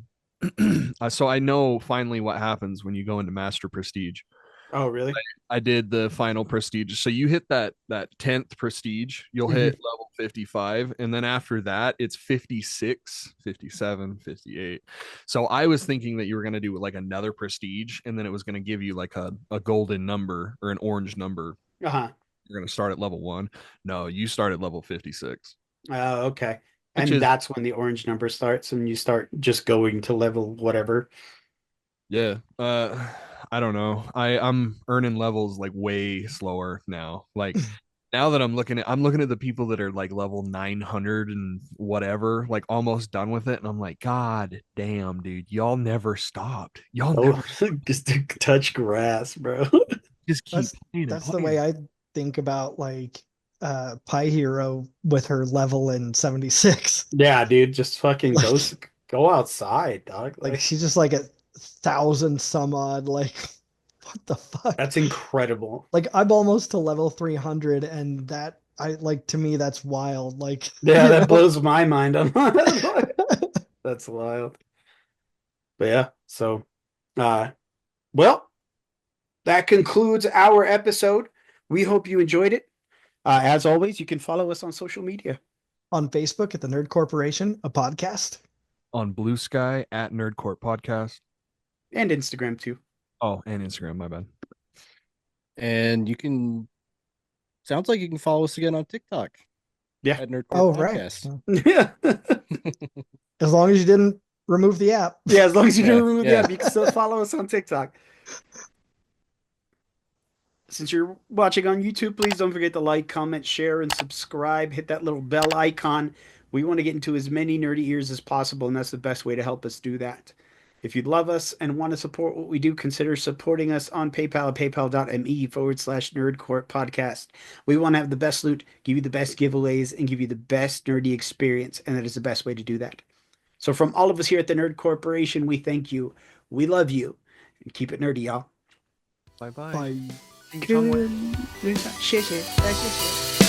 E: I know finally what happens when you go into Master Prestige.
B: Oh, really?
E: I did the final prestige. So you hit that 10th prestige, you'll hit level 55. And then after that, it's 56, 57, 58. So I was thinking that you were going to do like another prestige and then it was going to give you like a golden number or an orange number.
B: Uh-huh.
E: You're going to start at level 1. No, you start at level 56.
B: Okay. And that's when the orange number starts and you start just going to level whatever.
E: Yeah. I don't know. I'm earning levels like way slower now. Like now that I'm looking at the people that are like level 900 and whatever, like almost done with it, and I'm like, God damn, dude, y'all never stopped. Never
B: just to touch grass, bro.
E: just keep playing.
D: That's the way I think about like Pie Hero with her level in 76.
B: Yeah, dude, just fucking go outside, dog.
D: Like she's just like 1,000 some odd. Like what the fuck?
B: That's incredible.
D: Like I'm almost to level 300, and that to me that's wild. Like
B: yeah, that blows my mind. That's wild. But yeah, so well, that concludes our episode. We hope you enjoyed it. As always, you can follow us on social media.
D: On Facebook at the Nerd Corporation, a podcast.
E: On Blue Sky at Nerdcourt Podcast.
B: And Instagram too.
E: Oh, and Instagram, my bad.
C: And sounds like you can follow us again on TikTok.
B: Yeah.
C: At
D: Nerdcourt
C: Podcast.
B: Right.
D: As long as you didn't remove the app.
B: Yeah, as long as you didn't remove the app, you can still follow us on TikTok. Since you're watching on YouTube, please don't forget to like, comment, share, and subscribe. Hit that little bell icon. We want to get into as many nerdy ears as possible, and that's the best way to help us do that. If you love us and want to support what we do, consider supporting us on PayPal at paypal.me/nerdcourt podcast. We want to have the best loot, give you the best giveaways, and give you the best nerdy experience, and that is the best way to do that. So from all of us here at the Nerd Corporation, we thank you. We love you. And keep it nerdy, y'all.
E: Bye-bye.
D: Bye.
B: Good. 谢谢，谢谢。